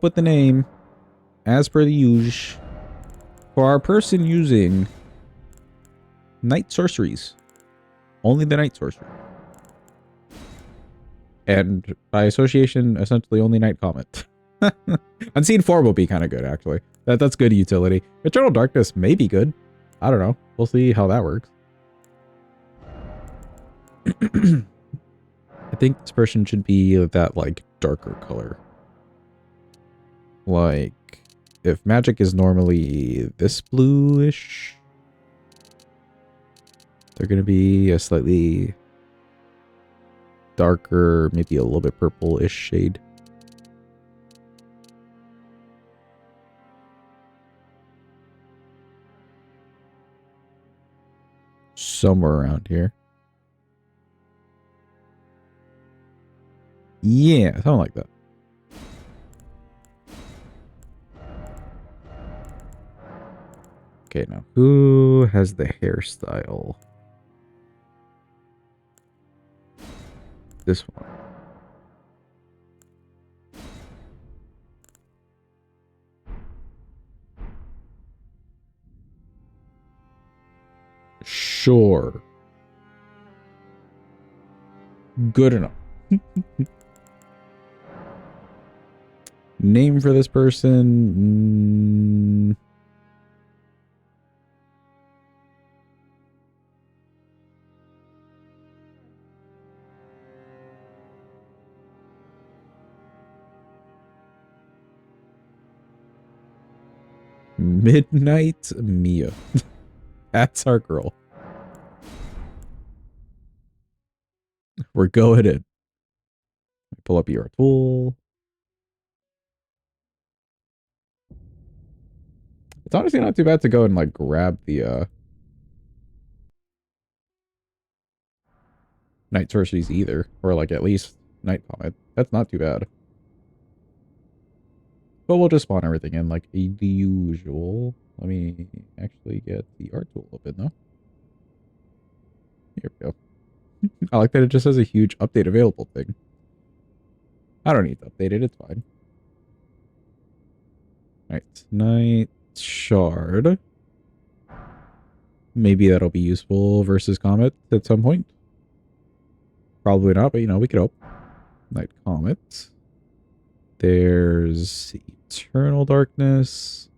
with the name, as per the usual, for our person using Night Sorceries. Only the Night Sorcery. And by association, essentially only Night Comet. Unseen Form will be kind of good, actually. That's good utility. Eternal Darkness may be good. I don't know. We'll see how that works. I think this person should be that, like, darker color. Like, if magic is normally this bluish, they're going to be a slightly darker, maybe a little bit purple-ish shade. Somewhere around here. Yeah, something like that. Okay, now who has the hairstyle? This one. Sure. Good enough. Name for this person? Midnight Mia. That's our girl. We're going in. Pull up your tool. It's honestly not too bad to go and like grab the Night Sorceries either. Or like at least Night Comet. That's not too bad. But we'll just spawn everything in like the usual. Let me actually get the art tool open though. Here we go. I like that it just has a huge update available thing. I don't need to update it, it's fine. Alright, Night Shard. Maybe that'll be useful versus Comet at some point. Probably not, but you know, we could hope. Night Comet. There's Eternal Darkness.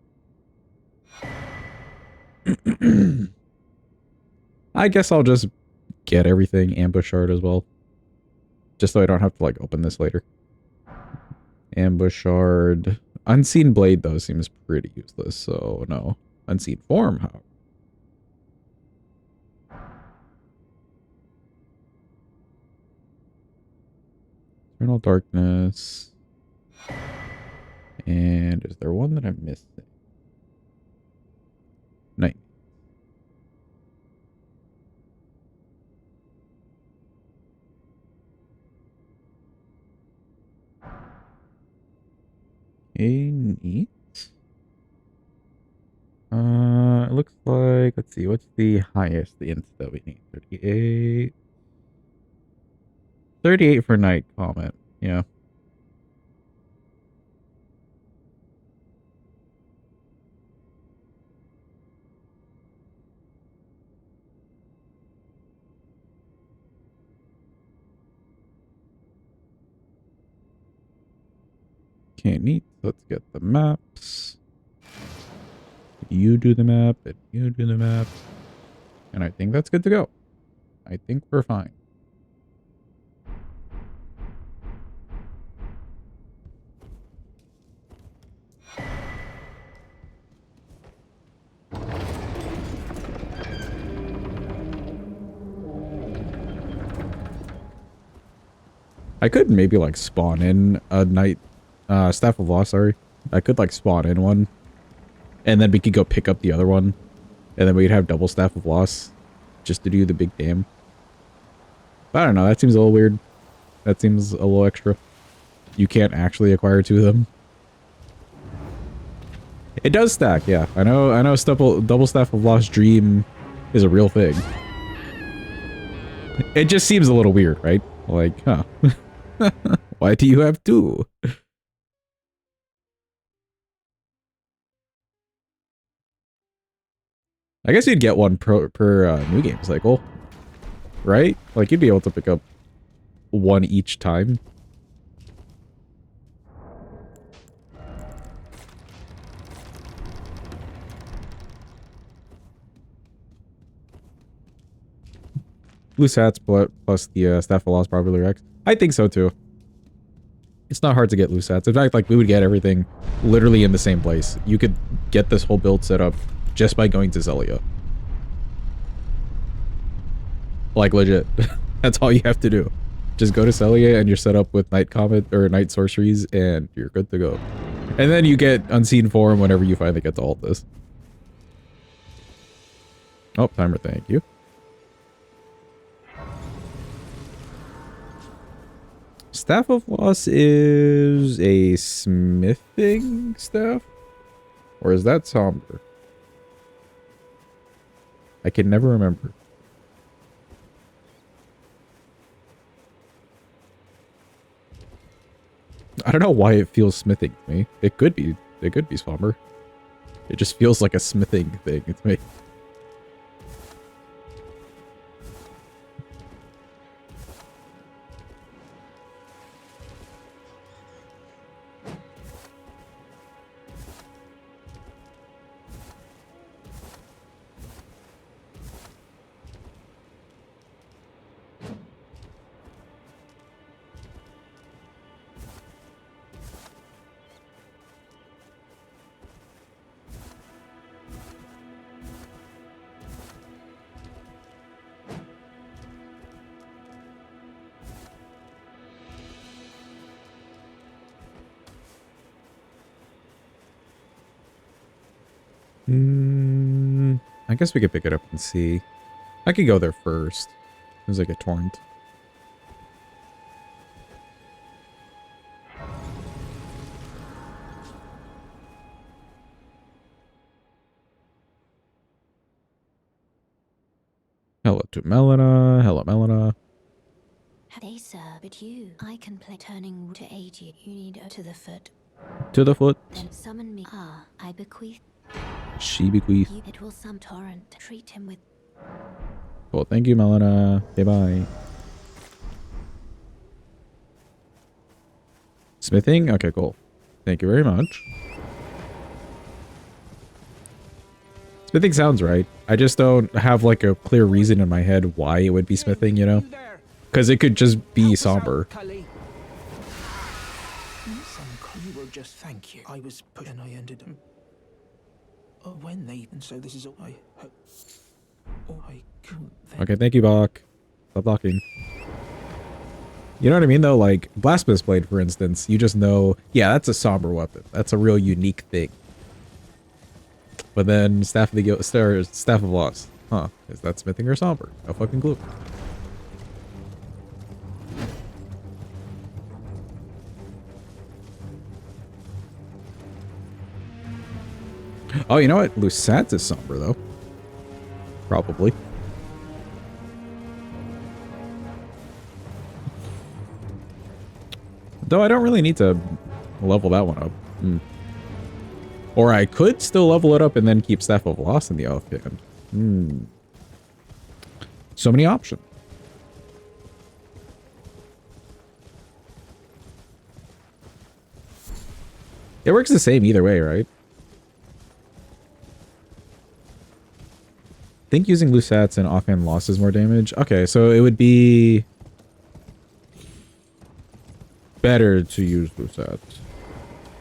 I guess I'll just get everything Ambush Shard as well. Just so I don't have to like open this later. Ambush Shard. Unseen Blade though seems pretty useless, so no. Unseen Form, how? Eternal Darkness. And is there one that I'm missing? Night. Okay, neat. It looks like, let's see, what's the highest the int that we need? 38. 38 for Night Comet, yeah. Okay, neat. Let's get the maps. You do the map, and you do the map. And I think that's good to go. I think we're fine. I could maybe like spawn in a night Staff of Loss, sorry. I could like spawn in one. And then we could go pick up the other one. And then we'd have double Staff of Loss. Just to do the big dam. But I don't know, that seems a little weird. That seems a little extra. You can't actually acquire two of them. It does stack, yeah. I know double Staff of Lost Dream is a real thing. It just seems a little weird, right? Like, huh. Why do you have two? I guess you'd get one per new game cycle, right? Like, you'd be able to pick up one each time. Loose hats plus the Staff of Lost probably Rex. I think so too. It's not hard to get loose hats. In fact, like, we would get everything literally in the same place. You could get this whole build set up just by going to Zelia. Like, legit. That's all you have to do. Just go to Zelia and you're set up with Night Comet or Night Sorceries and you're good to go. And then you get Unseen Form whenever you finally get to alt this. Oh, timer, thank you. Staff of Loss is a smithing staff? Or is that somber? I can never remember. I don't know why it feels smithing to me. It could be somber. It just feels like a smithing thing to me. I guess we could pick it up and see. I could go there first. There's like a torrent. Hello to Melina. Hello, Melina. Hey, sir, but you, I can play turning to aid you. You need to the foot. To the foot. Then summon me. Ah, I bequeath. She bequeath. It will some torrent. Treat him with. Well, thank you, Melina. Okay, bye. Smithing? Okay, cool. Thank you very much. Smithing sounds right. I just don't have like a clear reason in my head why it would be smithing, you know? Because it could just be somber. You will just thank you. I was put and I ended them. Oh, when they and so this is all I hope. Oh, I couldn't. Okay, thank you, Bach. Stop blocking. You know what I mean, though? Like, Blasphemous Blade, for instance, you just know, yeah, that's a somber weapon. That's a real unique thing. But then Staff of the Staff of Loss. Huh. Is that smithing or somber? No fucking clue. Oh, you know what? Lusat's is somber, though. Probably. Though I don't really need to level that one up. Or I could still level it up and then keep Staff of Loss in the offhand. So many options. It works the same either way, right? I think using Lusats and offhand loss is more damage. Okay, so it would be better to use Lusats.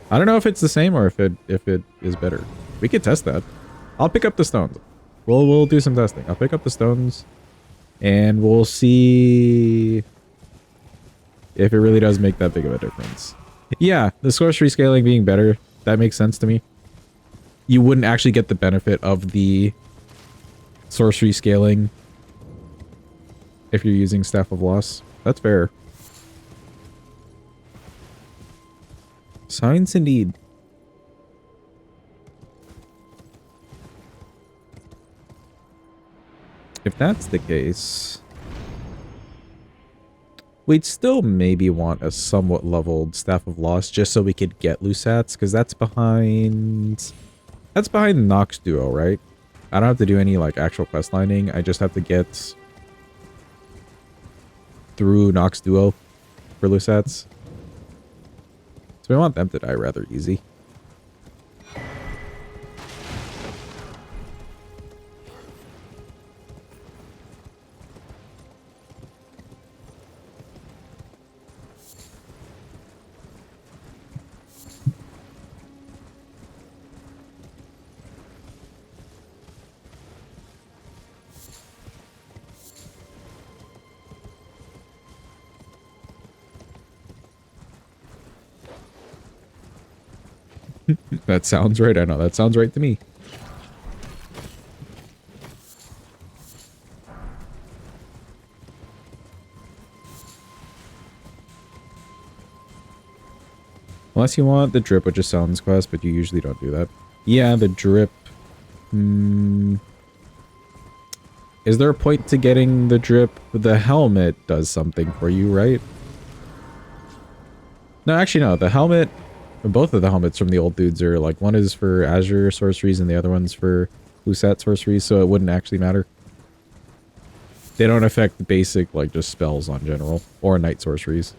I don't know if it's the same or if it is better. We could test that. I'll pick up the stones. We'll do some testing. I'll pick up the stones and we'll see if it really does make that big of a difference. Yeah, the sorcery scaling being better, that makes sense to me. You wouldn't actually get the benefit of the sorcery scaling if you're using Staff of Loss. That's fair. Science indeed. If that's the case, we'd still maybe want a somewhat leveled Staff of Loss just so we could get Lusats, because that's behind Nox Duo, right? I don't have to do any like actual quest lining. I just have to get through Nox Duo for Lusats. So we want them to die rather easy. That sounds right. I know. That sounds right to me. Unless you want the drip, which is Sound's quest, but you usually don't do that. Yeah, the drip. Is there a point to getting the drip? The helmet does something for you, right? No, actually, no. The helmet, both of the helmets from the old dudes are like, one is for Azure sorceries and the other one's for Lusat sorceries, so it wouldn't actually matter. They don't affect basic, like, just spells on general, or night sorceries.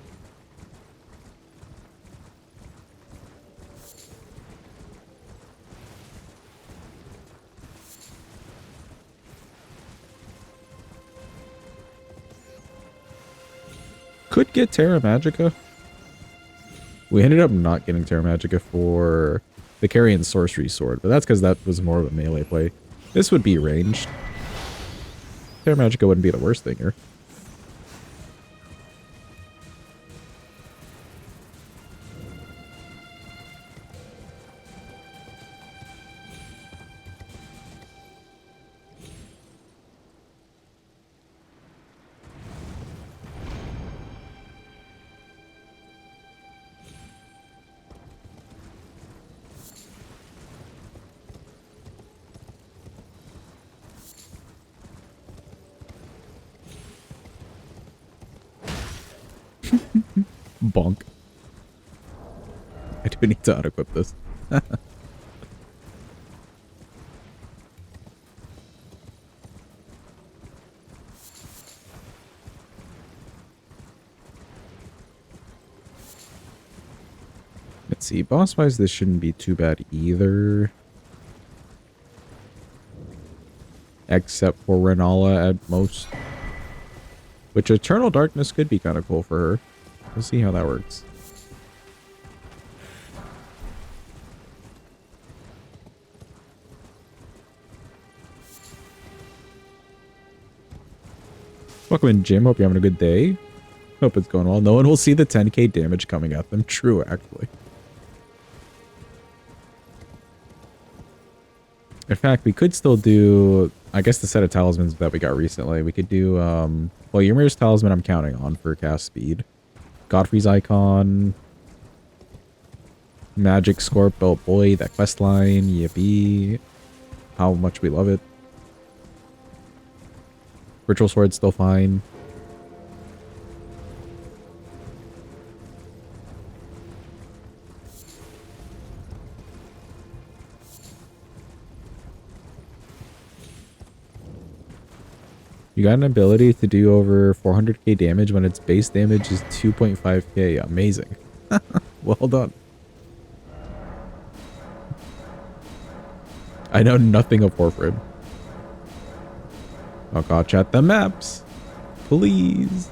Could get Terra Magica. We ended up not getting Terra Magica for the Carrion Sorcery Sword, but that's because that was more of a melee play. This would be ranged. Terra Magica wouldn't be the worst thing here. Bonk. I do need to unequip this. Let's see. Boss-wise, this shouldn't be too bad either. Except for Renala at most. Which Eternal Darkness could be kind of cool for her. We'll see how that works. Welcome in, Jim. Hope you're having a good day. Hope it's going well. No one will see the 10k damage coming at them. True, actually. In fact, we could still do, I guess, the set of talismans that we got recently. We could do, well, Ymir's talisman I'm counting on for cast speed. Godfrey's icon. Magic Scorp, oh boy, that quest line, yippee. How much we love it. Ritual Sword's still fine. You got an ability to do over 400k damage when its base damage is 2.5k. Amazing. Well done. I know nothing of Warfred. Oh god, chat the maps. Please.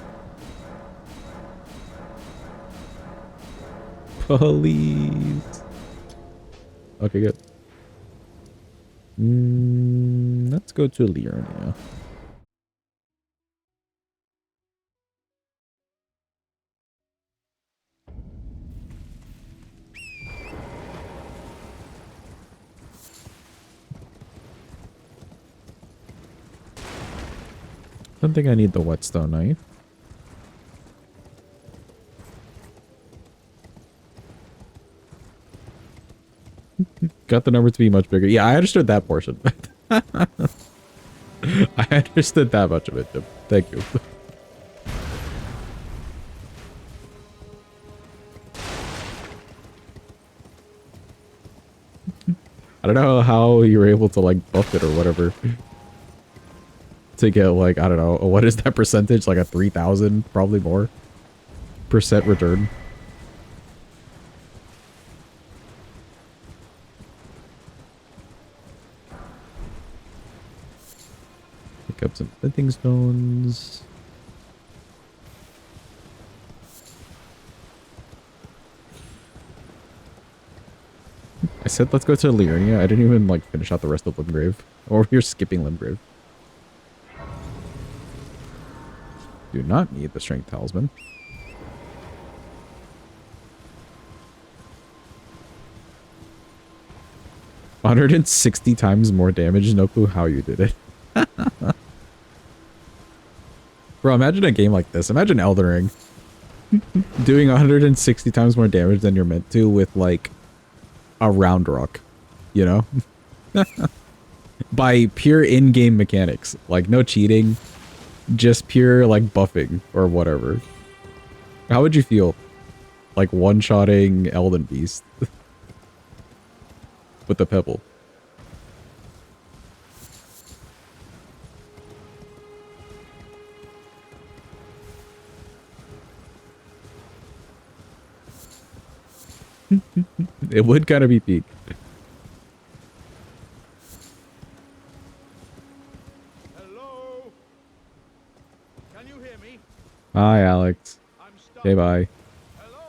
Please. Okay, good. Let's go to Liurnia. Don't think I need the whetstone knife. Got the number to be much bigger. Yeah, I understood that portion. I understood that much of it, Jim. Thank you. I don't know how you were able to like buff it or whatever to get like, I don't know, what is that percentage? Like a 3,000, probably more percent return. Pick up some flintting stones. I said let's go to Liurnia. I didn't even like finish out the rest of Limgrave. Or you're skipping Limgrave. Do not need the strength talisman. $160 times more damage. No clue how you did it. Bro, imagine a game like this. Imagine Elden Ring. Doing 160 times more damage than you're meant to with like a round rock. You know? By pure in-game mechanics. Like no cheating. Just pure like buffing or whatever. How would you feel? Like one-shotting Elden Beast. With the pebble. It would kind of be peak. Hello? Can you hear me? Hi, Alex. I'm stuck. Okay, bye. Hello?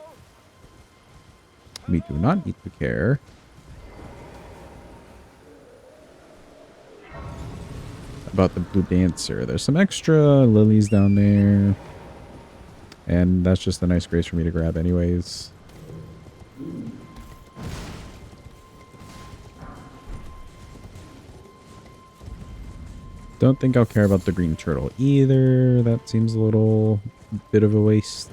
We do not need to care. About the blue dancer. There's some extra lilies down there. And that's just a nice grace for me to grab anyways. Don't think I'll care about the green turtle either. That seems a little bit of a waste.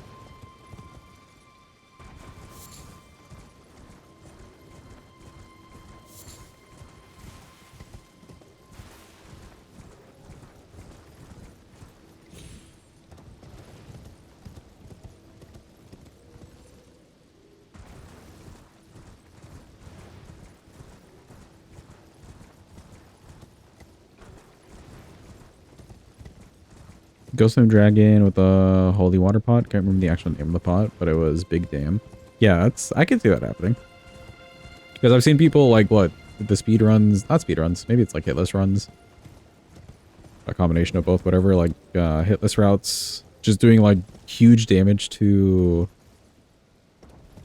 Ghostname Dragon with a holy water pot. Can't remember the actual name of the pot, but it was Big Dam. Yeah, I can see that happening. Because I've seen people like, what, the speed runs, not speed runs, maybe it's like hitless runs. A combination of both, whatever, like hitless routes. Just doing like huge damage to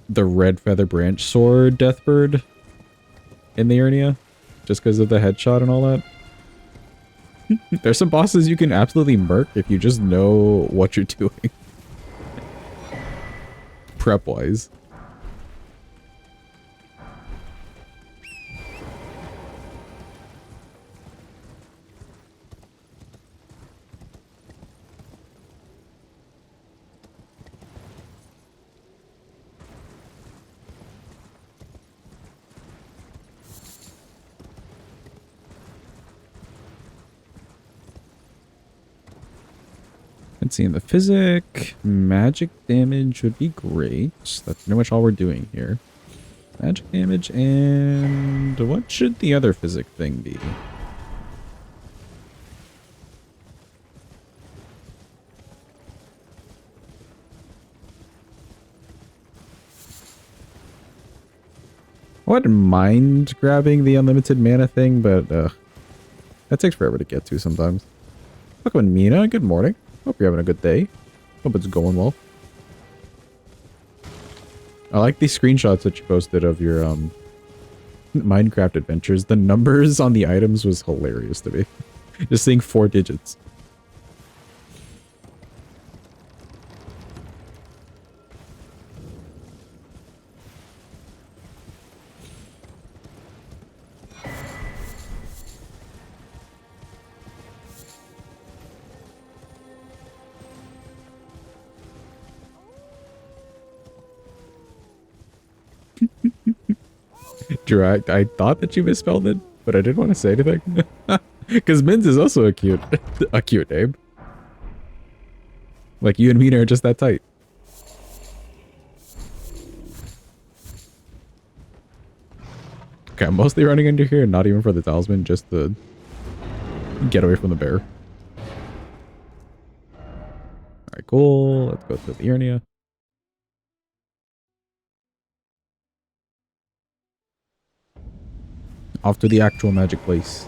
the red feather branch sword deathbird in the area. Just because of the headshot and all that. There's some bosses you can absolutely murk if you just know what you're doing. Prep-wise. Let's see, in the physic, magic damage would be great. That's pretty much all we're doing here. Magic damage, and what should the other physic thing be? I wouldn't mind grabbing the unlimited mana thing, but that takes forever to get to sometimes. Welcome, Mina. Good morning. Hope you're having a good day. Hope it's going well. I like these screenshots that you posted of your Minecraft adventures. The numbers on the items was hilarious to me. Just seeing 4 digits. Drew, I thought that you misspelled it, but I didn't want to say anything. Because Minz is also a cute name. Like, you and Mina are just that tight. Okay, I'm mostly running into here, not even for the talisman, just to get away from the bear. Alright, cool. Let's go to the Earnia. Off to the actual magic place.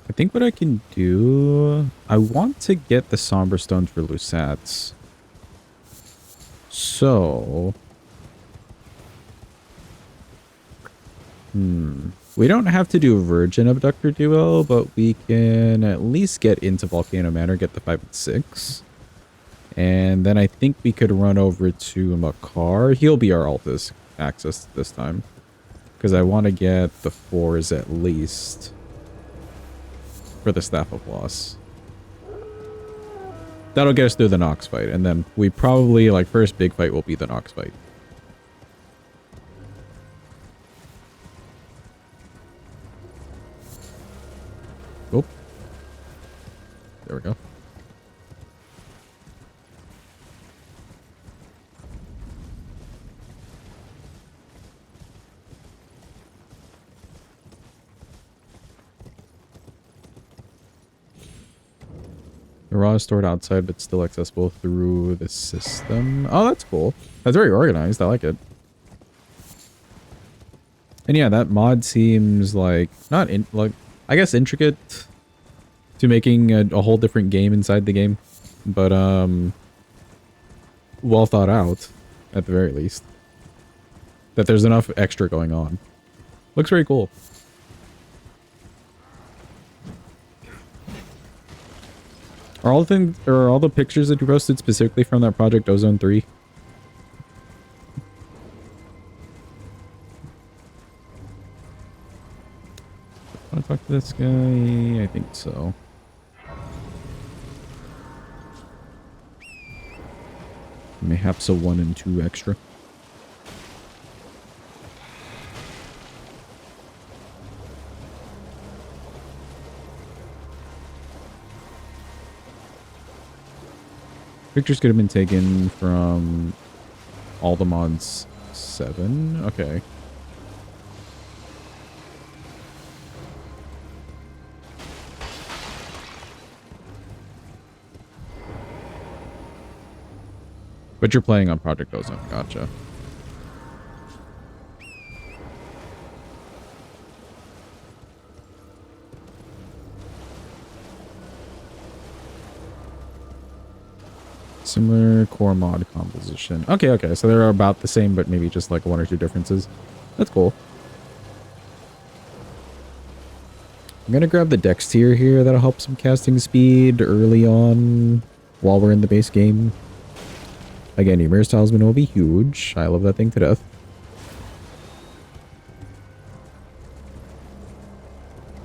I think what I can do... I want to get the Somber Stones for Lusats. So... We don't have to do Virgin Abductor Duo, but we can at least get into Volcano Manor, get the 5 and 6. And then I think we could run over to Makar. He'll be our Altus access this time. Because I want to get the 4s at least. For the Staff of Loss. That'll get us through the Nox fight. And then we probably, like, first big fight will be the Nox fight. Oh. There we go. The raw is stored outside, but still accessible through the system. Oh, that's cool. That's very organized. I like it. And yeah, that mod seems like not in like I guess intricate to making a whole different game inside the game, but well thought out at the very least. That there's enough extra going on. Looks very cool. Are all the pictures that you posted specifically from that project Ozone 3? Want to talk to this guy? I think so. Mayhaps a 1 and 2 extra. Pictures could have been taken from all the mods 7. Okay. But you're playing on Project Ozone. Gotcha. Similar core mod composition. Okay, okay. So they're about the same, but maybe just like 1 or 2 differences. That's cool. I'm going to grab the Dex tier here. That'll help some casting speed early on while we're in the base game. Again, Ymir's Talisman will be huge. I love that thing to death.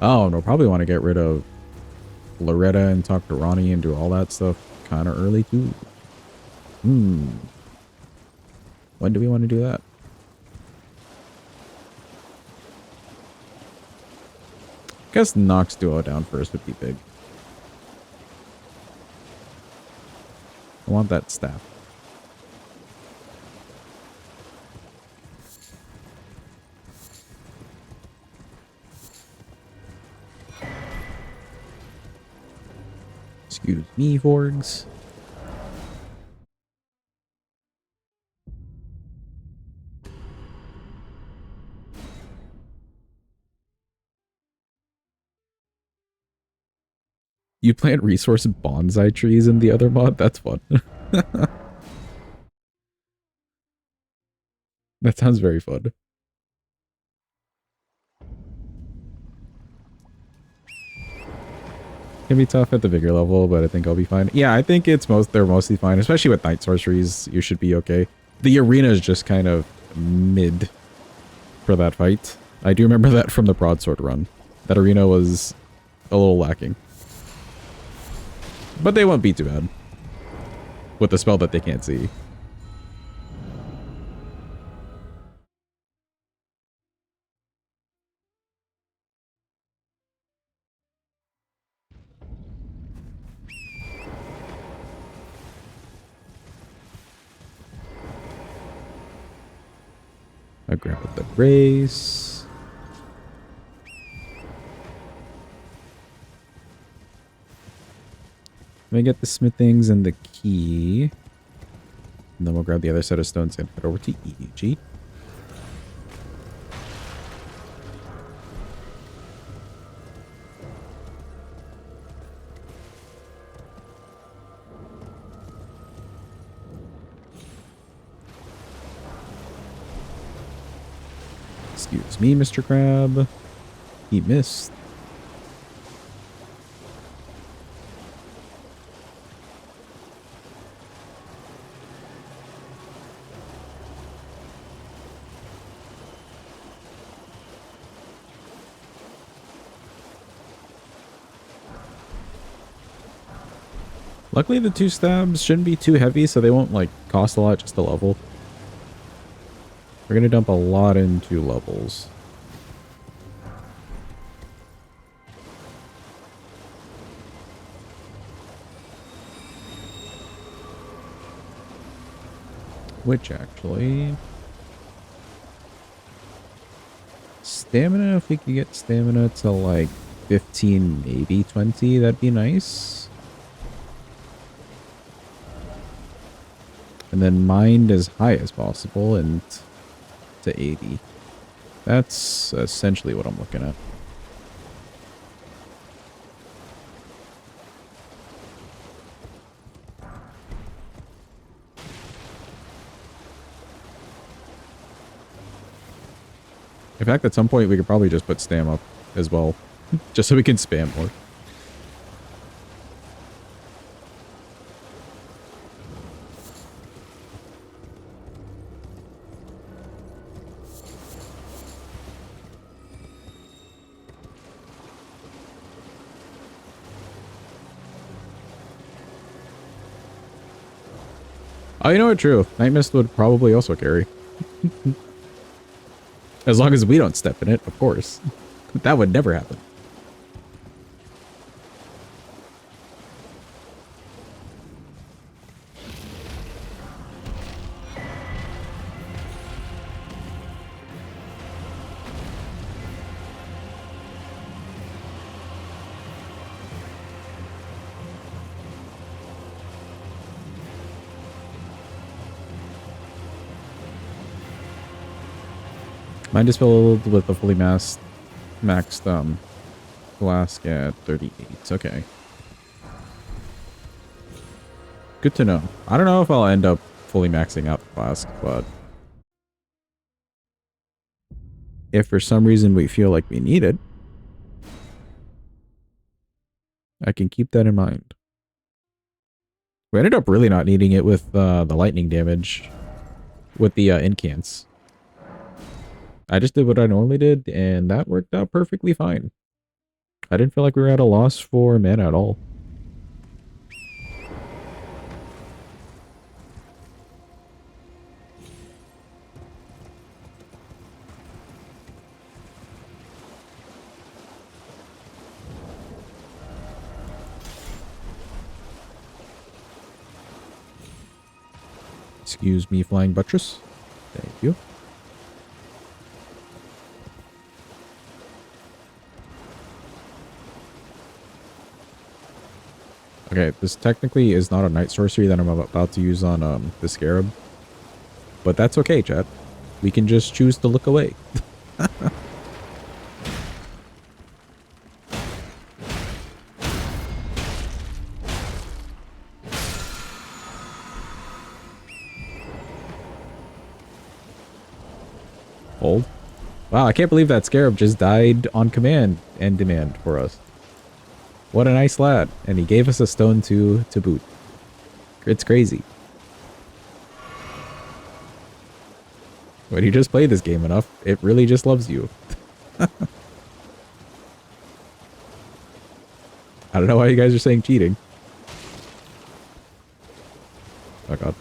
Oh, no, probably want to get rid of Loretta and talk to Ronnie and do all that stuff kind of early too. When do we want to do that? I guess Nox Duo down first would be big. I want that staff. Excuse me, Vorgs. You plant resource bonsai trees in the other mod? That's fun. That sounds very fun. Can be tough at the bigger level, but I think I'll be fine. Yeah, I think they're mostly fine, especially with Night Sorceries. You should be okay. The arena is just kind of mid for that fight. I do remember that from the broadsword run. That arena was a little lacking. But they won't be too bad. With the spell that they can't see. I'll grab up the brace. Let me get the smithings and the key. And then we'll grab the other set of stones and head over to EG. Excuse me, Mr. Crab. He missed. Luckily, the 2 stabs shouldn't be too heavy, so they won't, like, cost a lot just to level. We're gonna dump a lot into levels. Which, actually... Stamina, if we could get stamina to, like, 15, maybe 20, that'd be nice. And then mind as high as possible and to 80. That's essentially what I'm looking at. In fact, at some point we could probably just put stam up as well. Just so we can spam more. Oh, you know what? True. Night Mist would probably also carry. As long as we don't step in it, of course. That would never happen. Mine is filled with a fully maxed flask at 38. Okay. Good to know. I don't know if I'll end up fully maxing out the flask, but if for some reason we feel like we need it, I can keep that in mind. We ended up really not needing it with the lightning damage with the incants. I just did what I normally did, and that worked out perfectly fine. I didn't feel like we were at a loss for mana at all. Excuse me, Flying Buttress. Thank you. Okay, this technically is not a Night Sorcery that I'm about to use on the Scarab. But that's okay, chat. We can just choose to look away. Hold. Wow, I can't believe that Scarab just died on command and demand for us. What a nice lad. And he gave us a stone to boot. It's crazy. When you just play this game enough, it really just loves you. I don't know why you guys are saying cheating. Oh god.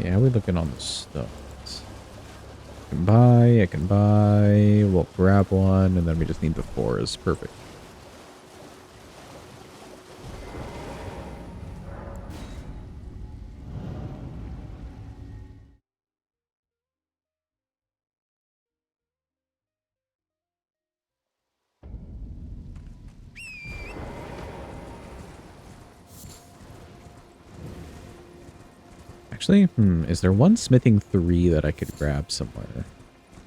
Yeah, we're looking on the stuff. I can buy, we'll grab one, and then we just need the 4s. Perfect. Actually, is there one smithing 3 that I could grab somewhere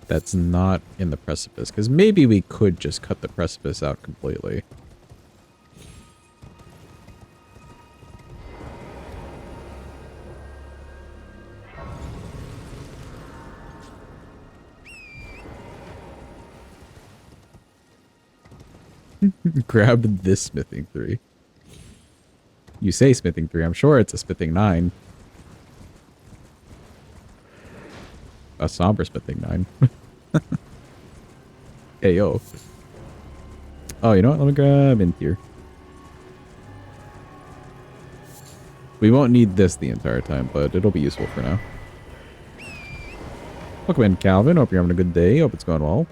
that's not in the precipice? Because maybe we could just cut the precipice out completely. Grab this smithing 3. You say smithing 3. I'm sure it's a smithing 9. A somber smithing 9. Hey, yo. Oh, you know what? Let me grab in here. We won't need this the entire time, but it'll be useful for now. Welcome in, Calvin. Hope you're having a good day. Hope it's going well.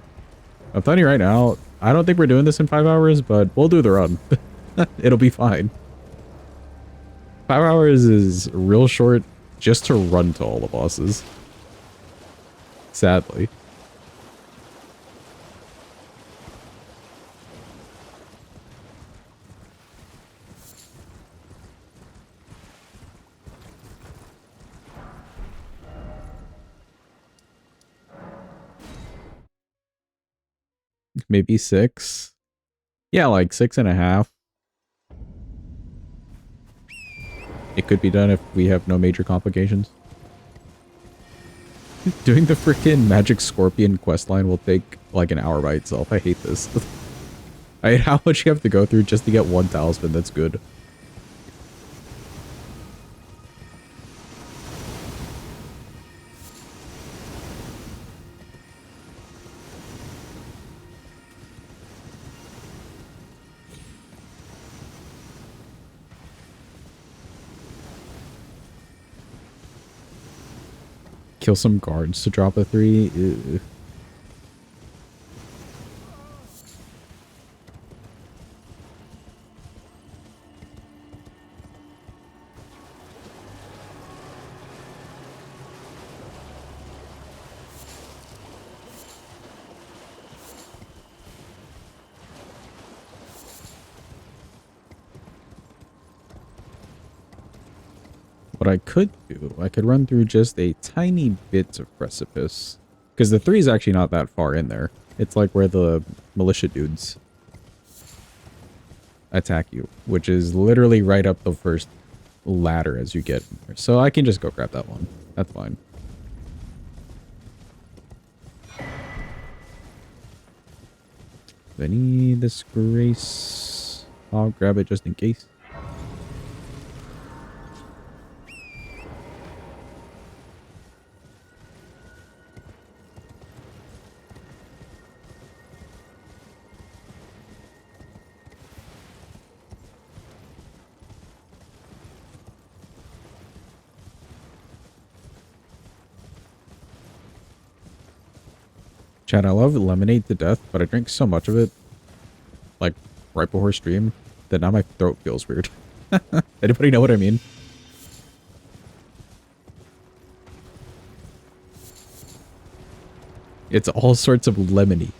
I'm telling you right now, I don't think we're doing this in 5 hours, but we'll do the run. It'll be fine. 5 hours is real short just to run to all the bosses. Sadly. Maybe 6. Yeah, like 6.5. It could be done if we have no major complications. Doing the freaking Magic Scorpion questline will take like an hour by itself. I hate this. I hate how much you have to go through just to get one talisman that's good. Kill some guards to drop a 3. Ew. What I could do, I could run through just a tiny bit of precipice. Because the 3 is actually not that far in there. It's like where the militia dudes attack you, which is literally right up the first ladder as you get in there. So I can just go grab that one. That's fine. I need this grace. I'll grab it just in case. Chad, I love lemonade to death, but I drink so much of it, like, right before stream, that now my throat feels weird. Anybody know what I mean? It's all sorts of lemony.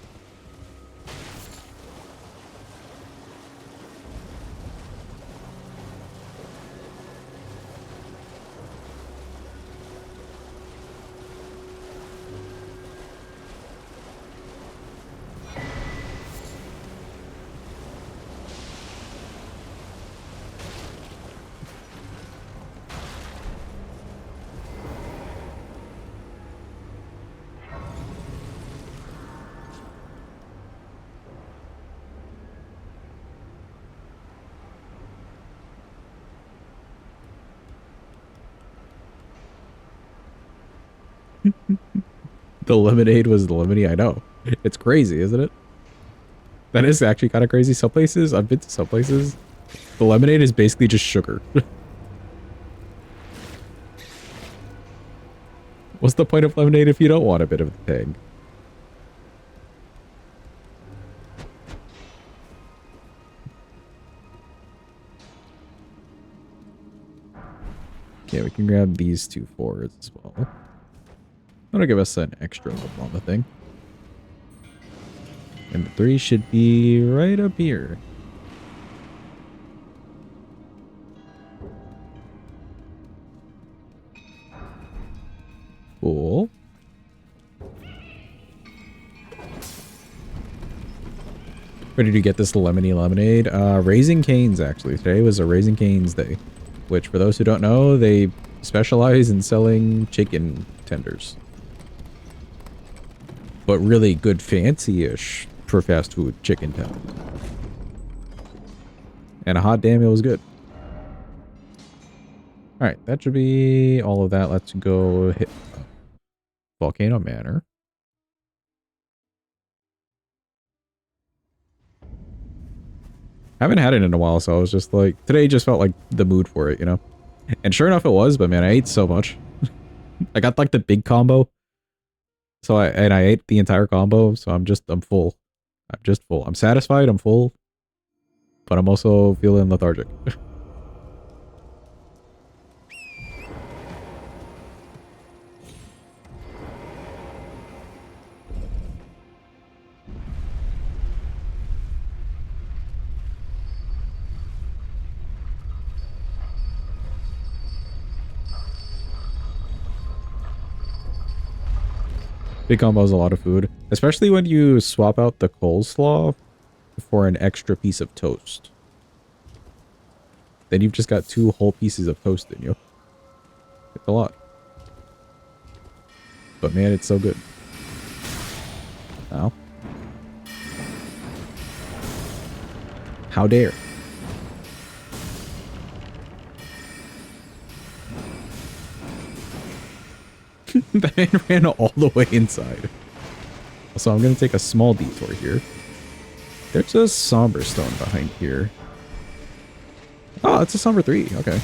The lemonade was the lemonade. I know. It's crazy, isn't it? That is actually kind of crazy. Some places, I've been to some places, the lemonade is basically just sugar. What's the point of lemonade if you don't want a bit of the tang? Okay, we can grab these 2 forwards as well. That'll give us an extra level on the thing. And the 3 should be right up here. Cool. Where did you get this lemony lemonade? Raising Cane's, actually. Today was a Raising Cane's day. Which, for those who don't know, they specialize in selling chicken tenders. But really good fancy-ish for fast food chicken tenders. And a hot damn, it was good. Alright, that should be all of that. Let's go hit Volcano Manor. I haven't had it in a while, so I was just like, today just felt like the mood for it, you know? And sure enough it was, but man, I ate so much. I got like the big combo. So I ate the entire combo, so I'm full. I'm just full. I'm satisfied, I'm full. But I'm also feeling lethargic. Big combo is a lot of food, especially when you swap out the coleslaw for an extra piece of toast. Then you've just got 2 whole pieces of toast in you. It's a lot. But man, it's so good. Ow. How dare. That man ran all the way inside. So I'm going to take a small detour here. There's a somber stone behind here. Oh, it's a somber 3. Okay.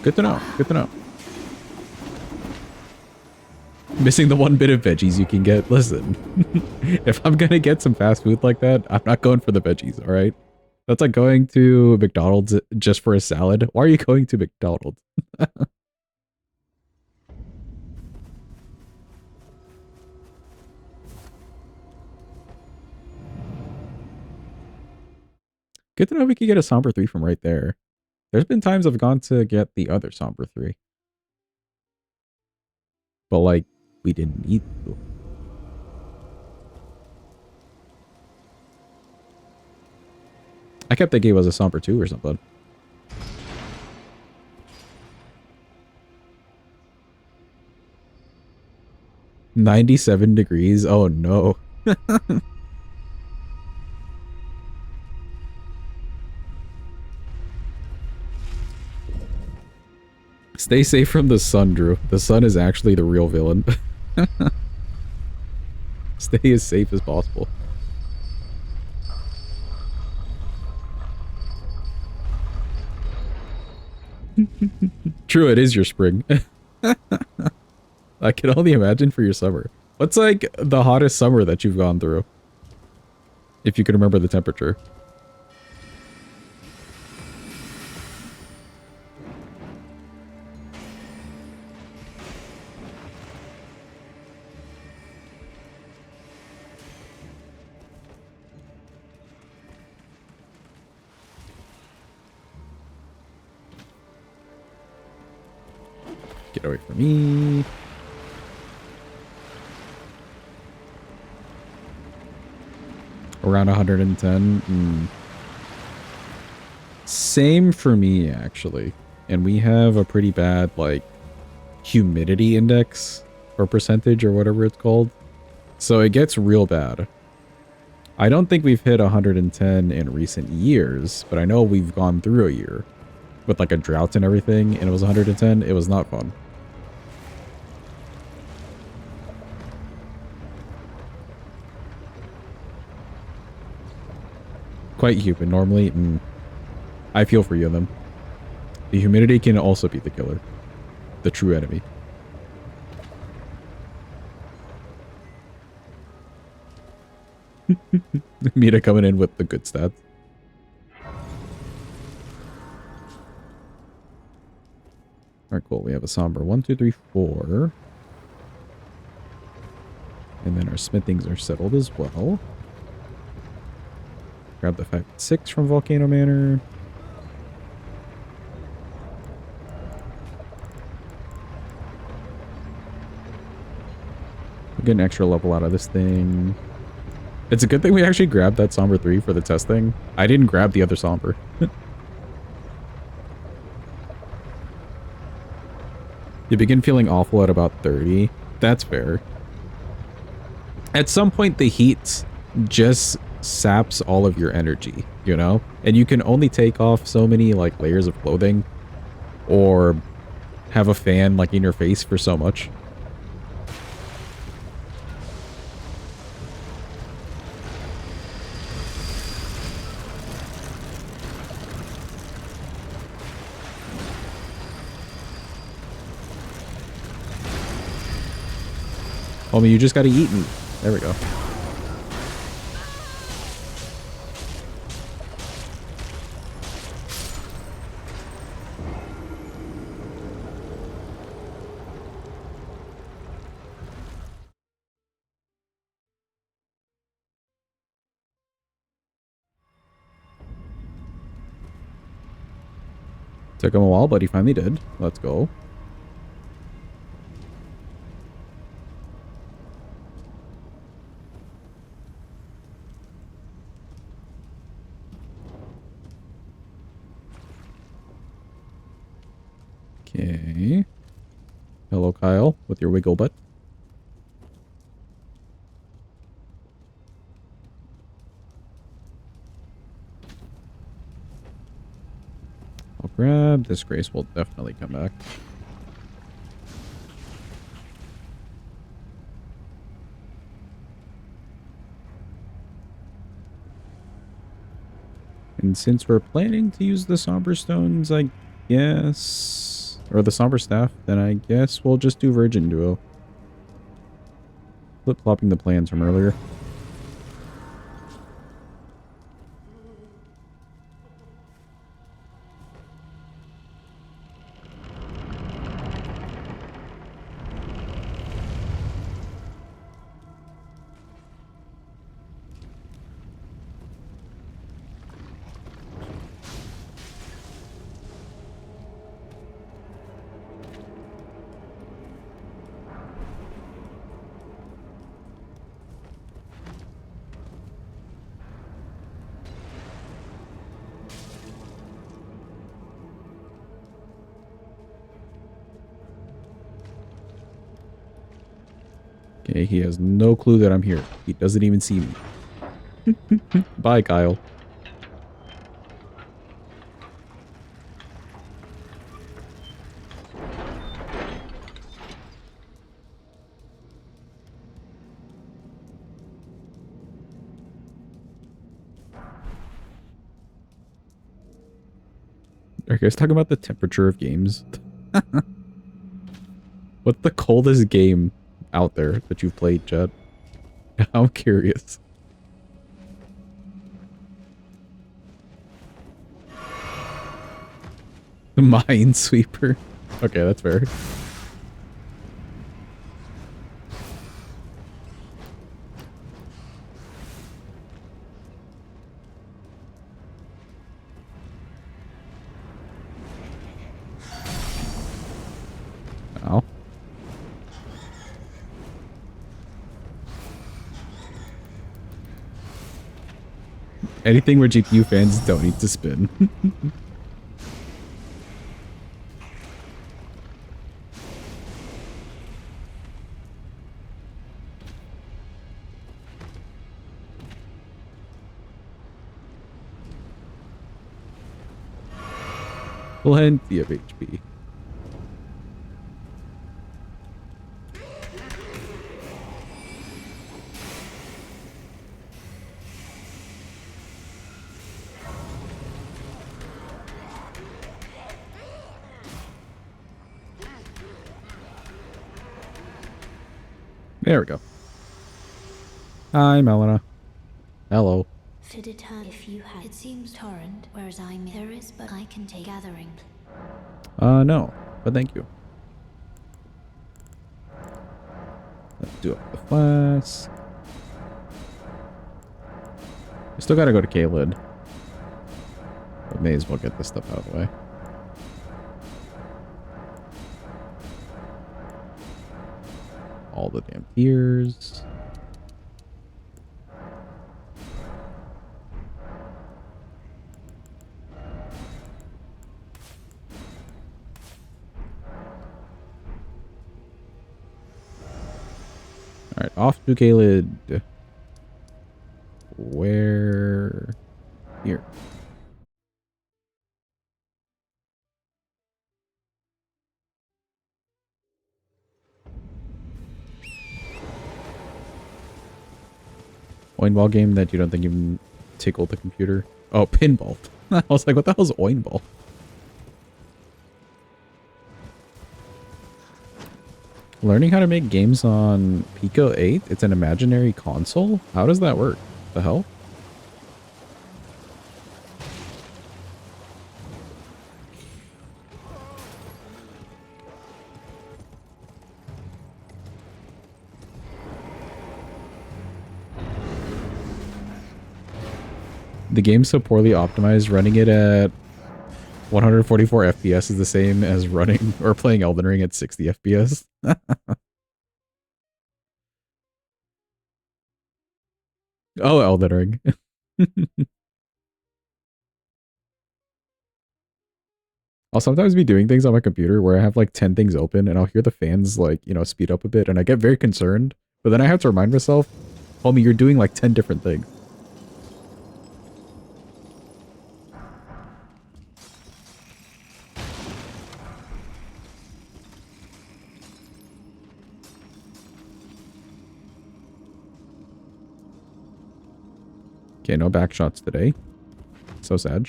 Good to know. Good to know. Missing the 1 bit of veggies you can get. Listen, if I'm going to get some fast food like that, I'm not going for the veggies, all right? That's like going to McDonald's just for a salad. Why are you going to McDonald's? Good to know we could get a somber 3 from right there. There's been times I've gone to get the other somber 3. But like, we didn't need to. I kept thinking it was a somber 2 or something. $97 degrees? Oh no. Stay safe from the sun, Drew. The sun is actually the real villain. Stay as safe as possible. True, it is your spring. I can only imagine for your summer. What's like the hottest summer that you've gone through? If you can remember the temperature. Get away from me. Around 110. Same for me, actually. And we have a pretty bad, like, humidity index or percentage or whatever it's called. So it gets real bad. I don't think we've hit 110 in recent years, but I know we've gone through a year with like a drought and everything, and it was 110. It was not fun. quite human normally. I feel for you in them. The humidity can also be the killer. The true enemy. Mita coming in with the good stats. Alright, cool. We have a somber 1, 2, 3, 4. And then our smithings are settled as well. Grab the 5 and 6 from Volcano Manor. We'll get an extra level out of this thing. It's a good thing we actually grabbed that Somber 3 for the test thing. I didn't grab the other Somber. You begin feeling awful at about 30. That's fair. At some point, the heat just saps all of your energy, you know? And you can only take off so many, like, layers of clothing or have a fan, like, in your face for so much. Homie, you just gotta eat me. There we go. Took him a while, but he finally did. Let's go. Okay. Hello, Kyle, with your wiggle butt. I'll grab this. Grace will definitely come back. And since we're planning to use the Somber Stones, I guess... Or the Somber Staff, then I guess we'll just do Virgin Duo. Flip-flopping the plans from earlier. Okay, he has no clue that I'm here. He doesn't even see me. Bye, Kyle. Are you guys talking about the temperature of games? What's the coldest game out there that you've played, Jed? I'm curious. The Minesweeper. Okay, that's fair. Ow. Anything where GPU fans don't need to spin. Plenty of HP. There we go. Hi, Melina. Hello. To deter if you had. It seems torrent, whereas there is, but I can take gathering. No, but thank you. Let's do up the flask. I still gotta go to Kaled. But may as well get this stuff out of the way. All the damn tears. Alright, off to Kaled. Where? Here. Oinball game that you don't think even tickled the computer. Oh, pinball. I was like, what the hell's oinball? Learning how to make games on Pico 8? It's an imaginary console? How does that work? The hell? The game's so poorly optimized, running it at 144 FPS is the same as running or playing Elden Ring at 60 FPS. Oh, Elden Ring. I'll sometimes be doing things on my computer where I have like 10 things open and I'll hear the fans like, you know, speed up a bit and I get very concerned. But then I have to remind myself, homie, you're doing like 10 different things. Okay, no back shots today. So sad.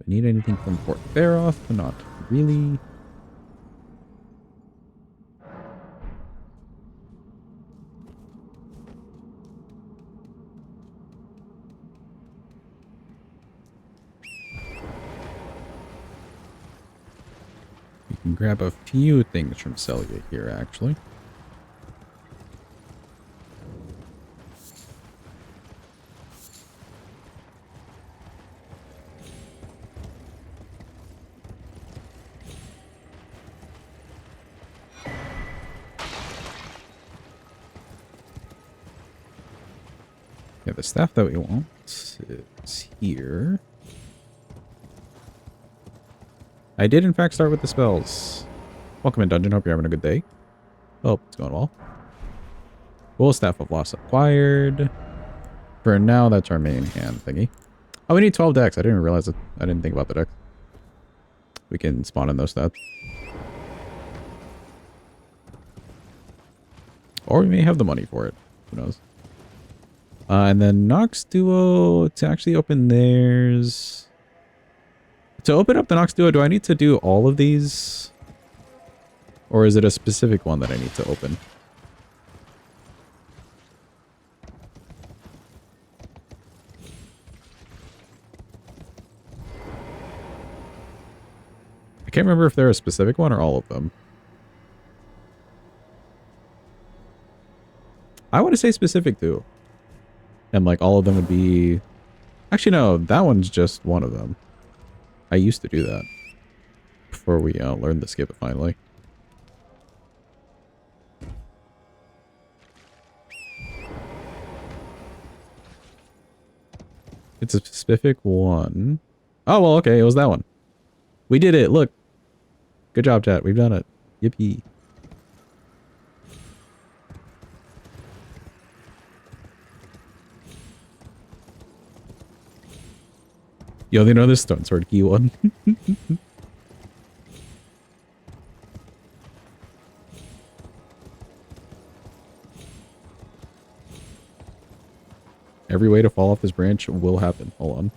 I need anything from Fort Baroth? Not really. We can grab a few things from Celia here, actually. Yeah, the staff that we want is here. I did, in fact, start with the spells. Welcome in, Dungeon. Hope you're having a good day. Oh, it's going well. Cool, Staff of Loss acquired. For now, that's our main hand thingy. Oh, we need 12 decks. I didn't even realize it. I didn't think about the decks. We can spawn in those stats. Or we may have the money for it. Who knows? And then Nox Duo, to actually open theirs... To open up the Nox Duo, do I need to do all of these? Or is it a specific one that I need to open? I can't remember if they're a specific one or all of them. I want to say specific too. And like all of them would be... Actually no, that one's just one of them. I used to do that. Before we learned to skip it finally. It's a specific one. Oh, well, okay, it was that one. We did it, look. Good job, chat. We've done it. Yippee. You only know this Stone Sword key one. Every way to fall off this branch will happen. Hold on.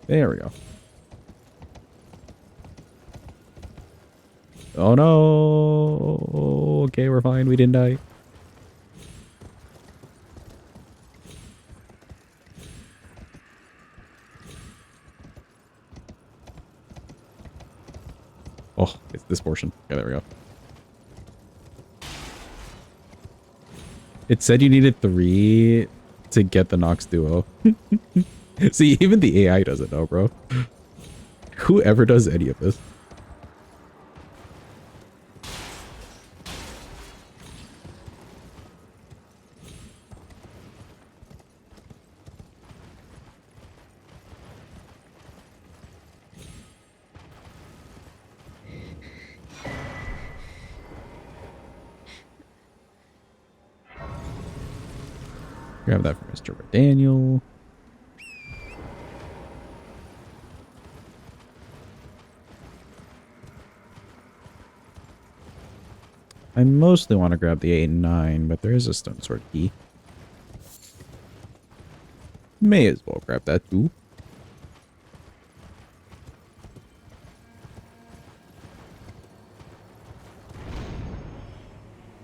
There we go. Oh no. Okay, we're fine. We didn't die. Oh, it's this portion. Okay, there we go. It said you needed 3 to get the Nox Duo. See, even the AI doesn't know, bro. Whoever does any of this. Grab that from Mr. Daniel. I mostly want to grab the 8 and 9, but there is a stone sword key. May as well grab that too.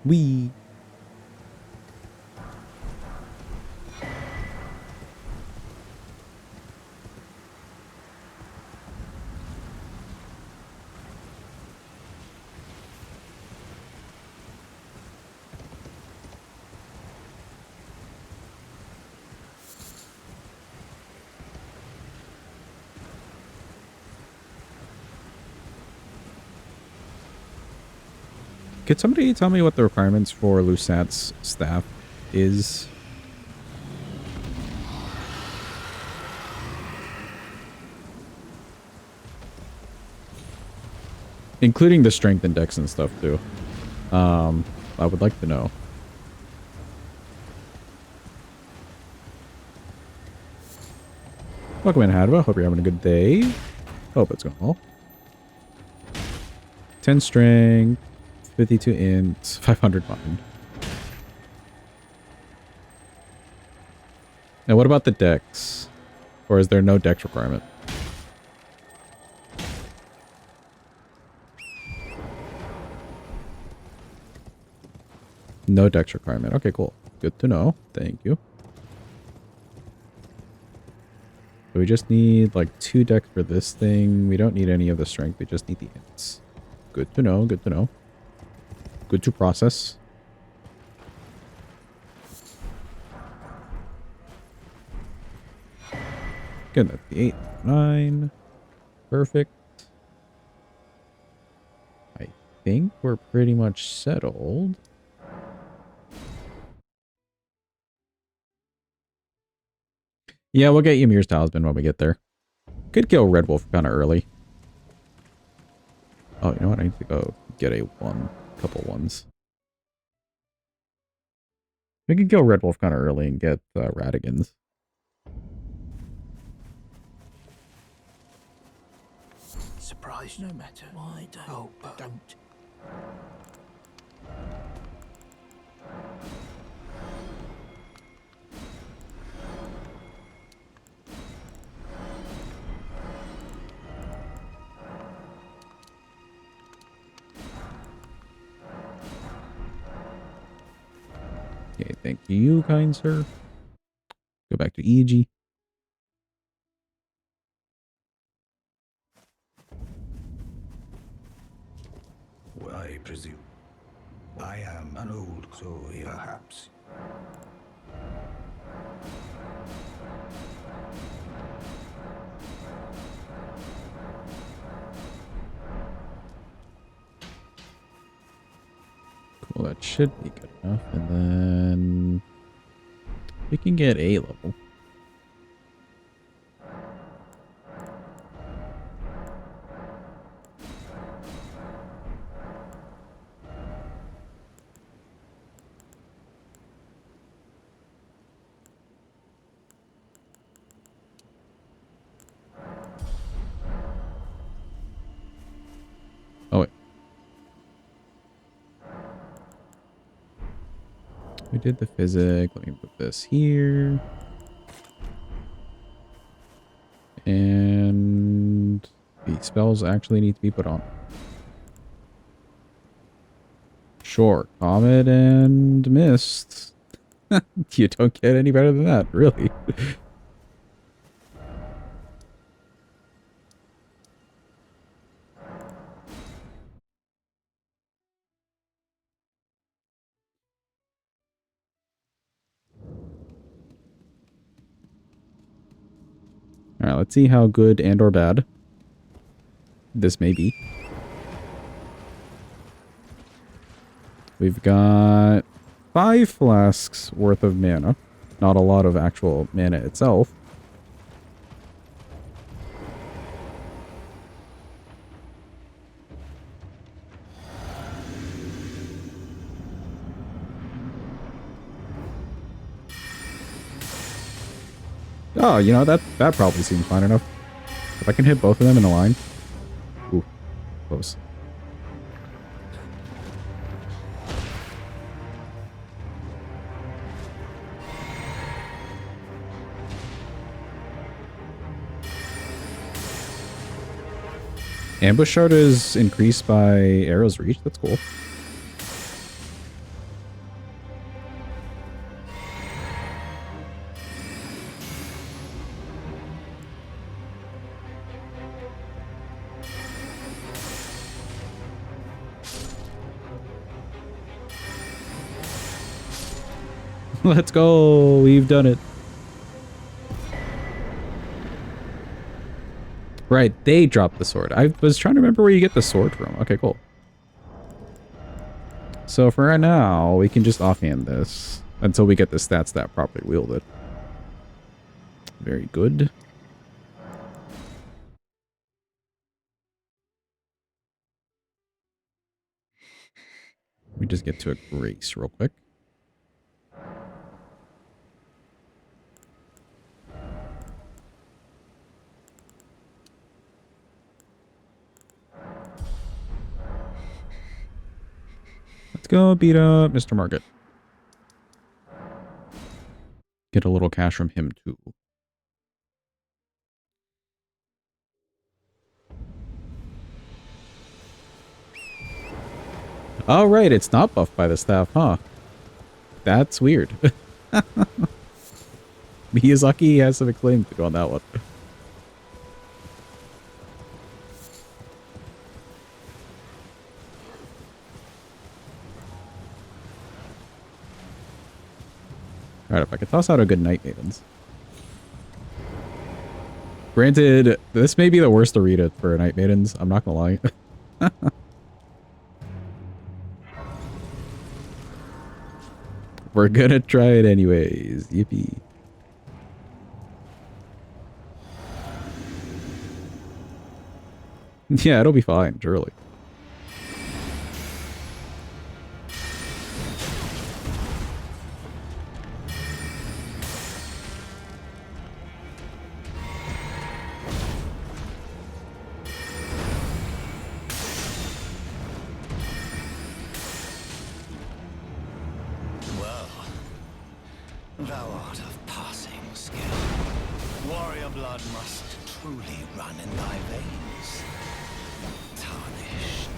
Wee. Could somebody tell me what the requirements for Lusat's staff is? Including the strength and dex and stuff too. I would like to know. Welcome in, Hadwa. Hope you're having a good day. Hope it's going well. 10 strength, 52 int, 500 mind. Now, what about the dex? Or is there no dex requirement? No dex requirement. Okay, cool. Good to know. Thank you. So we just need like 2 dex for this thing. We don't need any of the strength. We just need the ints. Good to know. Good to know. Good to process. Good. That's the 8, 9. Perfect. I think we're pretty much settled. Yeah, we'll get Ymir's talisman when we get there. Could kill Red Wolf kind of early. Oh, you know what? I need to go get a couple ones. We could kill Red Wolf kind of early and get Radigans. Surprise no matter. Why don't? Oh, but don't. Okay, thank you, kind sir. Go back to EG. I presume. I am an old soul, perhaps. Cool, that should be good enough. And then we can get A level. Oh, wait. We did the physic. Let me put this here. And the spells actually need to be put on. Sure, comet and mist. You don't get any better than that, really. All right, let's see how good and or bad this may be. We've got 5 flasks worth of mana. Not a lot of actual mana itself. Oh, you know, that probably seems fine enough. If I can hit both of them in a line. Ooh, close. Ambush shard is increased by arrow's reach. That's cool. Let's go. We've done it. Right, they dropped the sword. I was trying to remember where you get the sword from. Okay, cool. So for right now, we can just offhand this until we get the stats that properly wielded. Very good. We just get to a grace real quick. Let's go beat up Mr. Market. Get a little cash from him too. Oh, right, it's not buffed by the staff, huh? That's weird. Miyazaki has some claim to do on that one. Alright, if I could toss out a good Night Maidens. Granted, this may be the worst arena for Night Maidens. I'm not gonna lie. We're gonna try it anyways. Yippee. Yeah, it'll be fine, surely. Thou art of passing skill. Warrior blood must truly run in thy veins. Tarnished.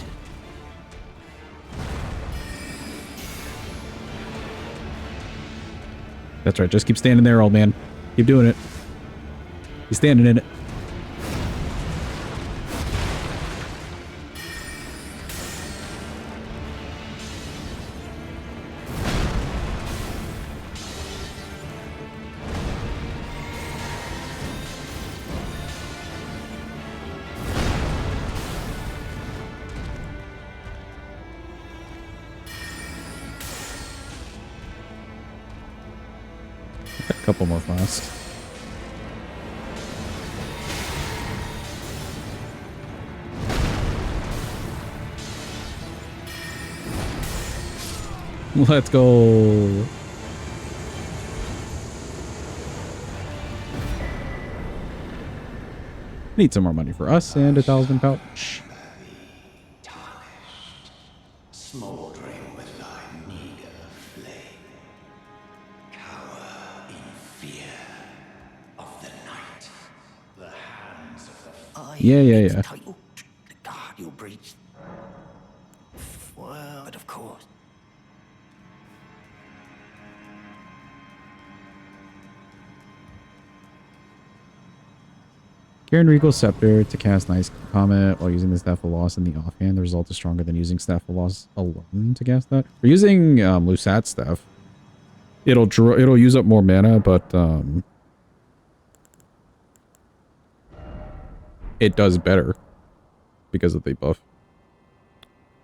That's right, just keep standing there, old man. Keep doing it. He's standing in it. Couple more flasks. Let's go. Need some more money for us and a talisman pouch. Smoldering with thy meager flame. Cower in fear of the night. The hands of the Yeah. title, the guard you breached. Well, but of course, Karen Regal's Scepter to cast Nice Comet while using the Staff of Loss in the offhand. The result is stronger than using Staff of Loss alone to cast that. We're using Lusat's Staff. It'll use up more mana, but it does better because of the buff.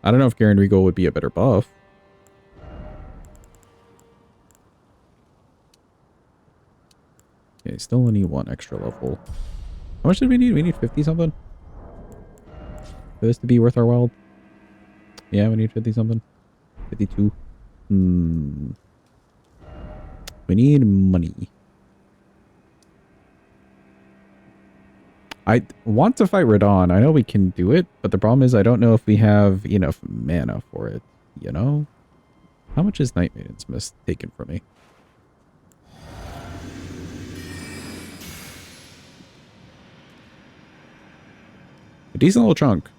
I don't know if Karen Regal would be a better buff. Okay, still only one extra level. How much did we need? We need 50 something? For this to be worth our while? Yeah, we need 50 something. 52. We need money. I want to fight Radon. I know we can do it, but the problem is I don't know if we have enough mana for it, you know? How much is Night Maiden's Mist taken from me? A decent little chunk.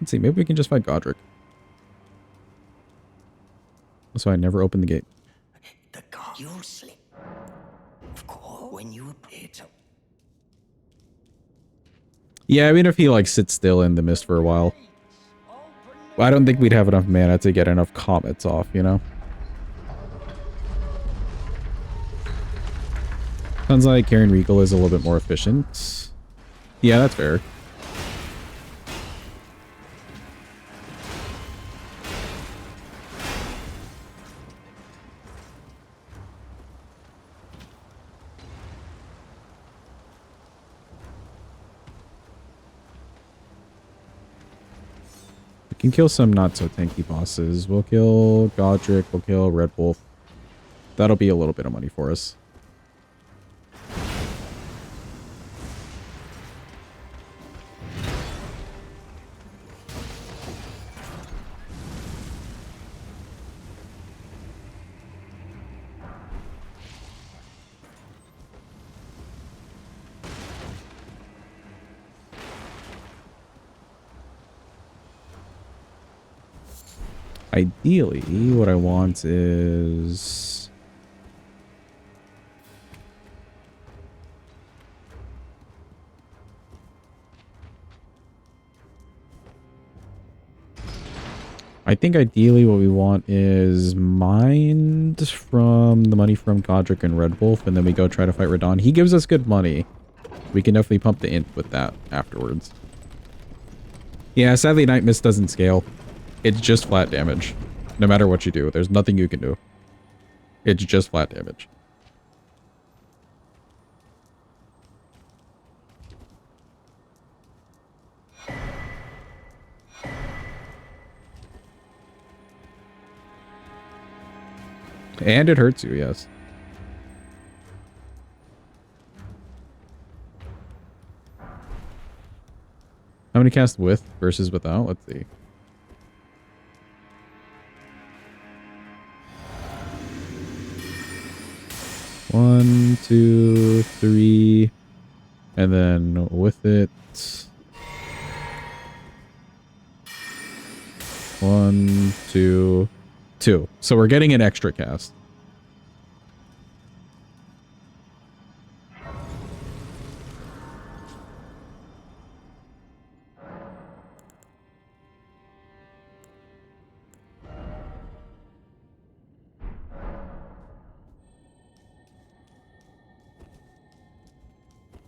Let's see, maybe we can just fight Godric. So I never opened the gate. The god, you'll slip. Of course, when you appear to. Yeah, I mean, if he, like, sits still in the mist for a while. I don't think we'd have enough mana to get enough comets off, you know? Sounds like Karen Regal is a little bit more efficient. Yeah, that's fair. We can kill some not so tanky bosses. We'll kill Godric, we'll kill Red Wolf. That'll be a little bit of money for us. Ideally, what I want is... I think ideally what we want is mined from the money from Godric and Red Wolf, and then we go try to fight Radon. He gives us good money. We can definitely pump the int with that afterwards. Yeah, sadly Night Mist doesn't scale. It's just flat damage. No matter what you do, there's nothing you can do. It's just flat damage. And it hurts you, yes. How many cast with versus without? Let's see. One, two, three, and then with it, one, two, two. So we're getting an extra cast.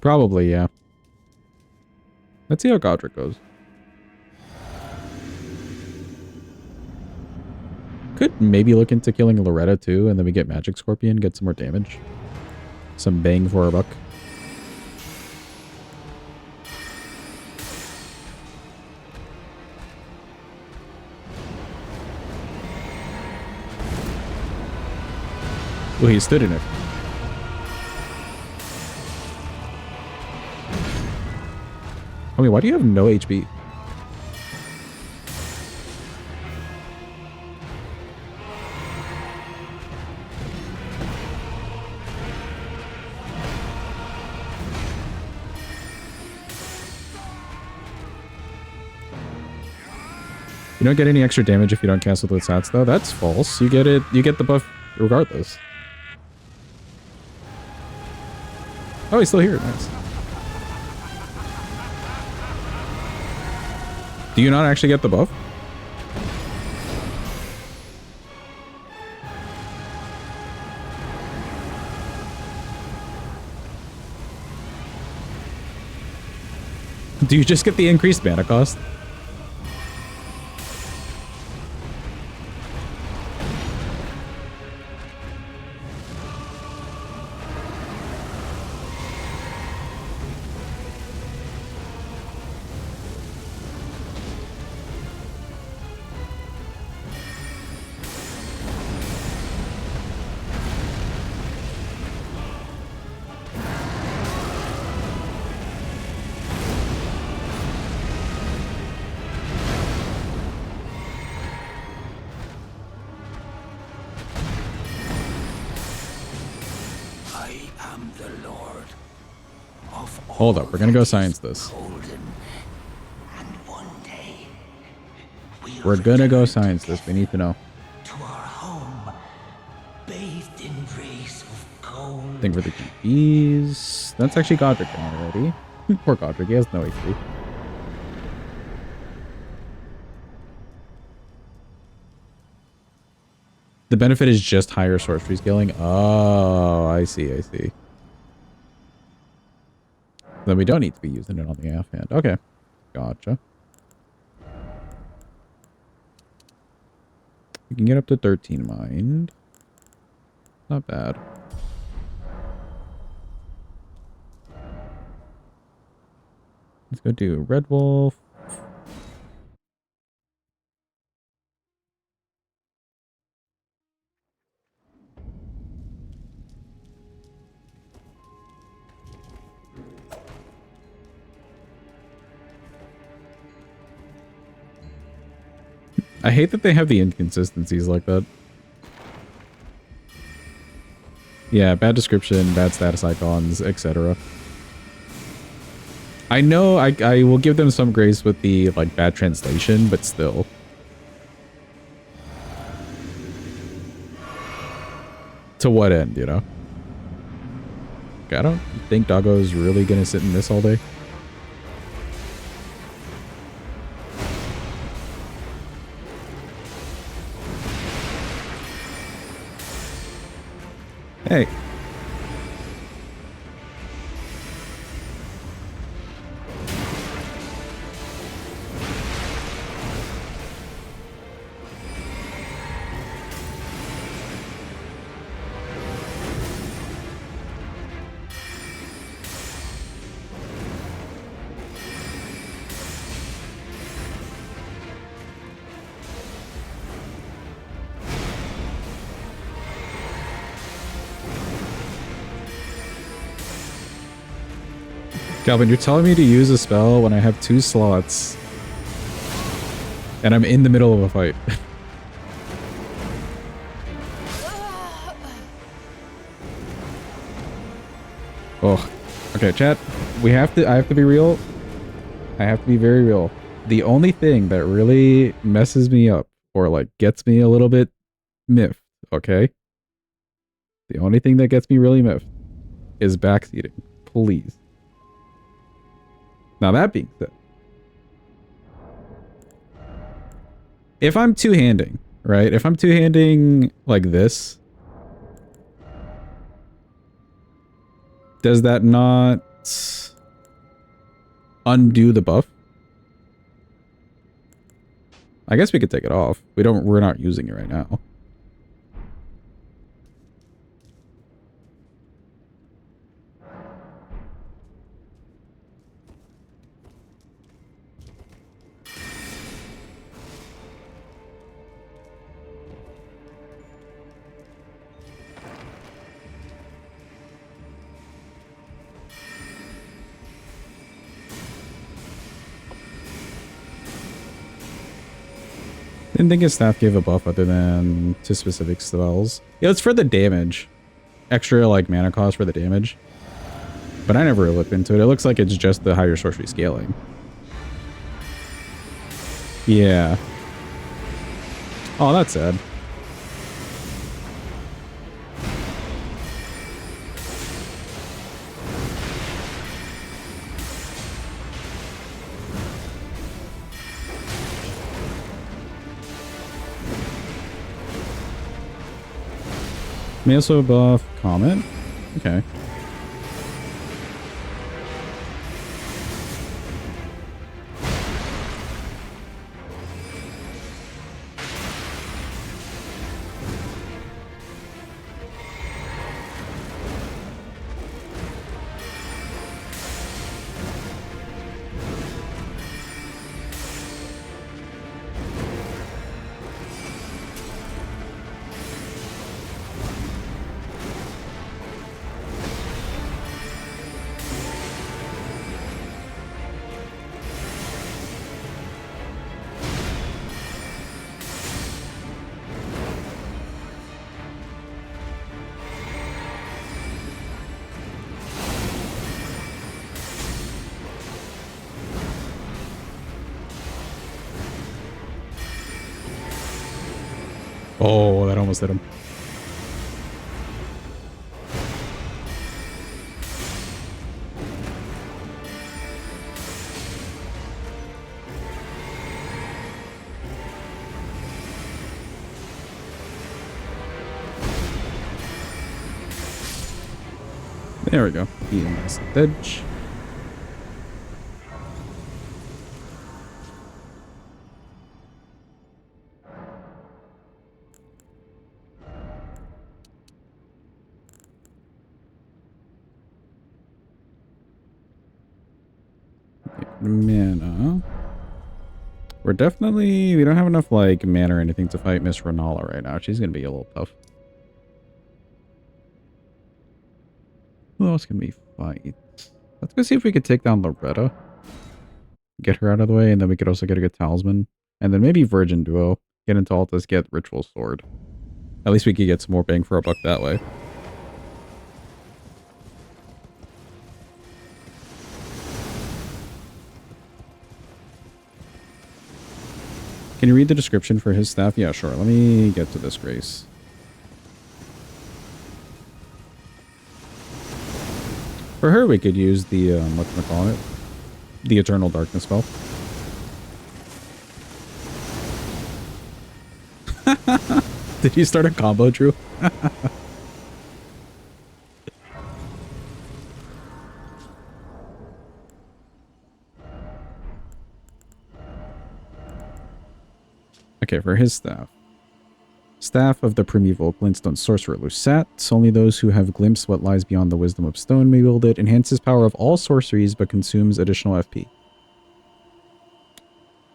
Probably, yeah. Let's see how Godric goes. Could maybe look into killing Loretta too, and then we get Magic Scorpion, get some more damage. Some bang for our buck. Well, he stood in it. I mean, why do you have no HP? You don't get any extra damage if you don't cast with its stats, though. That's false. You get it. You get the buff regardless. Oh, he's still here. Nice. Do you not actually get the buff? Do you just get the increased mana cost? Hold up, we're gonna go science this. We're gonna go science this. We need to know. To our home, bathed in rays of gold. Thing for the GPs. That's actually Godric down already. Poor Godric, he has no HP. The benefit is just higher sorcery scaling. Oh, I see, I see. Then we don't need to be using it on the offhand. Okay. Gotcha. We can get up to 13 mind. Not bad. Let's go do Red Wolf. I hate that they have the inconsistencies like that. Yeah, bad description, bad status icons, etc. I know I will give them some grace with the like bad translation, but still. To what end, you know? I don't think Doggo's really gonna sit in this all day. Hey. Calvin, you're telling me to use a spell when I have 2 slots and I'm in the middle of a fight. Oh, okay, chat. I have to be real. I have to be very real. The only thing that really messes me up or like gets me a little bit miffed, okay? The only thing that gets me really miffed is backseating. Please. Now that being said, if I'm two-handing, right? If I'm two-handing like this, does that not undo the buff? I guess we could take it off. We're not using it right now. Didn't think his staff gave a buff other than to specific spells. Yeah, it's for the damage. Extra, like, mana cost for the damage. But I never looked into it. It looks like it's just the higher sorcery scaling. Yeah. Oh, that's sad. May also buff Comet. Okay. Oh, that almost hit him. There we go. He's a nice edge. Mana. We don't have enough, like, mana or anything to fight Miss Renala right now. She's gonna be a little tough. Who else can we fight? Let's go see if we could take down Loretta. Get her out of the way, and then we could also get a good talisman. And then maybe Virgin Duo. Get into Altus, get Ritual Sword. At least we could get some more bang for our buck that way. Can you read the description for his staff? Yeah, sure. Let me get to this, Grace. For her, we could use the, whatchamacallit? The Eternal Darkness spell. Did you start a combo, Drew? Okay, for his staff. Staff of the Primeval Glintstone Sorcerer Lucette. Only those who have glimpsed what lies beyond the wisdom of stone may wield it. Enhances power of all sorceries, but consumes additional FP.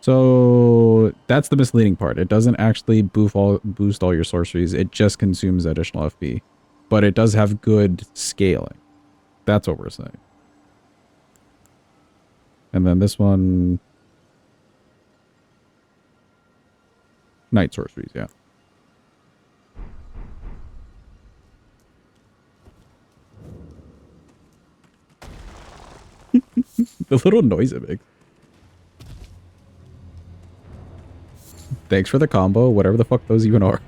So that's the misleading part. It doesn't actually boost all your sorceries. It just consumes additional FP. But it does have good scaling. That's what we're saying. And then this one... Night Sorceries, yeah. The little noise it makes. Thanks for the combo, whatever the fuck those even are.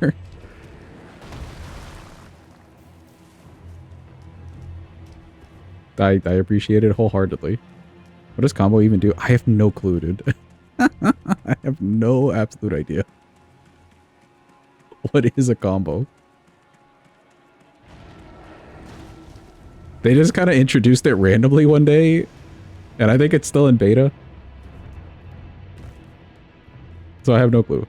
I appreciate it wholeheartedly. What does combo even do? I have no clue, dude. I have no absolute idea. What is a combo? They just kind of introduced it randomly one day, and I think it's still in beta. So I have no clue.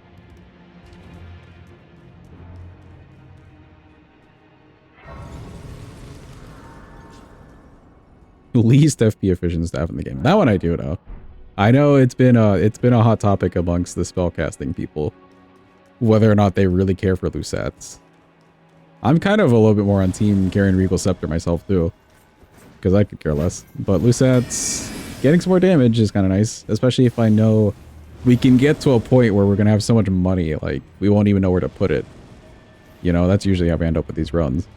Least FP efficient staff in the game. That one I do know. I know it's been a hot topic amongst the spellcasting people, whether or not they really care for Lucettes. I'm kind of a little bit more on team carrying Regal Scepter myself too, because I could care less. But Lucettes getting some more damage is kind of nice, especially if I know we can get to a point where we're gonna have so much money, like we won't even know where to put it. You know, that's usually how we end up with these runs.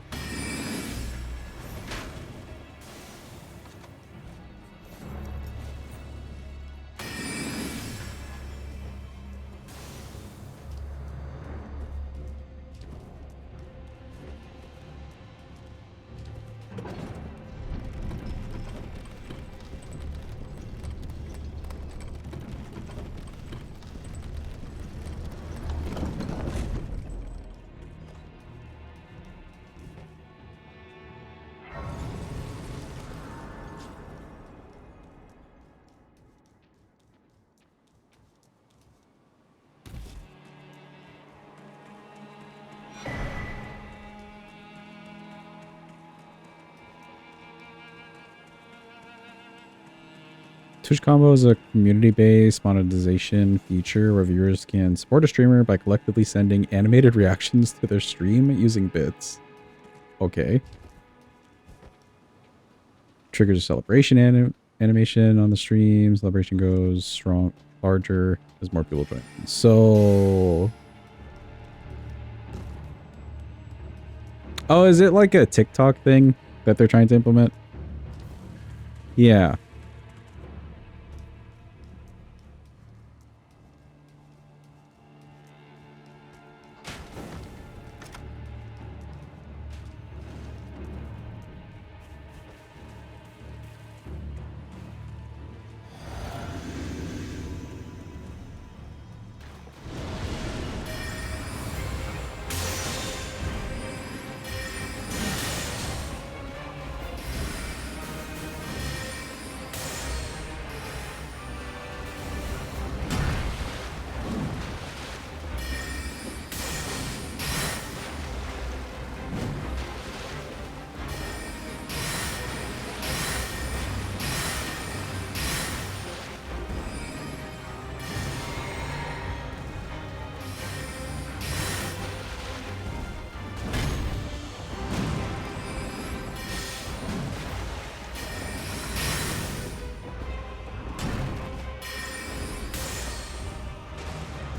Twitch Combo is a community-based monetization feature where viewers can support a streamer by collectively sending animated reactions to their stream using bits. Okay. Triggers a celebration animation on the stream. Celebration goes strong, larger as more people join. So... Oh, is it like a TikTok thing that they're trying to implement? Yeah.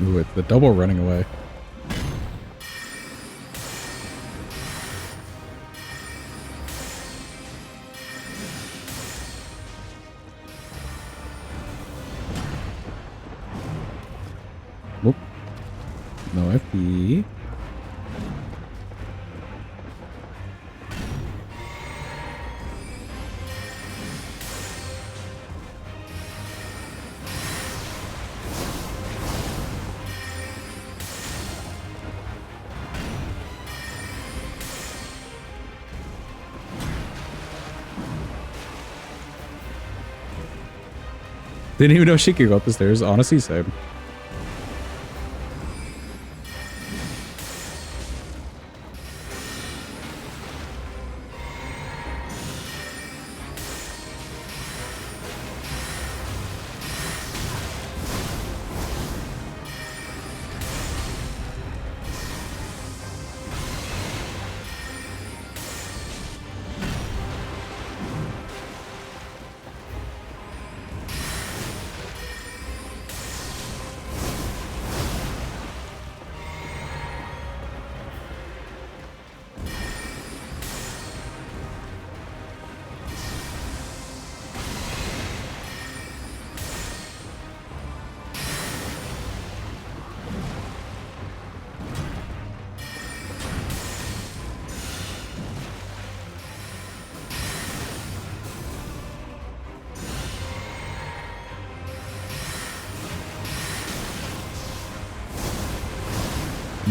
Ooh, it's the double running away. Whoop. No FP. Didn't even know she could go up the stairs. Honestly, same.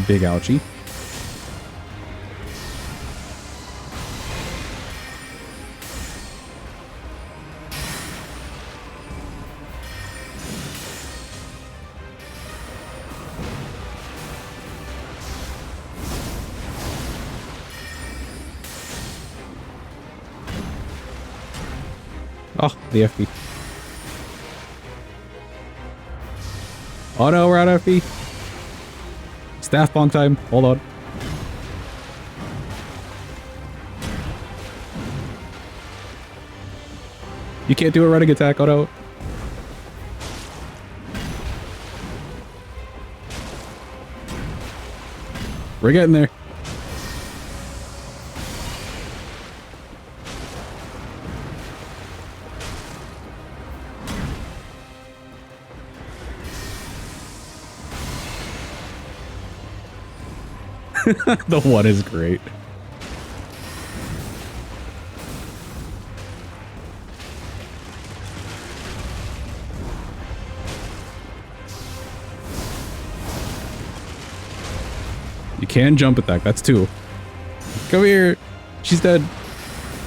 Big ouchie. Oh, the FP. Oh no, we're out of FP. Staff bonk time. Hold on. You can't do a running attack. Oh no. We're getting there. The one is great. You can jump attack. That's two. Come here. She's dead.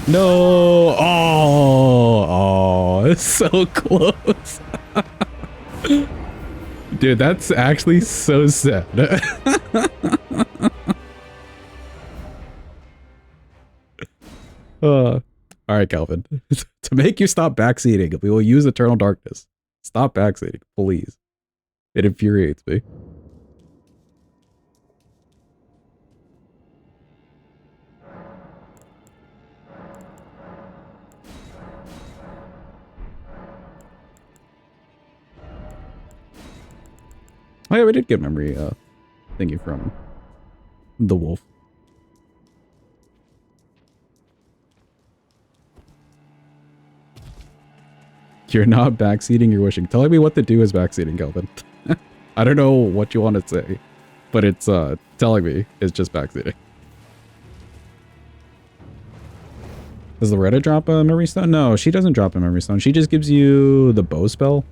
No. Oh, it's so close. Dude, that's actually so sad. Alright, Calvin. To make you stop backseating, we will use Eternal Darkness. Stop backseating, please. It infuriates me. Oh yeah, we did get memory thingy from the wolf. You're not backseating, you're wishing. Telling me what to do is backseating, Kelvin. I don't know what you want to say, but it's telling me it's just backseating. Does Loretta drop a memory stone? No, she doesn't drop a memory stone. She just gives you the bow spell.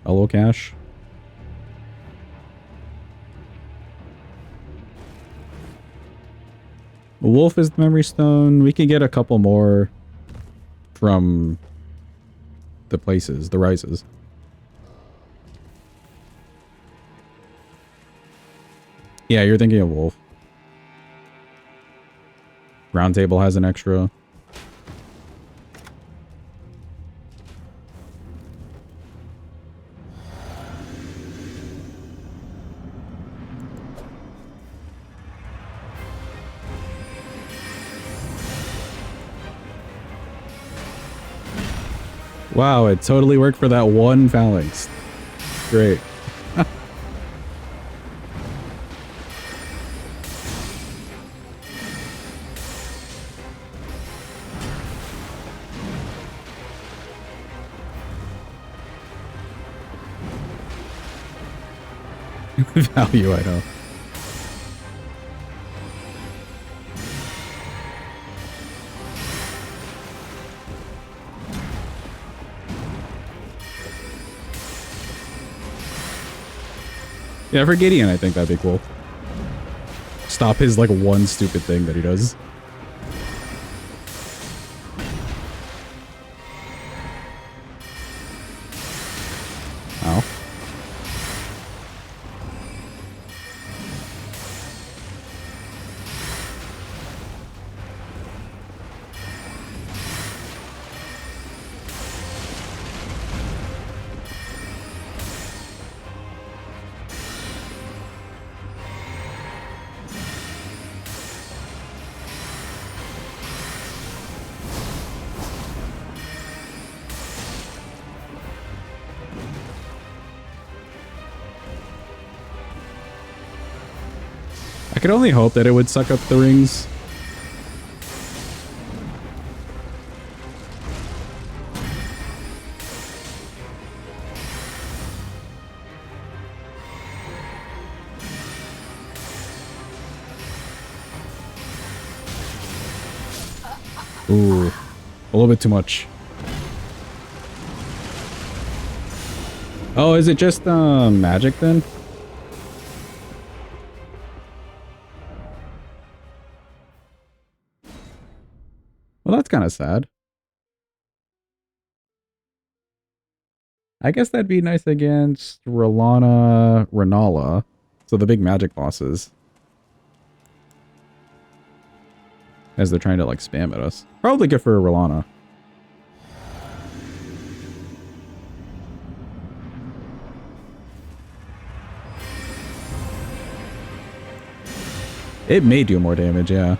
Hello, Cash. Wolf is the memory stone. We can get a couple more from the places, the rises. Yeah, you're thinking of Wolf. Round Table has an extra. Wow, it totally worked for that one phalanx. Great. Value, I know. Yeah, for Gideon, I think that'd be cool. Stop his, like, one stupid thing that he does. Ow. I could only hope that it would suck up the rings. Ooh, a little bit too much. Oh, is it just magic then? Well, that's kind of sad. I guess that'd be nice against Rolana, Renala. So the big magic bosses. As they're trying to, like, spam at us. Probably good for Rolana. It may do more damage, yeah.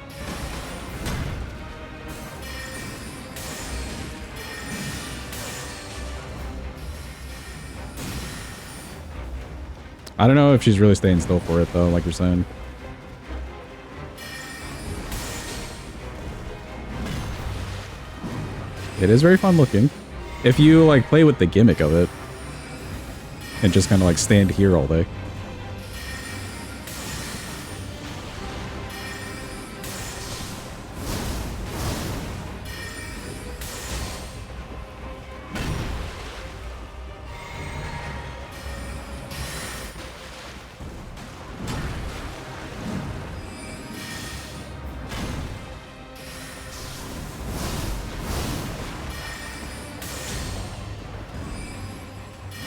I don't know if she's really staying still for it, though, like you're saying. It is very fun looking. If you, like, play with the gimmick of it. And just kind of, like, stand here all day.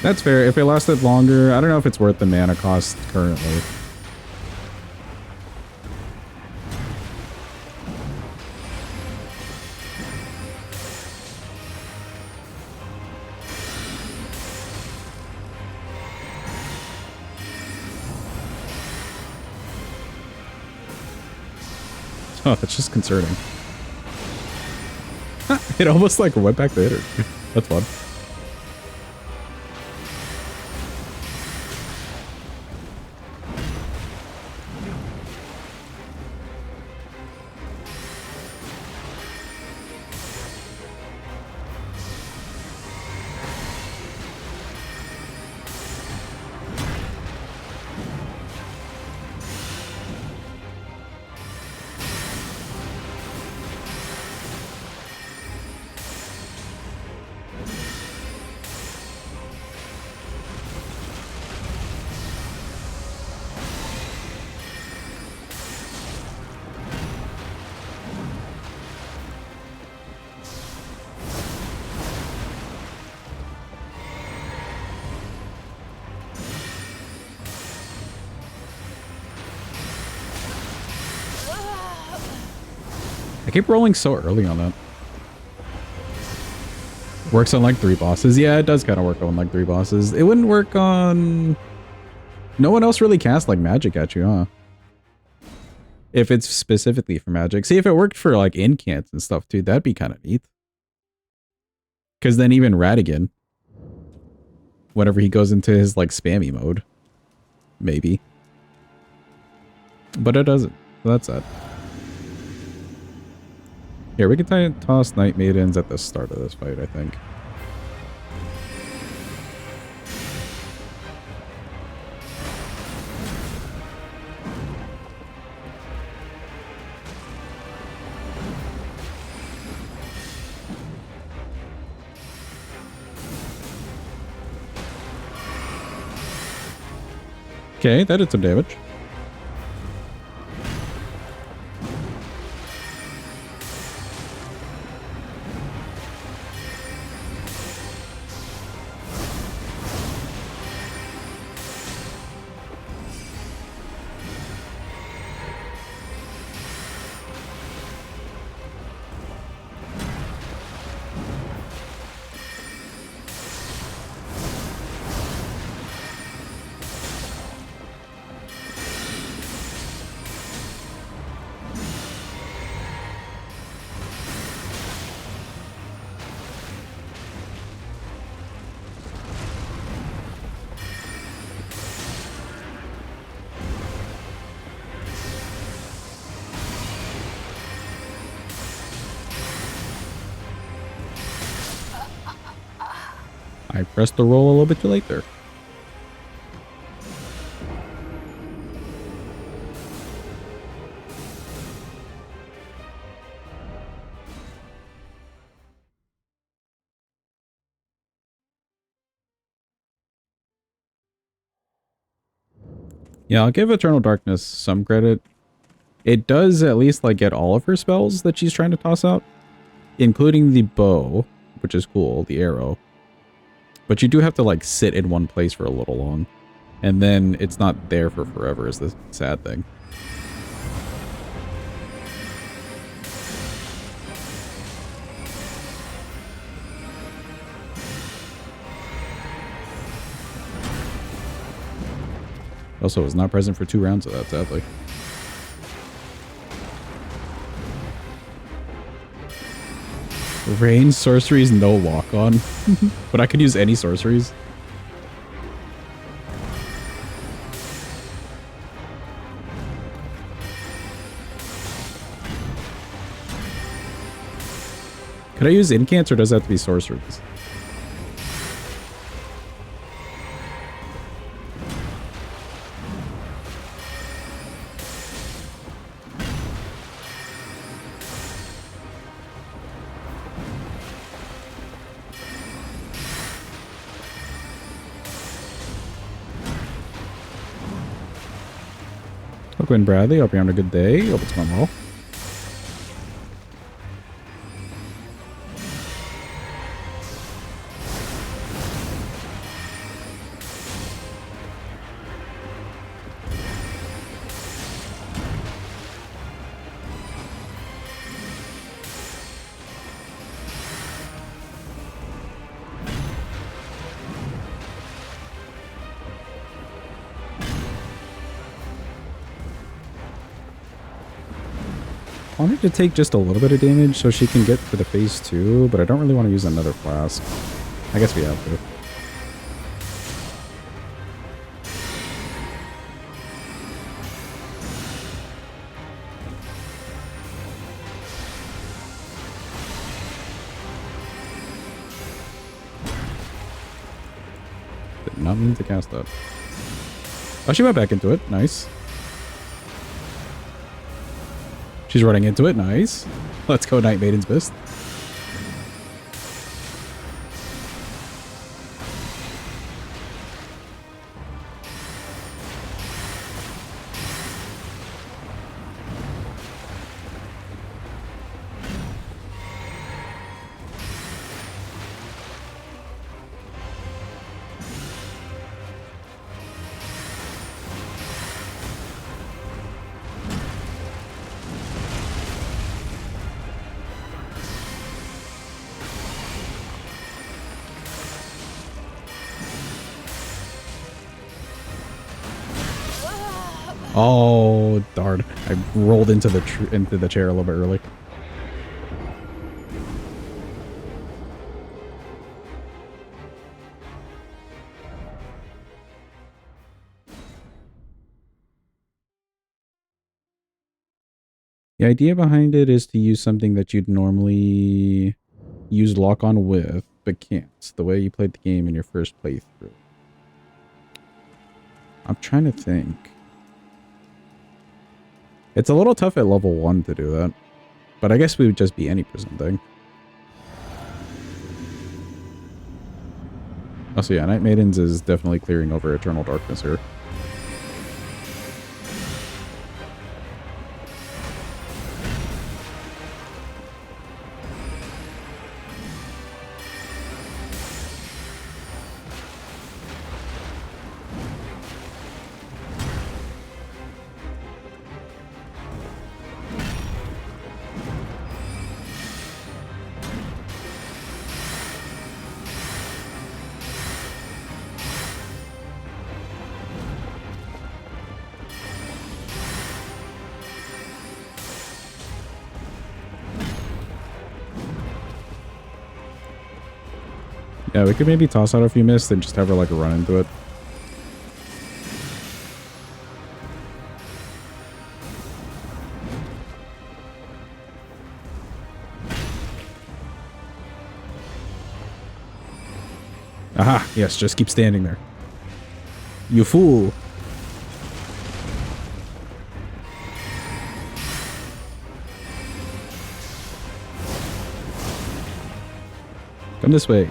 That's fair. If it lasted longer, I don't know if it's worth the mana cost currently. Oh, that's just concerning. It almost like went back to hit her. That's fun. I keep rolling so early on that. Works on like 3 bosses. Yeah, it does kind of work on like 3 bosses. It wouldn't work on... No one else really casts like magic at you, huh? If it's specifically for magic. See, if it worked for like incants and stuff too, that'd be kind of neat. Because then even Radigan, whenever he goes into his like spammy mode, maybe. But it doesn't. So that's it. Here, we can toss Night Maidens at the start of this fight, I think. Okay, that did some damage. I pressed the roll a little bit too late there. Yeah, I'll give Eternal Darkness some credit. It does at least like get all of her spells that she's trying to toss out, including the bow, which is cool, the arrow. But you do have to like sit in one place for a little long, and then it's not there for forever is the sad thing. Also, was not present for 2 rounds of that, sadly. Rain sorceries, no lock on. But I could use any sorceries. Could I use incants or does it have to be sorceries? Quinn Bradley, hope you're having a good day. Hope it's going well. wanted to take just a little bit of damage so she can get to the phase 2, but I don't really want to use another flask. I guess we have to. Did not mean to cast that. Oh, she went back into it. Nice. She's running into it. Nice. Let's go, Night Maiden's Fist. Oh, darn. I rolled into the chair a little bit early. The idea behind it is to use something that you'd normally use lock on with, but can't. The way you played the game in your first playthrough. I'm trying to think. It's a little tough at level 1 to do that. But I guess we would just be any prison thing. Also, yeah, Night Maidens is definitely clearing over Eternal Darkness here. Yeah, we could maybe toss out a few mists and just have her like run into it. Aha! Yes, just keep standing there. You fool! Come this way.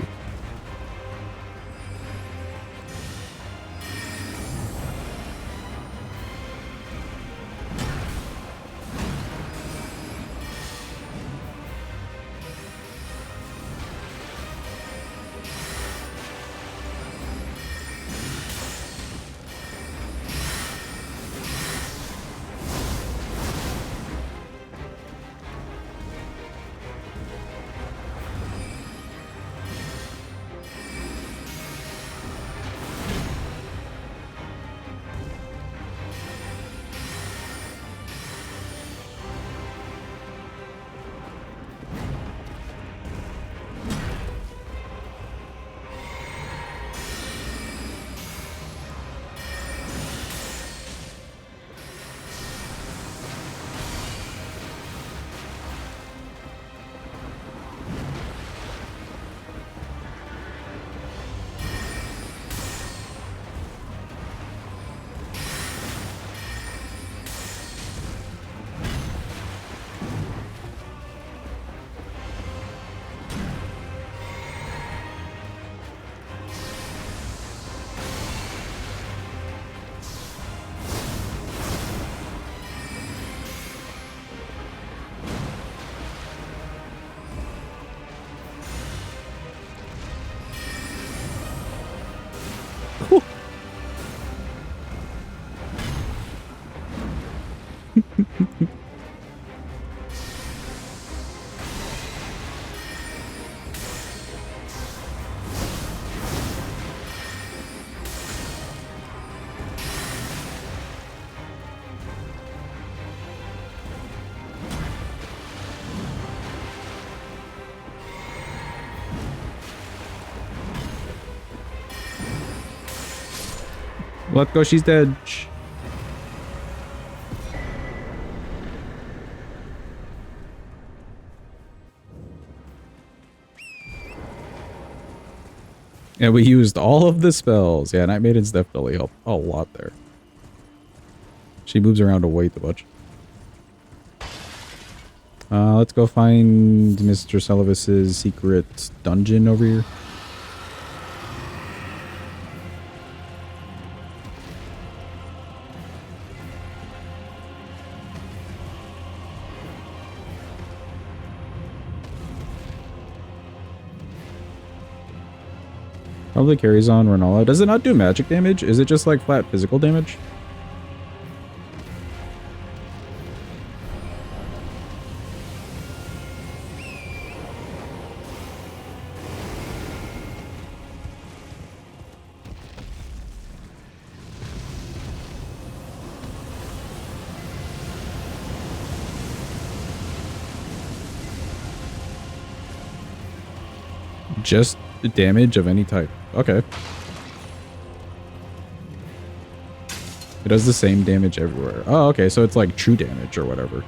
Let's go, she's dead. And we used all of the spells. Yeah, Night Maidens definitely help a lot there. She moves around way too much. Let's go find Mr. Celivis's secret dungeon over here. Probably carries on Renala. Does it not do magic damage? Is it just like flat physical damage? Just damage of any type. Okay. It does the same damage everywhere. Oh, okay. So it's like true damage or whatever.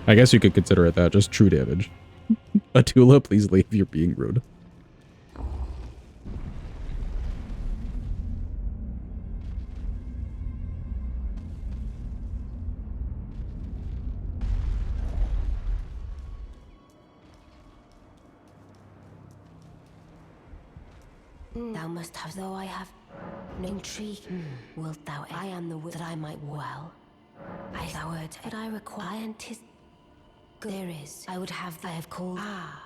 I guess you could consider it that. Just true damage. Atula, please leave. You're being rude. Thou must have, though I have no intrigue. Wilt thou? I am the that I might well. I thou word, but I require and 'tis there is. I would have. I have called.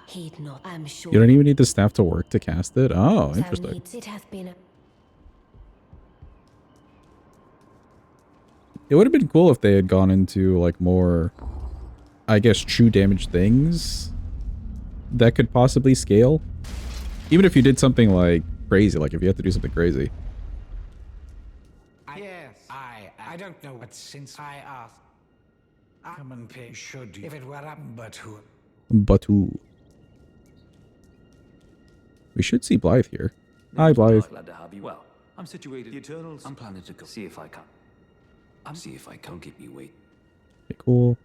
Heed not. I am sure. You don't even need the staff to work to cast it. Oh, interesting. It hath been a It would have been cool if they had gone into like more, I guess, true damage things that could possibly scale. Even if you did something like crazy, like if you have to do something crazy. Yes, I don't know what since I asked. Common pay should, if it were up, but who? But who? We should see Blythe here. Hi, Blythe. Glad to have you. Well, I'm situated. The Eternals. I'm planning to go. See if I can. See if I can't keep you wait. Okay, cool.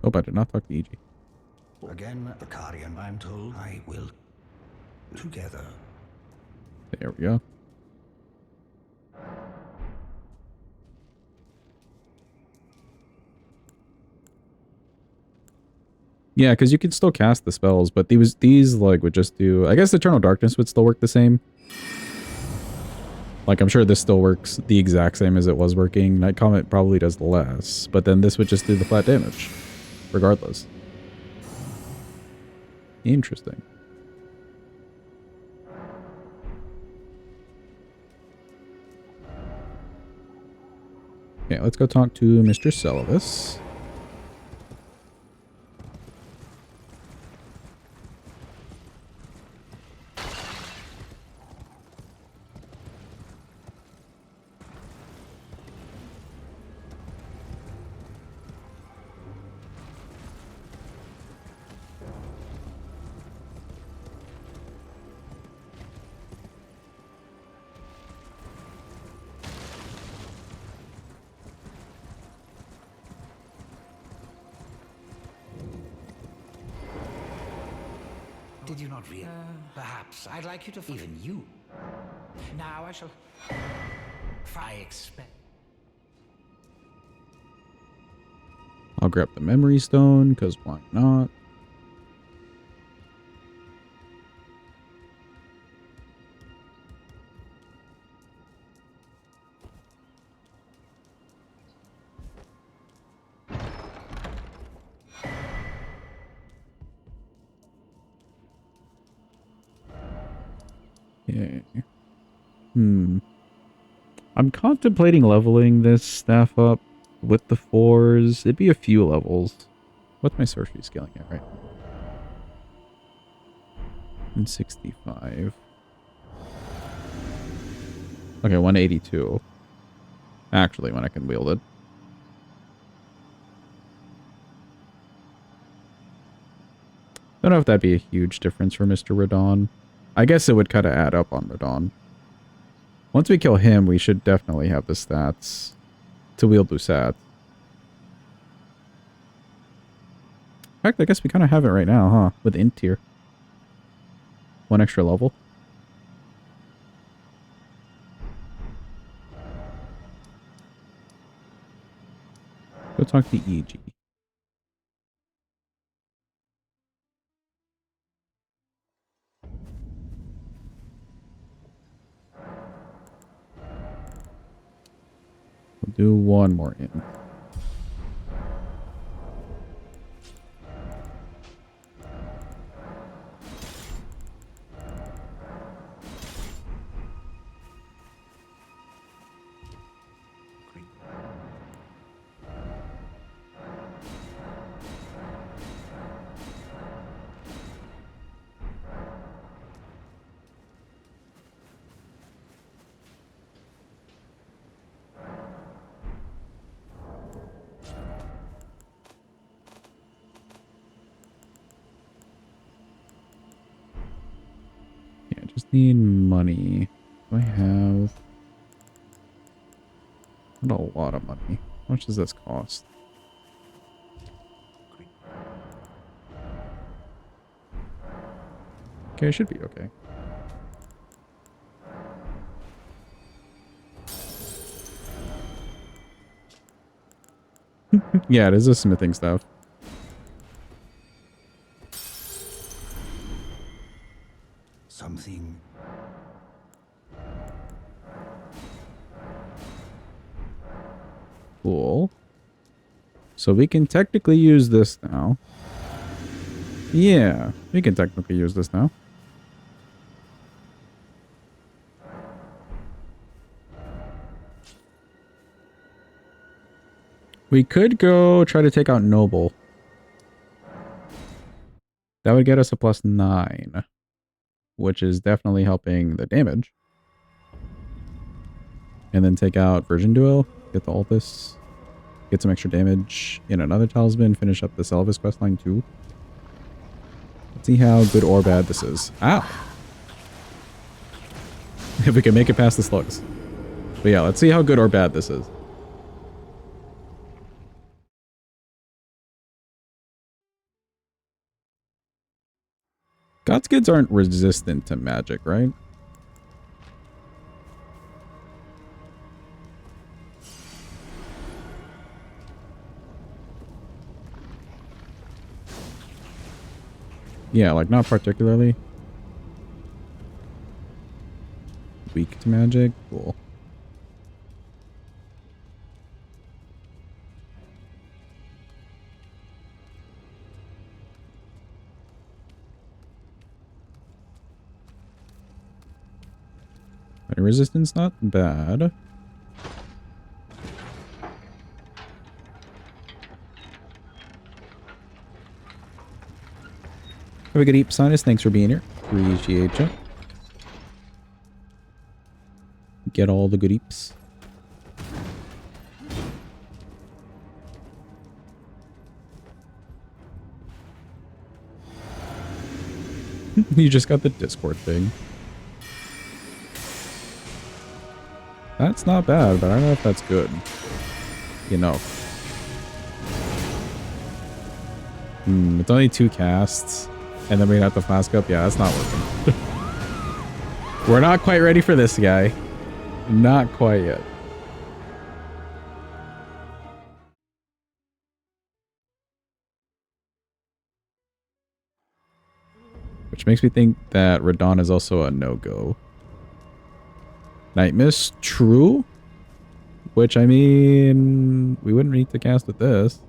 Oh, I did not talk to EG. Again, the Carian, I'm told I will. Together. There we go. Yeah, because you can still cast the spells, but these like would just do. I guess Eternal Darkness would still work the same. Like I'm sure this still works the exact same as it was working. Night Comet probably does less, but then this would just do the flat damage, regardless. Interesting. Okay, let's go talk to Mr. Celivis. Did you not realize? Perhaps I'd like you to. Even you. Now I shall. I expect. I'll grab the memory stone, because why not? Okay. I'm contemplating leveling this staff up with the 4s. It'd be a few levels. What's my sorcery scaling at right now? 165. Okay, 182. Actually, when I can wield it. Don't know if that'd be a huge difference for Mr. Radon. I guess it would kind of add up on Radon. Once we kill him, we should definitely have the stats to wield Lusat. In fact, I guess we kind of have it right now, huh? With Int tier. 1 extra level. Go talk to EG. We'll do one more Int. Yeah, just need money. Do I have... Not a lot of money. How much does this cost? Okay, it should be okay. Yeah, it is a smithing stuff. Something. Cool. So we can technically use this now. Yeah, we can technically use this now. We could go try to take out Noble. That would get us a +9, which is definitely helping the damage. And then take out Virgin Duel, get the Altus, get some extra damage in another talisman, finish up the Selvis questline too. Let's see how good or bad this is. Ow! If we can make it past the slugs. But yeah, let's see how good or bad this is. God's kids aren't resistant to magic, right? Yeah, like not particularly. Weak to magic? Cool. Fire resistance, not bad. Have a good eat, Sinus. Thanks for being here. Appreciate you. Get all the good eeps. You just got the Discord thing. That's not bad, but I don't know if that's good. You know. It's only 2 casts. And then we have to flask up. Yeah, that's not working. We're not quite ready for this guy. Not quite yet. Which makes me think that Radon is also a no-go. Night Mist, true. Which, I mean, we wouldn't need to cast with this.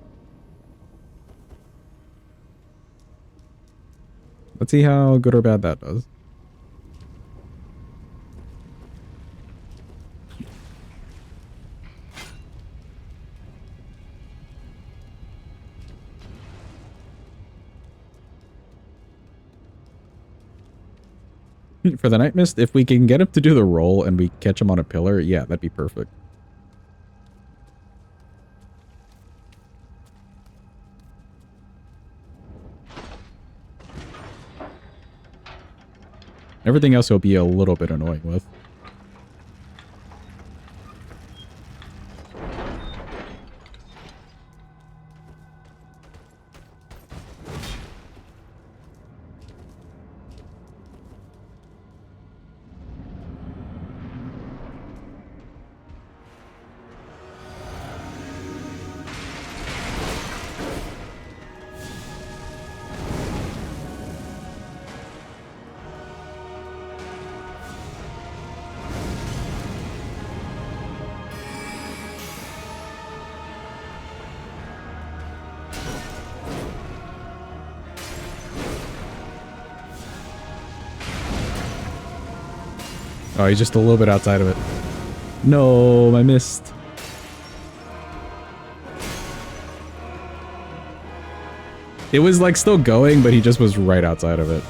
Let's see how good or bad that does. For the Night Mist, if we can get him to do the roll and we catch him on a pillar, yeah, that'd be perfect. Everything else he'll be a little bit annoying with. Oh, he's just a little bit outside of it. No, I missed. It was like still going, but he just was right outside of it.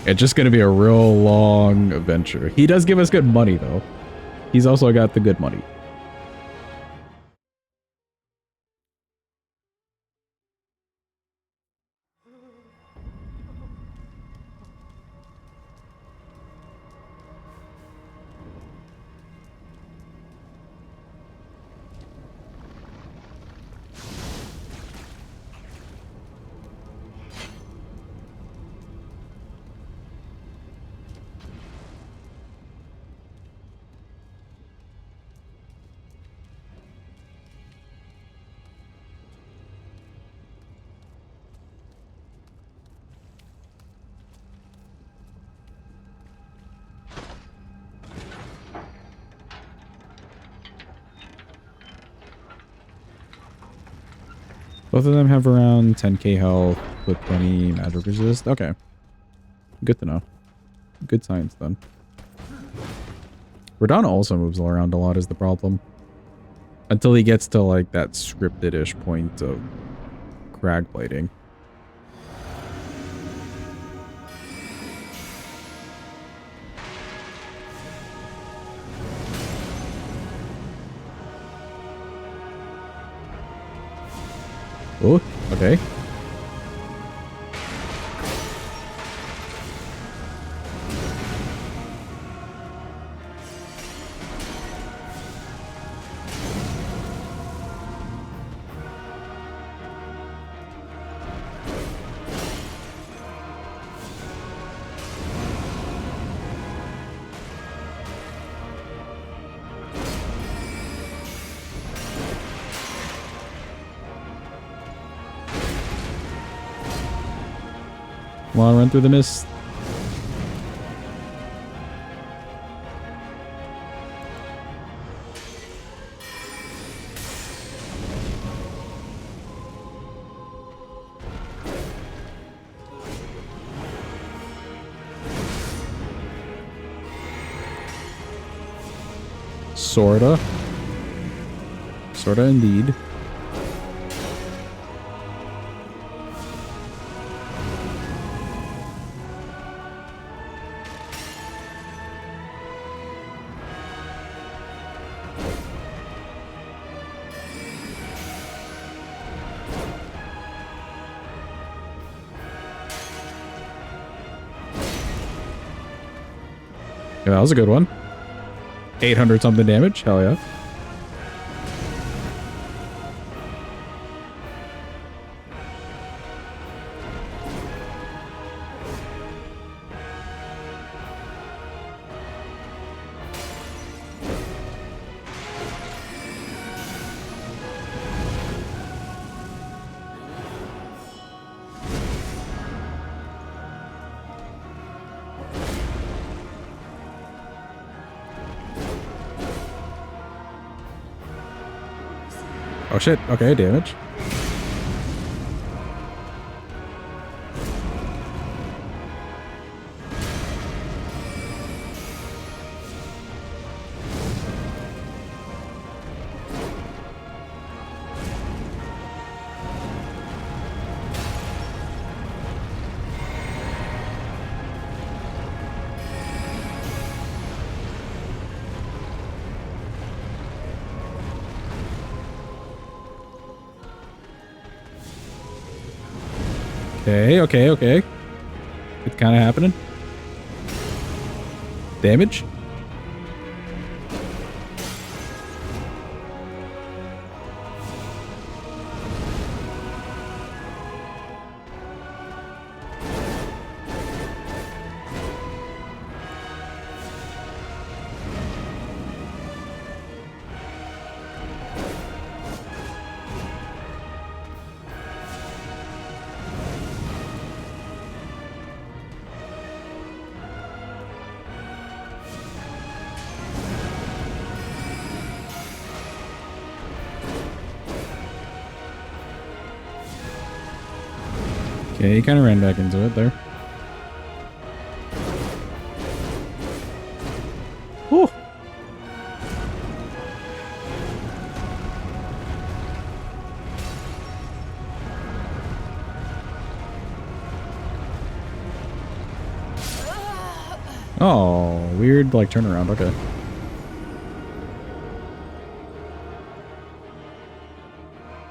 It's just gonna be a real long adventure. He does give us good money though. He's also got the good money. Both of them have around 10k health with 20 magic resist. Okay. Good to know. Good science then. Radon also moves around a lot is the problem. Until he gets to like that scripted-ish point of crag plating. Oh, okay. Come on, run through the mist. Sorta. Sorta indeed. Yeah, that was a good one. 800 something damage. Hell yeah. Oh shit, okay, damage. Okay, okay, okay. It's kind of happening. Damage? Okay, he kind of ran back into it there. Whew. Oh, weird like turnaround. Okay.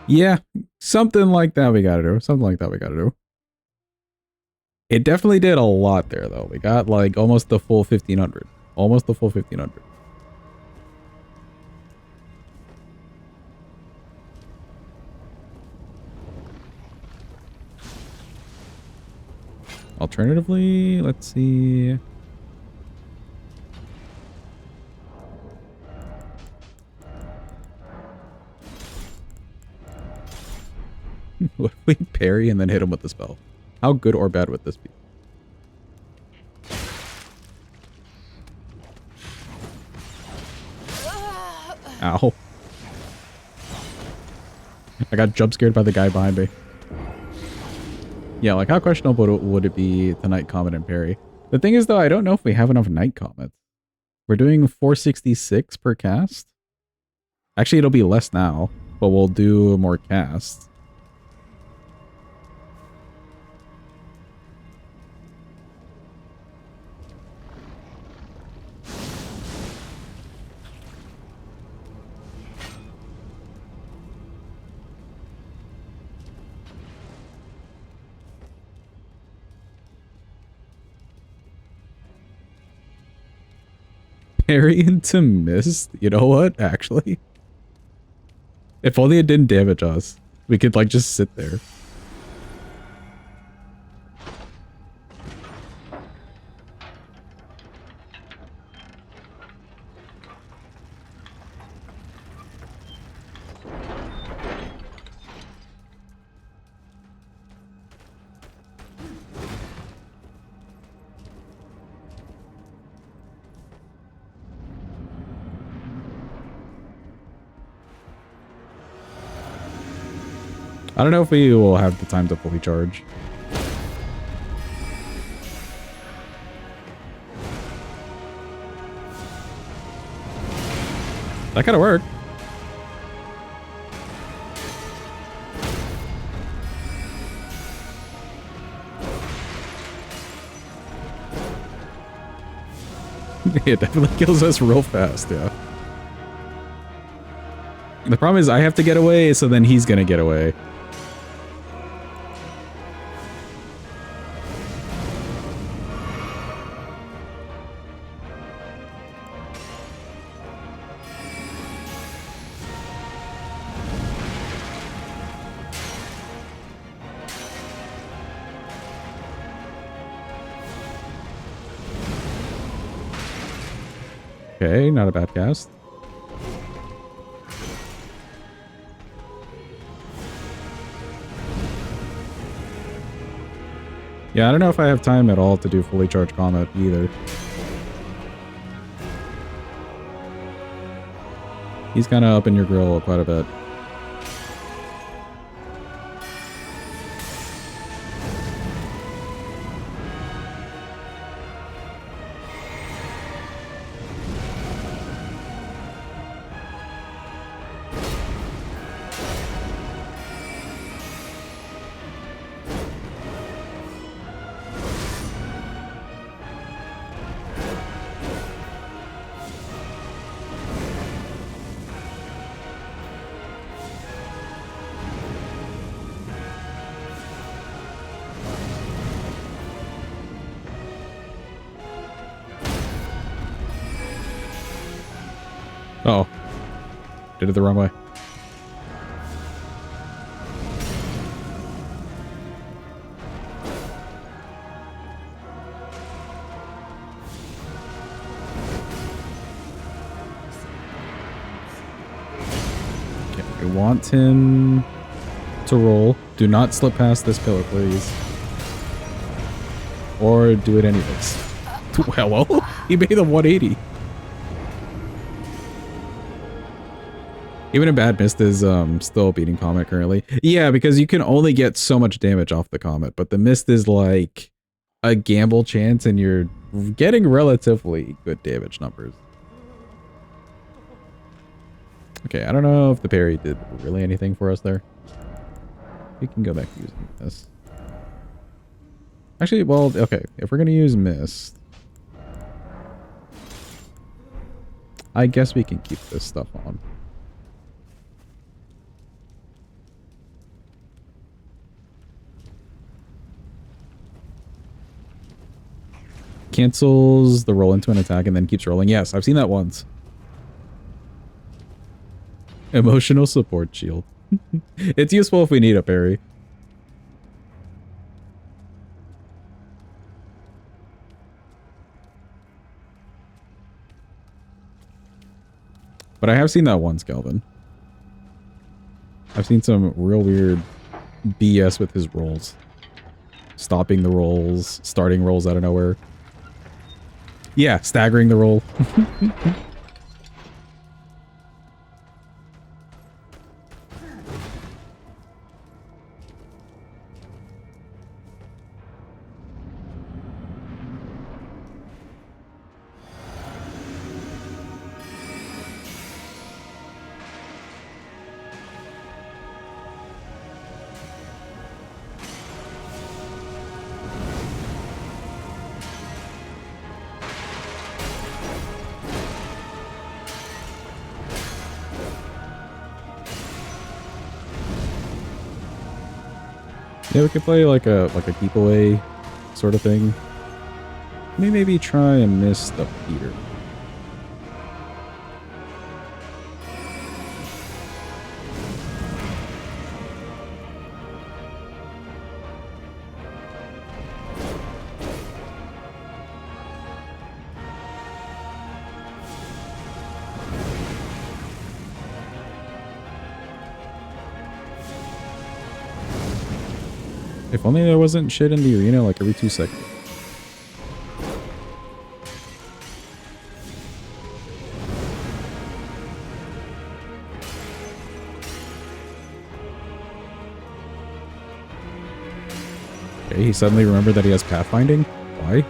Yeah, something like that we gotta do. Something like that we gotta do. It definitely did a lot there, though. We got, like, almost the full 1,500. Almost the full 1,500. Alternatively, let's see. What if we parry and then hit him with the spell? How good or bad would this be? Ow. I got jump scared by the guy behind me. Yeah, like how questionable would it be to Night Comet and parry? The thing is, though, I don't know if we have enough Night Comets. We're doing 466 per cast. Actually, it'll be less now, but we'll do more casts. Parry into mist? You know what, actually? If only it didn't damage us. We could, like, just sit there. I don't know if we will have the time to fully charge. That kind of worked. It definitely kills us real fast, yeah. The problem is I have to get away, so then he's gonna get away. Okay, not a bad cast. Yeah, I don't know if I have time at all to do fully charged Comet either. He's kind of up in your grill quite a bit. Oh. Did it the wrong way. Okay, we want him to roll. Do not slip past this pillar, please. Or do it anyways. Hello? He made a 180. Even a bad mist is still beating Comet currently. Yeah, because you can only get so much damage off the Comet, but the mist is like a gamble chance and you're getting relatively good damage numbers. Okay, I don't know if the parry did really anything for us there. We can go back to using this. Actually, well, okay, if we're going to use mist, I guess we can keep this stuff on. Cancels the roll into an attack and then keeps rolling. Yes, I've seen that once. Emotional support shield. It's useful if we need a parry. But I have seen that once, Kelvin. I've seen some real weird BS with his rolls. Stopping the rolls, starting rolls out of nowhere. Yeah, staggering the roll. Yeah, we could play like a keep away sort of thing. Maybe try and miss the Peter. If only there wasn't shit in the arena like every 2 seconds. Okay, he suddenly remembered that he has pathfinding? Why?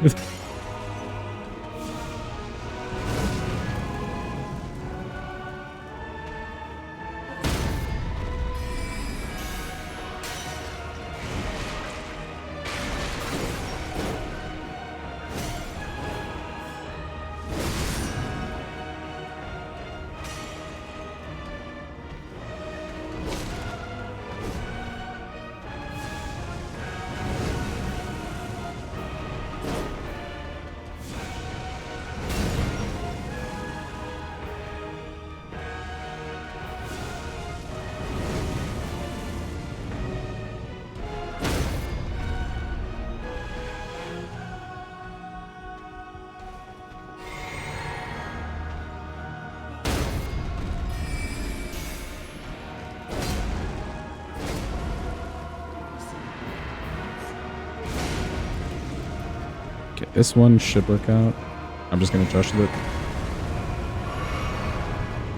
Okay, this one should work out. I'm just gonna trust it.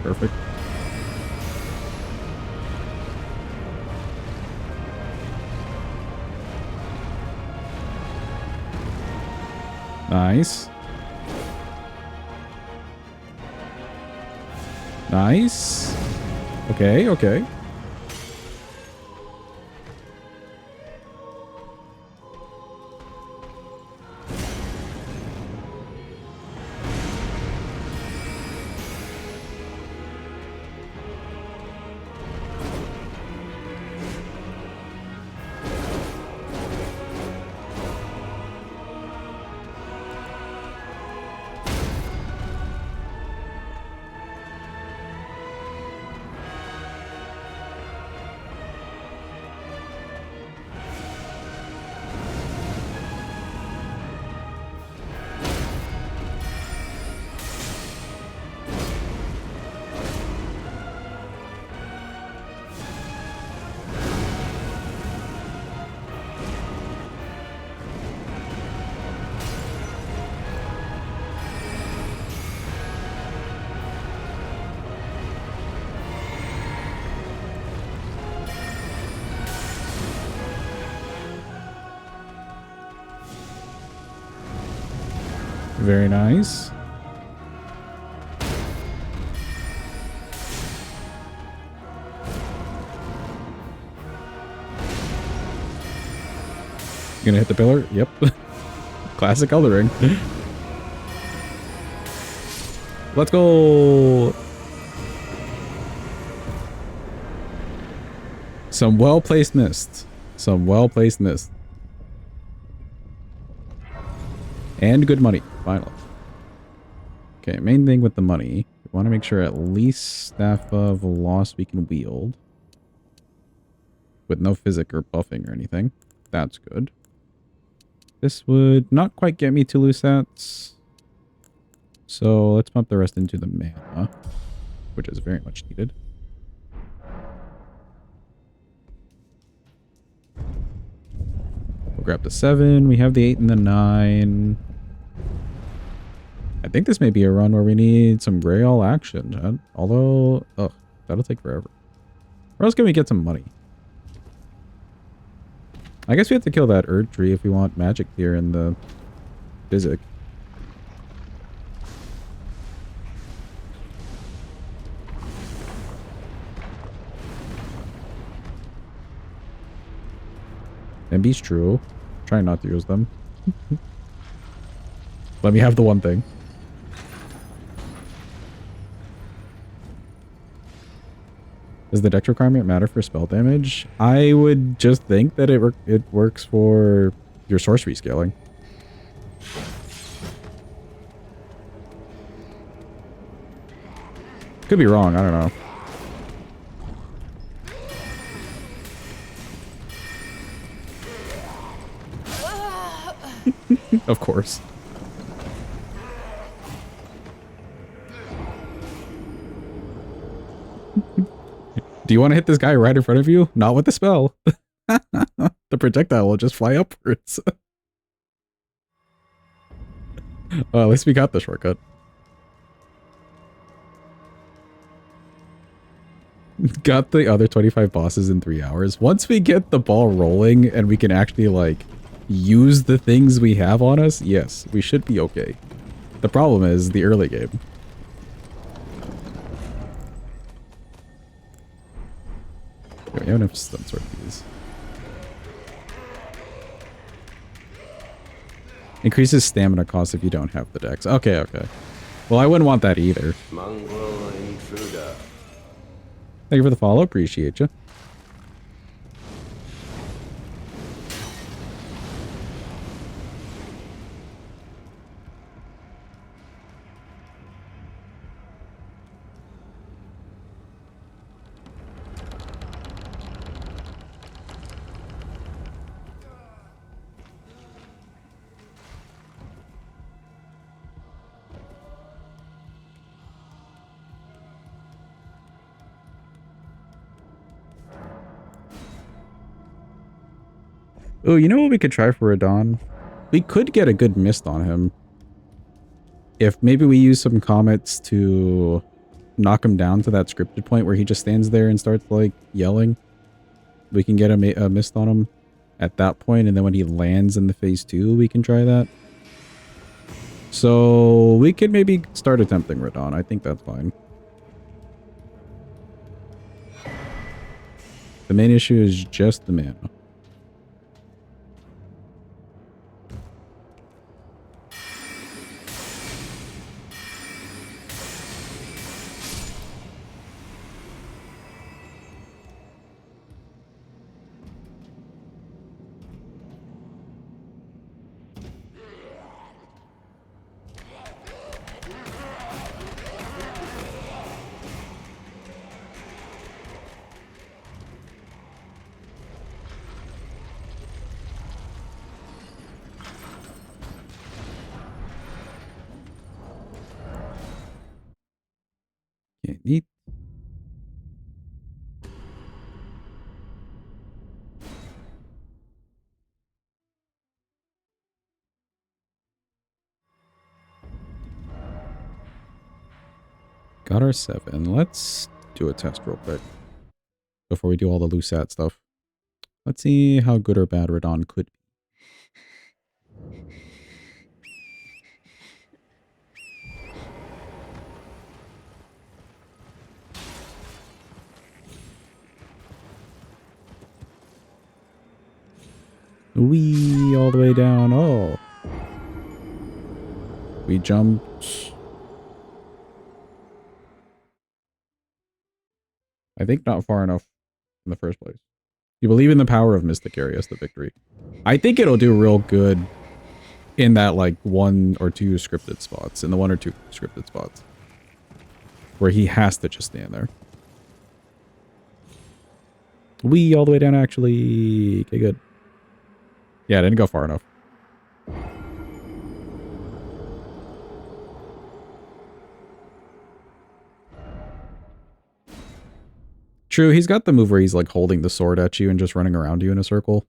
Perfect. Nice. Nice. Okay, okay. Very nice. You gonna hit the pillar? Yep. Classic Elden Ring. Let's go! Some well-placed mist. Some well-placed mist. And good money, finally. Okay, main thing with the money. We want to make sure at least Staff of Loss we can wield. With no physic or buffing or anything. That's good. This would not quite get me to Lusats. So let's pump the rest into the mana. Which is very much needed. We'll grab the 7. We have the 8 and the 9. I think this may be a run where we need some Grail action. Although, ugh, that'll take forever. Where else can we get some money? I guess we have to kill that Erd tree if we want magic here in the physic. And be's true. Try not to use them. Let me have the one thing. Does the dex requirement matter for spell damage? I would just think that it works for your sorcery scaling. Could be wrong, I don't know. Of course. Do you want to hit this guy right in front of you? Not with the spell. The projectile will just fly upwards. At least we got the shortcut. Got the other 25 bosses in 3 hours. Once we get the ball rolling and we can actually, like, use the things we have on us, yes, we should be okay. The problem is the early game. We have enough stun sword of these. Increases stamina cost if you don't have the dex. Okay, okay. Well, I wouldn't want that either. Mongrel intruder. Thank you for the follow. Appreciate you. Oh, you know what we could try for Radon? We could get a good mist on him. If maybe we use some comets to knock him down to that scripted point where he just stands there and starts, like, yelling. We can get a mist on him at that point, and then when he lands in the phase 2, we can try that. So we could maybe start attempting Radon. I think that's fine. The main issue is just the mana. Okay, neat. Got our 7. Let's do a test real quick before we do all the Lusat stuff. Let's see how good or bad Radon could be. Wee, all the way down. Oh. We jumped. I think not far enough in the first place. You believe in the power of Mystic Areas, the victory. I think it'll do real good in that like 1 or 2 scripted spots. In the 1 or 2 scripted spots. Where he has to just stand there. Wee, all the way down actually. Okay, good. Yeah, I didn't go far enough. True, he's got the move where he's like holding the sword at you and just running around you in a circle.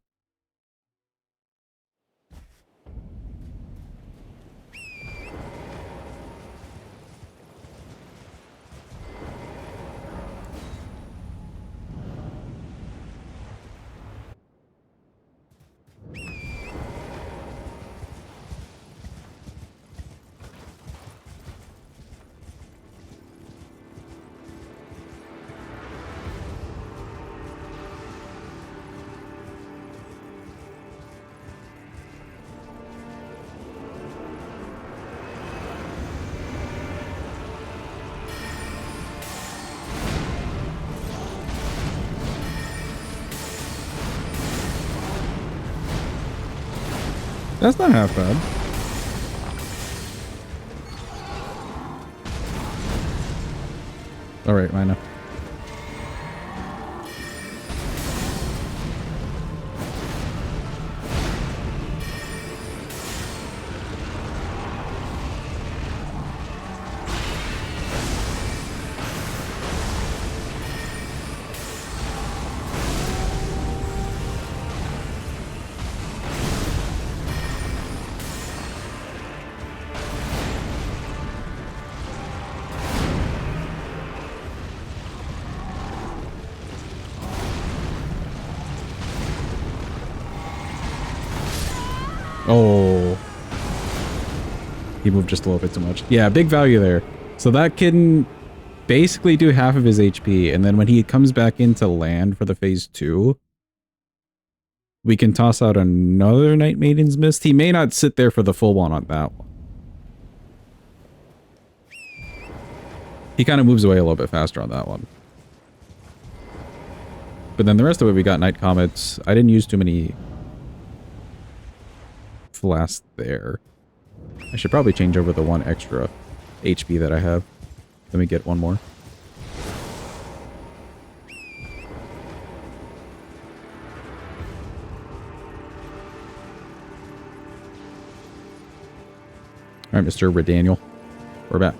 That's not half bad. Alright, I know. Oh. He moved just a little bit too much. Yeah, big value there. So that can basically do half of his HP, and then when he comes back into land for the phase 2, we can toss out another Night Maiden's Mist. He may not sit there for the full one on that one. He kind of moves away a little bit faster on that one. But then the rest of it, we got Night Comets. I didn't use too many flasks there. I should probably change over the 1 extra HP that I have. Let me get 1 more. Alright, Mr. Redaniel. We're back.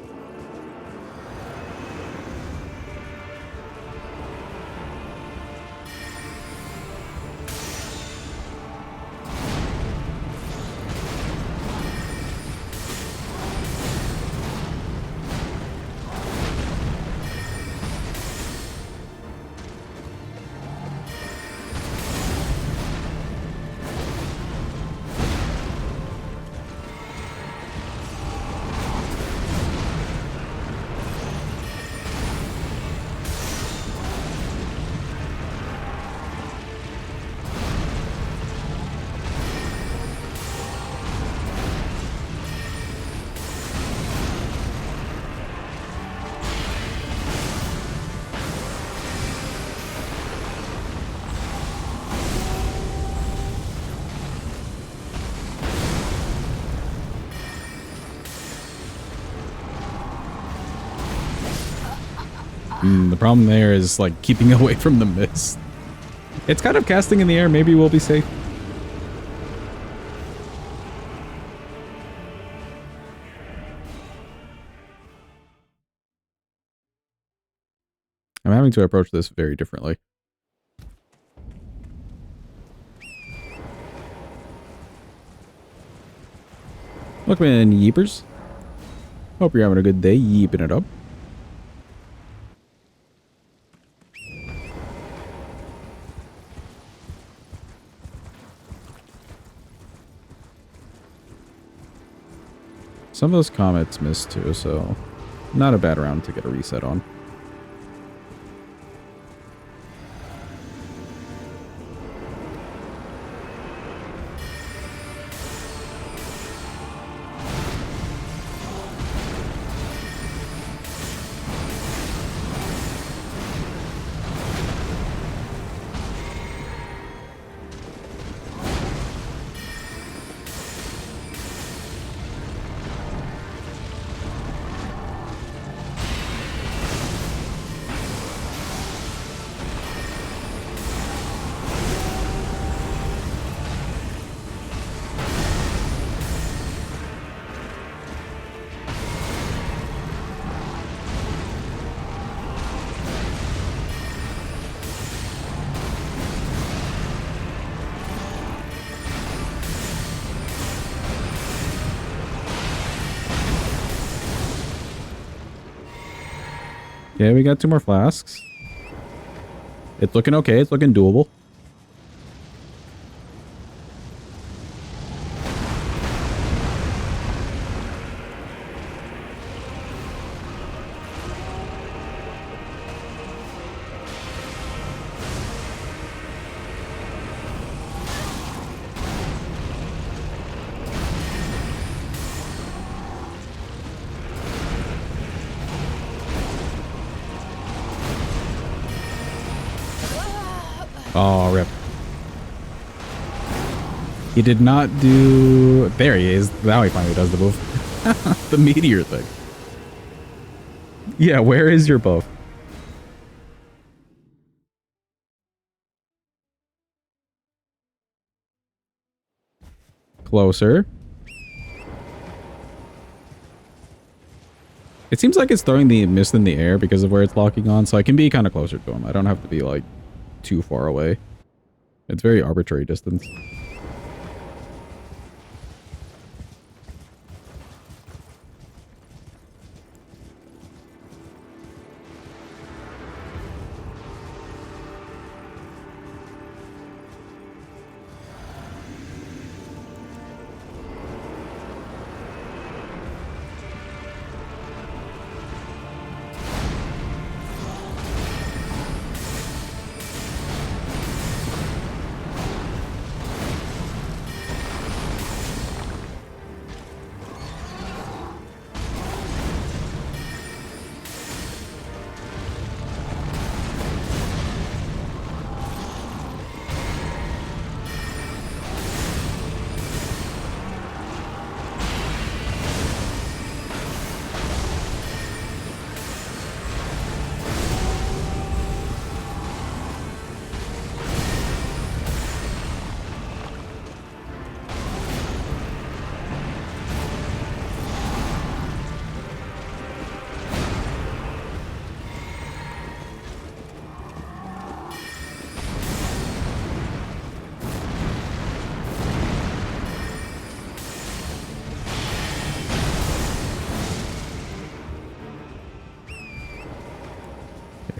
The problem there is like keeping away from the mist. It's kind of casting in the air. Maybe we'll be safe. I'm having to approach this very differently. Look, man, yeepers. Hope you're having a good day yeeping it up. Some of those comets missed too, so not a bad round to get a reset on. Yeah, we got 2 more flasks. It's looking okay. It's looking doable. Oh, rip. He did not do... There he is. Now he finally does the move. The meteor thing. Yeah, where is your buff? Closer. It seems like it's throwing the mist in the air because of where it's locking on, so I can be kind of closer to him. I don't have to be, like, too far away. It's very arbitrary distance.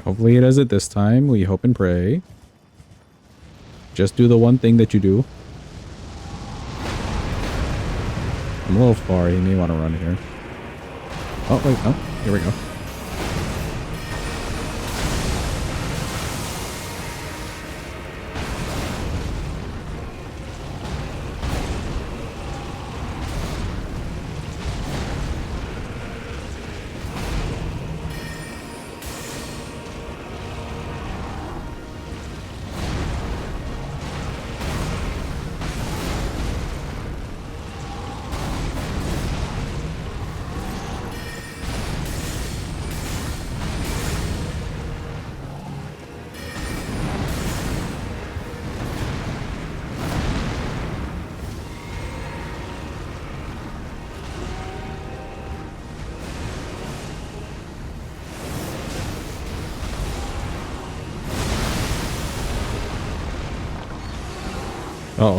Hopefully it does it this time. We hope and pray. Just do the one thing that you do. I'm a little far. You may want to run here. Oh, wait. Oh, here we go. Uh-oh.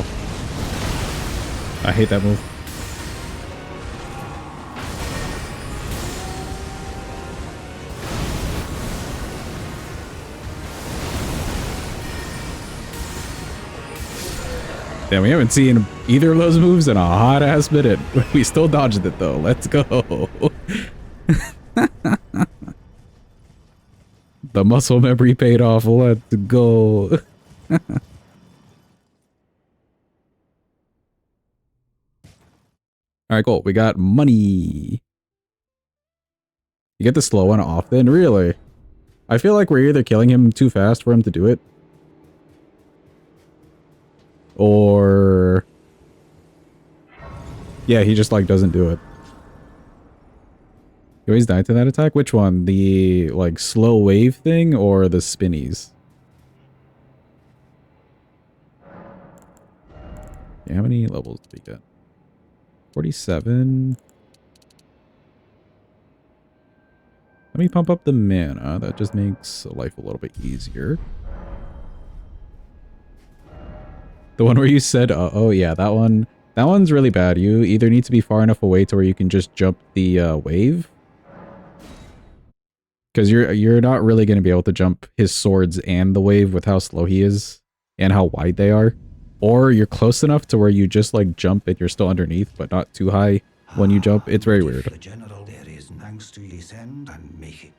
I hate that move. Damn, we haven't seen either of those moves in a hot-ass minute. We still dodged it, though. Let's go. The muscle memory paid off. Let's go. Alright, cool. We got money. You get the slow one off then? Really? I feel like we're either killing him too fast for him to do it. Or... yeah, he just, like, doesn't do it. You always die to that attack? Which one? The, like, slow wave thing or the spinnies? Yeah, how many levels did we get? 47. Let me pump up the mana. That just makes life a little bit easier. The one where you said, oh yeah, that one. That one's really bad. You either need to be far enough away to where you can just jump the wave. Because you're not really going to be able to jump his swords and the wave with how slow he is and how wide they are. Or you're close enough to where you just like jump and you're still underneath, but not too high when you jump. It's very weird. The general, there is thanks to descend and make it.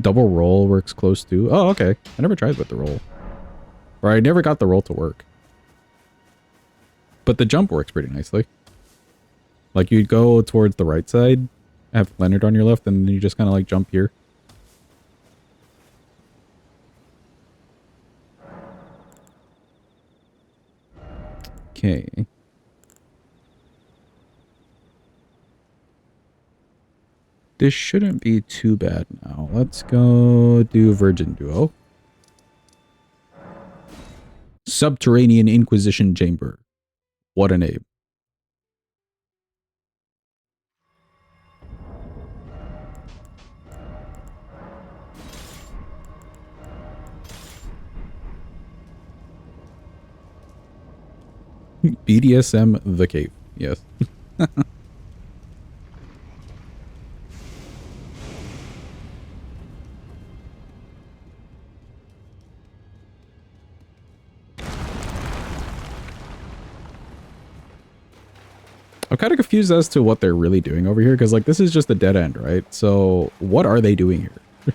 Double roll works close too. Oh, okay. I never tried with the roll. Or I never got the roll to work. But the jump works pretty nicely. Like you'd go towards the right side, have Leonard on your left, and then you just kind of like jump here. Okay. This shouldn't be too bad now. Let's go do Virgin Duo. Subterranean Inquisition Chamber. What a name. BDSM the cave. Yes. I'm kind of confused as to what they're really doing over here, because like this is just a dead end, right? So what are they doing here?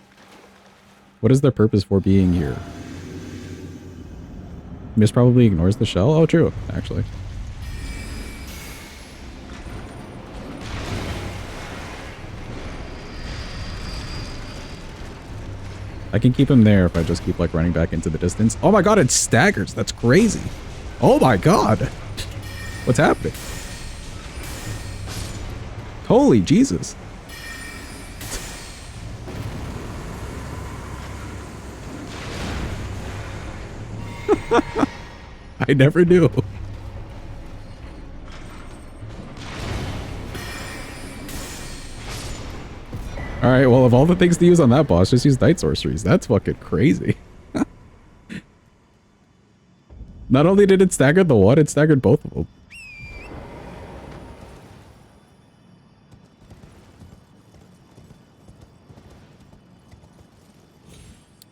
What is their purpose for being here? Mist probably ignores the shell? Oh, true, actually. I can keep him there if I just keep like running back into the distance. Oh my god, it staggers. That's crazy. Oh my god. What's happening? Holy Jesus. I never knew. Alright, well, of all the things to use on that boss, just use Night Sorceries. That's fucking crazy. Not only did it stagger the one, it staggered both of them.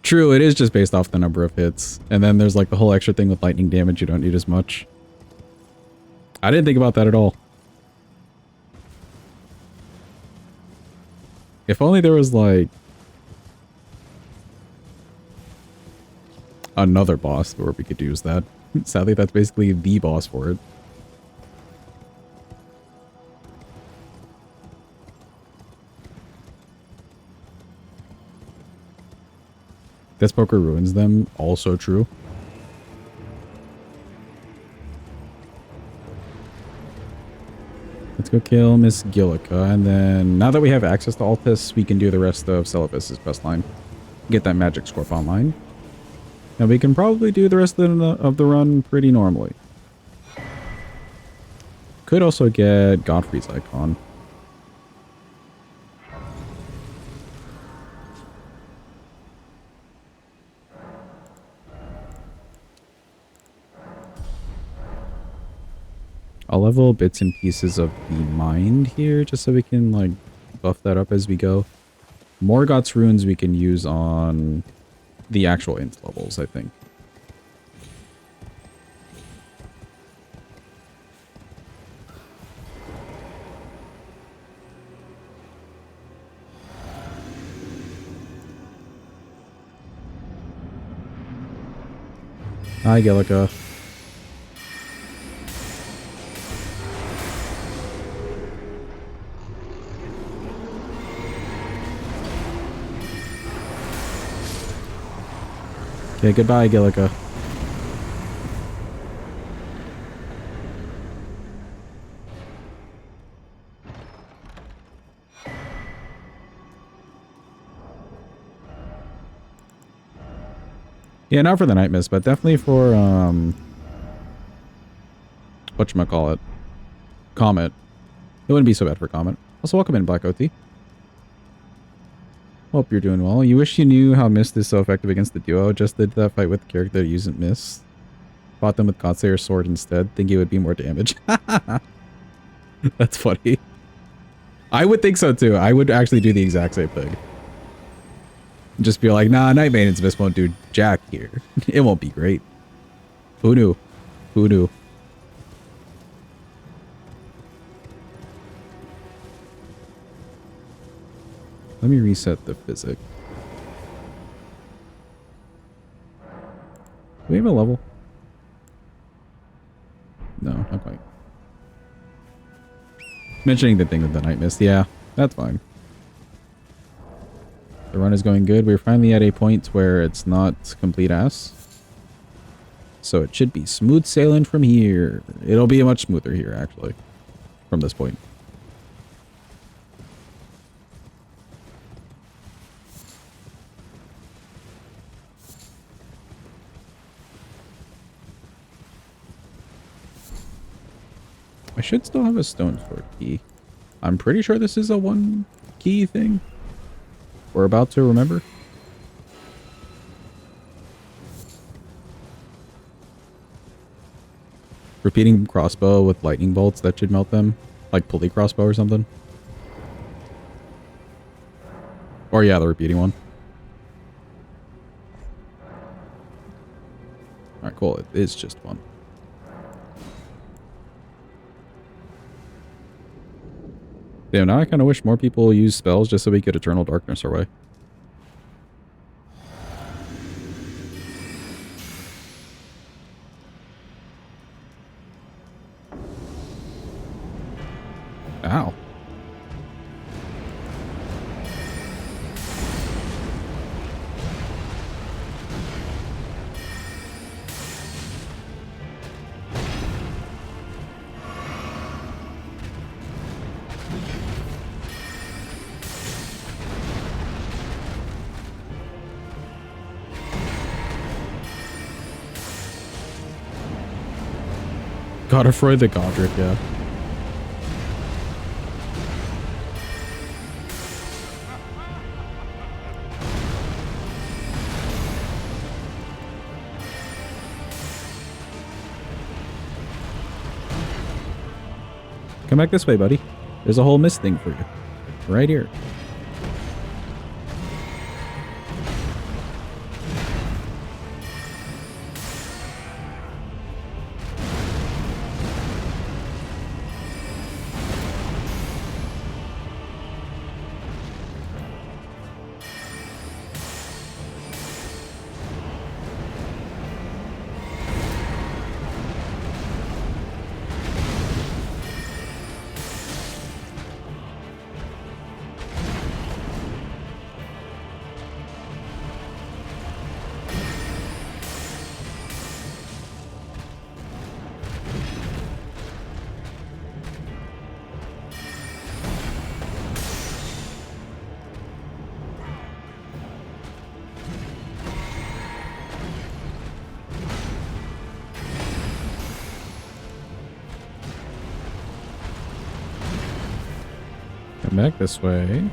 True, it is just based off the number of hits. And then there's like the whole extra thing with lightning damage, you don't need as much. I didn't think about that at all. If only there was like another boss where we could use that. Sadly, that's basically the boss for it. Death Poker ruins them. Also true. Let's go kill Miss Gillica, and then now that we have access to Altus, we can do the rest of Celibus's quest line. Get that magic Scorp online. And we can probably do the rest of the run pretty normally. Could also get Godfrey's icon. I'll level bits and pieces of the mind here, just so we can, like, buff that up as we go. Morgoth's runes we can use on the actual int levels, I think. Hi, Gillica. Okay, goodbye, Gillica. Yeah, not for the Night Mist, but definitely for, whatchamacallit? Comet. It wouldn't be so bad for Comet. Also, welcome in, Black OT. Hope you're doing well. You wish you knew how Mist is so effective against the duo. Just did that fight with the character that uses Mist. Fought them with Godslayer's sword instead. Think it would be more damage. That's funny. I would think so too. I would actually do the exact same thing. Just be like, nah, Night Maiden's Miss won't do jack here. It won't be great. Who knew? Who knew? Let me reset the physics. Do we have a level? No, not quite. Mentioning the thing with the Night Mist. Yeah, that's fine. The run is going good. We're finally at a point where it's not complete ass. So it should be smooth sailing from here. It'll be much smoother here, actually, from this point. I should still have a stone sword key. I'm pretty sure this is a one key thing. We're about to remember. Repeating crossbow with lightning bolts, that should melt them. Like pulley crossbow or something. Or yeah, the repeating one. Alright, cool. It is just one. Damn, now I kind of wish more people use spells just so we get Eternal Darkness our way. Ow. Godfrey the Godric, yeah. Come back this way, buddy. There's a whole mist thing for you. Right here. Come back this way.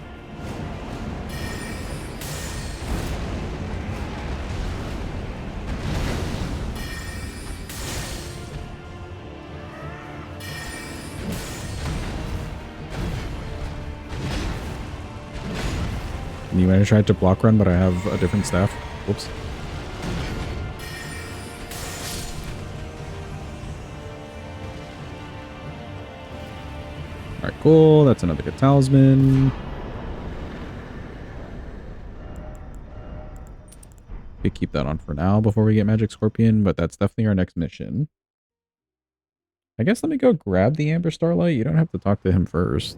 You might have tried to block run, but I have a different staff. Whoops. Alright, cool. That's another good talisman. We keep that on for now before we get Magic Scorpion, but that's definitely our next mission. I guess let me go grab the Amber Starlight. You don't have to talk to him first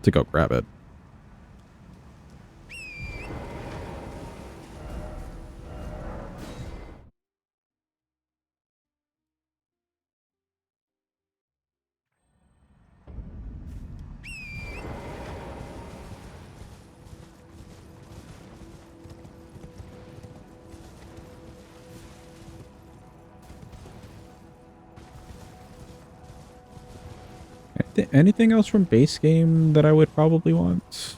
to go grab it. Anything else from base game that I would probably want?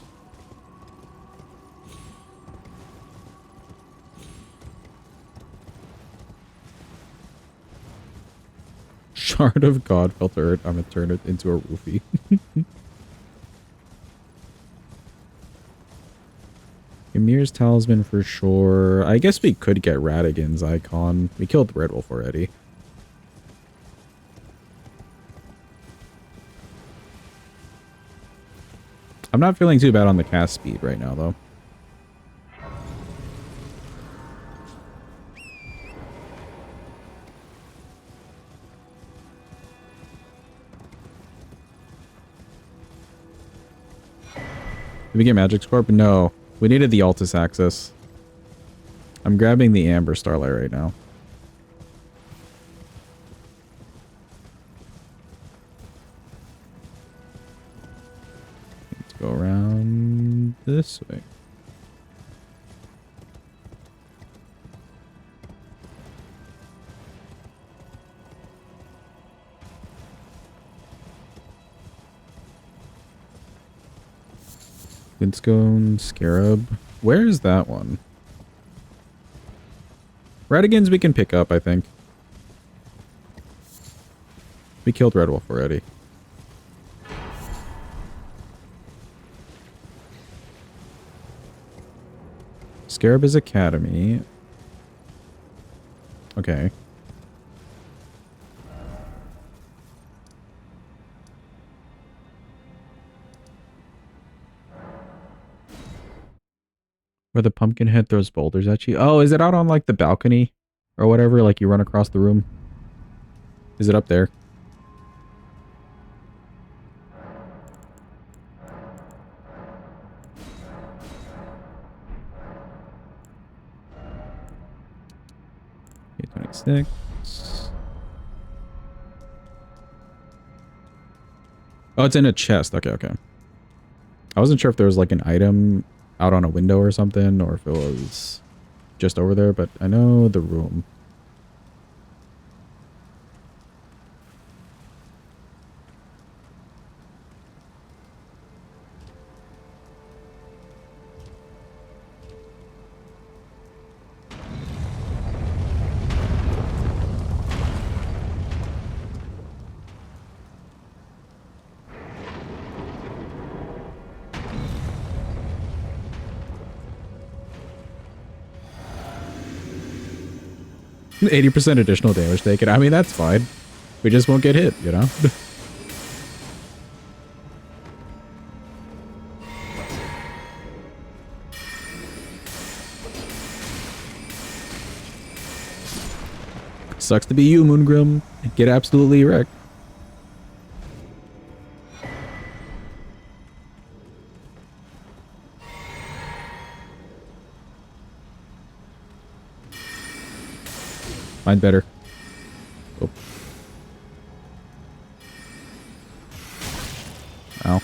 Shard of God fell to earth. I'm gonna turn it into a roofie. Ymir's Talisman for sure. I guess we could get Radigan's icon. We killed the Red Wolf already. I'm not feeling too bad on the cast speed right now, though. Did we get Magic Scorp? No. We needed the Altus access. I'm grabbing the Amber Starlight right now. Let's go around this way. Glintstone, Scarab. Where is that one? Radigans we can pick up, I think. We killed Red Wolf already. Scarab is Academy. Okay. Where the pumpkin head throws boulders at you. Oh, is it out on like the balcony or whatever? Like you run across the room? Is it up there? Okay, 26. Oh, it's in a chest. Okay, okay. I wasn't sure if there was like an item out on a window or something, or if it was just over there, but I know the room. %, additional damage taken. I mean, that's fine. We just won't get hit, you know? Sucks to be you, Moongrim. Get absolutely wrecked. Mine better. Oh. Ow.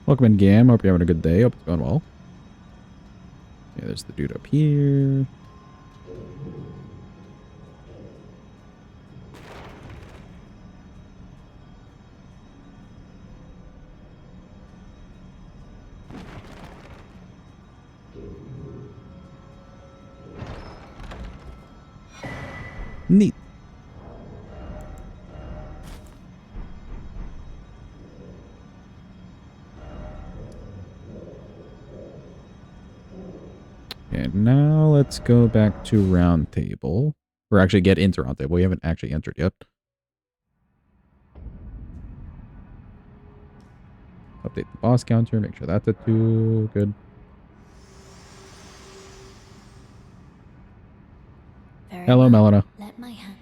Welcome in, Gam. Hope you're having a good day. Hope it's going well. Yeah, there's the dude up here. Neat. Okay, now let's go back to Round Table. Or actually get into Round Table. We haven't actually entered yet. Update the boss counter. Make sure that's at 2. Good. Hello, Melina. Let my hand.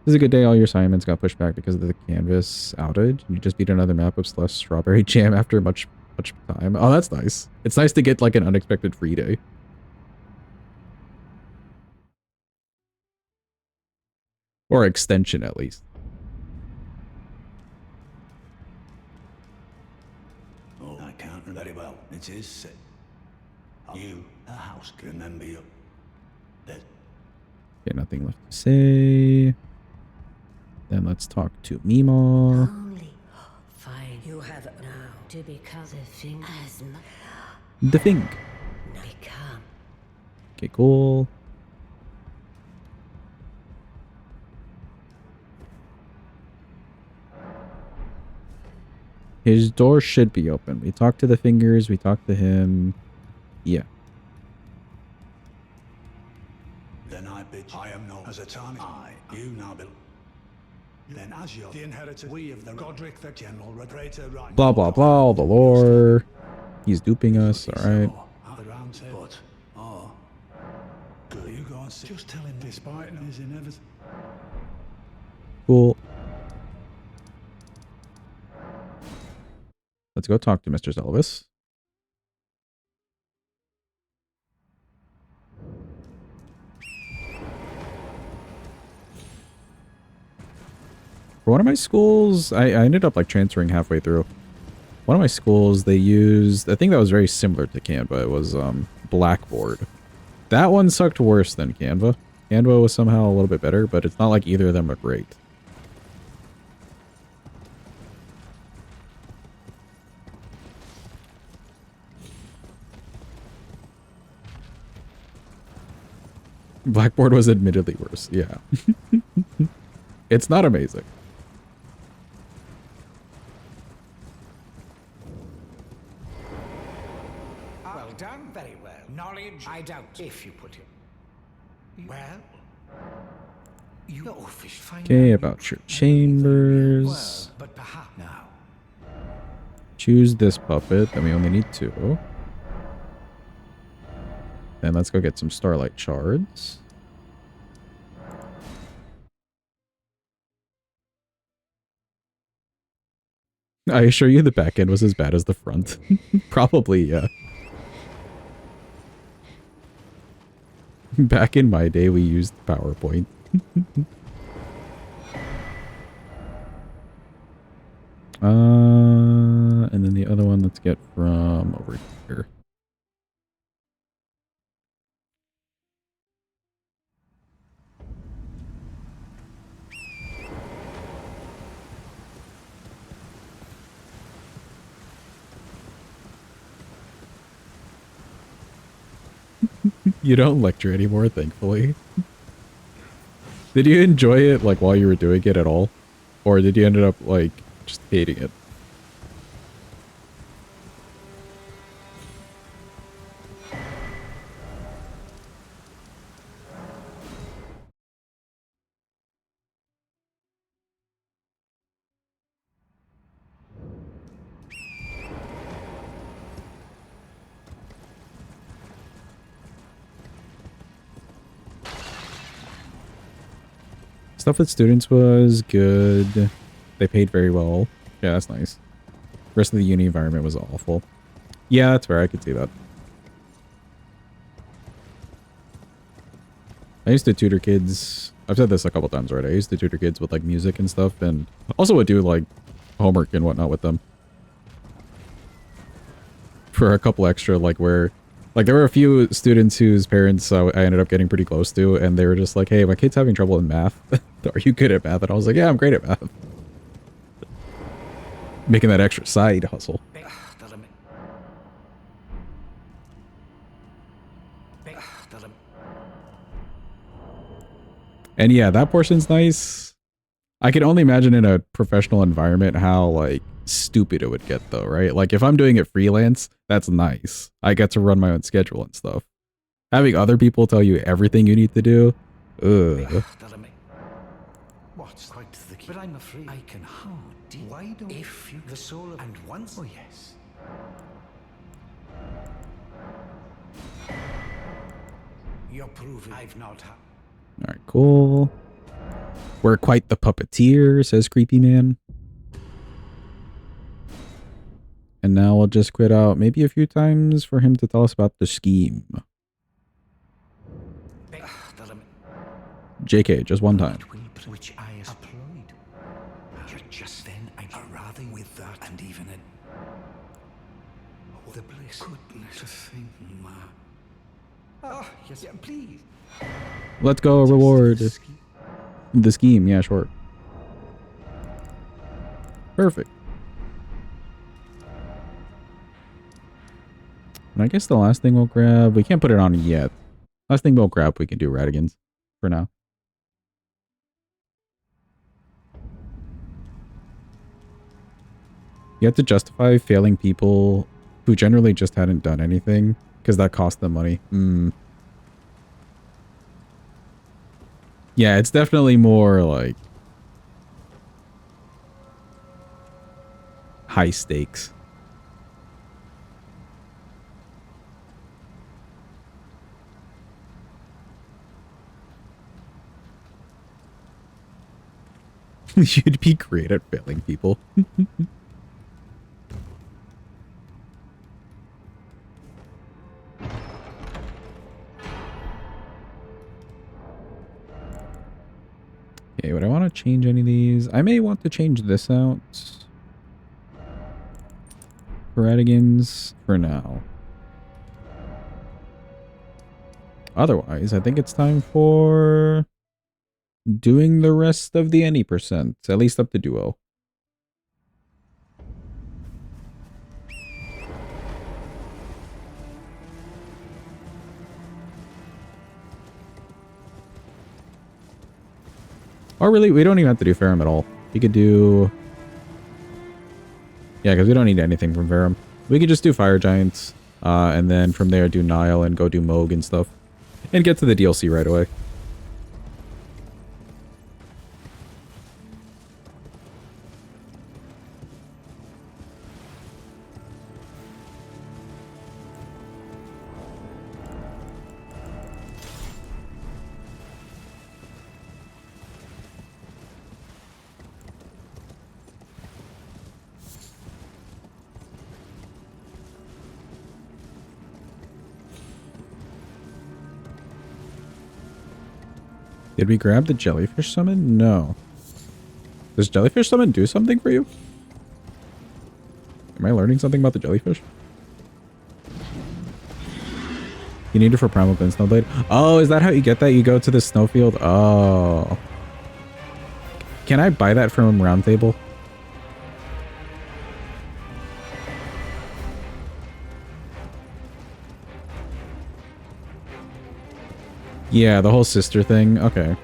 This is a good day. All your assignments got pushed back because of the canvas outage. You just beat another map of Slush Strawberry Jam after much time. Oh, that's nice. It's nice to get like an unexpected free day. Or extension, at least. Oh, I can't very well. It is set. You, a house, can remember you. There's Okay, nothing left to say. Then let's talk to Mima. Only for to become the thing as The thing. become. Okay, cool. His door should be open. We talked to the fingers. We talked to him. Yeah. Then I bid I am known as a Tani. You now belong. Then as you're the inheritor, we of the Godric the General Recreator right. Blah, blah, blah. All the lore. He's duping us. All right. The round table. Good. You go and sit. Just tell him despite his inevitable. Cool. Let's go talk to Mr. Zelvis. For one of my schools, I ended up like transferring halfway through. One of my schools, they used, I think that was very similar to Canva. It was Blackboard. That one sucked worse than Canva. Canva was somehow a little bit better, but it's not like either of them are great. Blackboard was admittedly worse, yeah. It's not amazing. Well done, very well. Knowledge, I doubt, if you put it. Well, you fish find Okay, out about your well, chambers. but perhaps now. Choose this puppet, then we only need 2. Then let's go get some starlight shards. I assure you the back end was as bad as the front. Probably, yeah. Back in my day, we used PowerPoint. And then the other one, let's get from over here. You don't lecture anymore, thankfully. Did you enjoy it, like, while you were doing it at all? Or did you end up, like, just hating it? Stuff with students was good. They paid very well. Yeah, that's nice. Rest of the uni environment was awful. Yeah, that's fair. I could see that. I used to tutor kids. I've said this a couple times already. I used to tutor kids with like music and stuff, and also would do like homework and whatnot with them. For a couple extra, like where, like there were a few students whose parents I ended up getting pretty close to, and they were just like, "Hey, my kid's having trouble in math. Are you good at math?" And I was like, "Yeah, I'm great at math." Making that extra side hustle. And yeah, that portion's nice. I can only imagine in a professional environment how, like, stupid it would get, though, right? Like, if I'm doing it freelance, that's nice. I get to run my own schedule and stuff. Having other people tell you everything you need to do, ugh. What's quite the key? But I'm afraid I can hardly. Why don't if you the soul of and once? Oh yes. You're proving I've not had. Alright, cool. We're quite the puppeteer, says Creepy Man. And now we'll just quit out maybe a few times for him to tell us about the scheme. JK, just one time. Which I applied. You're just then I'm rather with that and even it. The bliss. Goodness to think, ma. Oh, yes, yeah, please. Let's go, reward. The scheme, yeah, sure. And I guess the last thing we'll grab, we can't put it on yet. Last thing we'll grab, we can do Radigans for now. You have to justify failing people who generally just hadn't done anything because that cost them money. Yeah, it's definitely more like high stakes. You'd be great at failing people. Okay, would I want to change any of these? I may want to change this out. Radigans for now. Otherwise, I think it's time for doing the rest of the any percent, at least up to duo. Or really, we don't even have to do Ferrum at all. We could do... Yeah, because we don't need anything from Ferrum. We could just do Fire Giants, and then from there do Nile and go do Moog and stuff. And get to the DLC right away. Did we grab the jellyfish summon? No. Does jellyfish summon do something for you? Am I learning something about the jellyfish? You need it for Primal Glint Snowblade? Oh, is that how you get that? You go to the snowfield? Oh. Can I buy that from Roundtable? Yeah, the whole sister thing. Okay.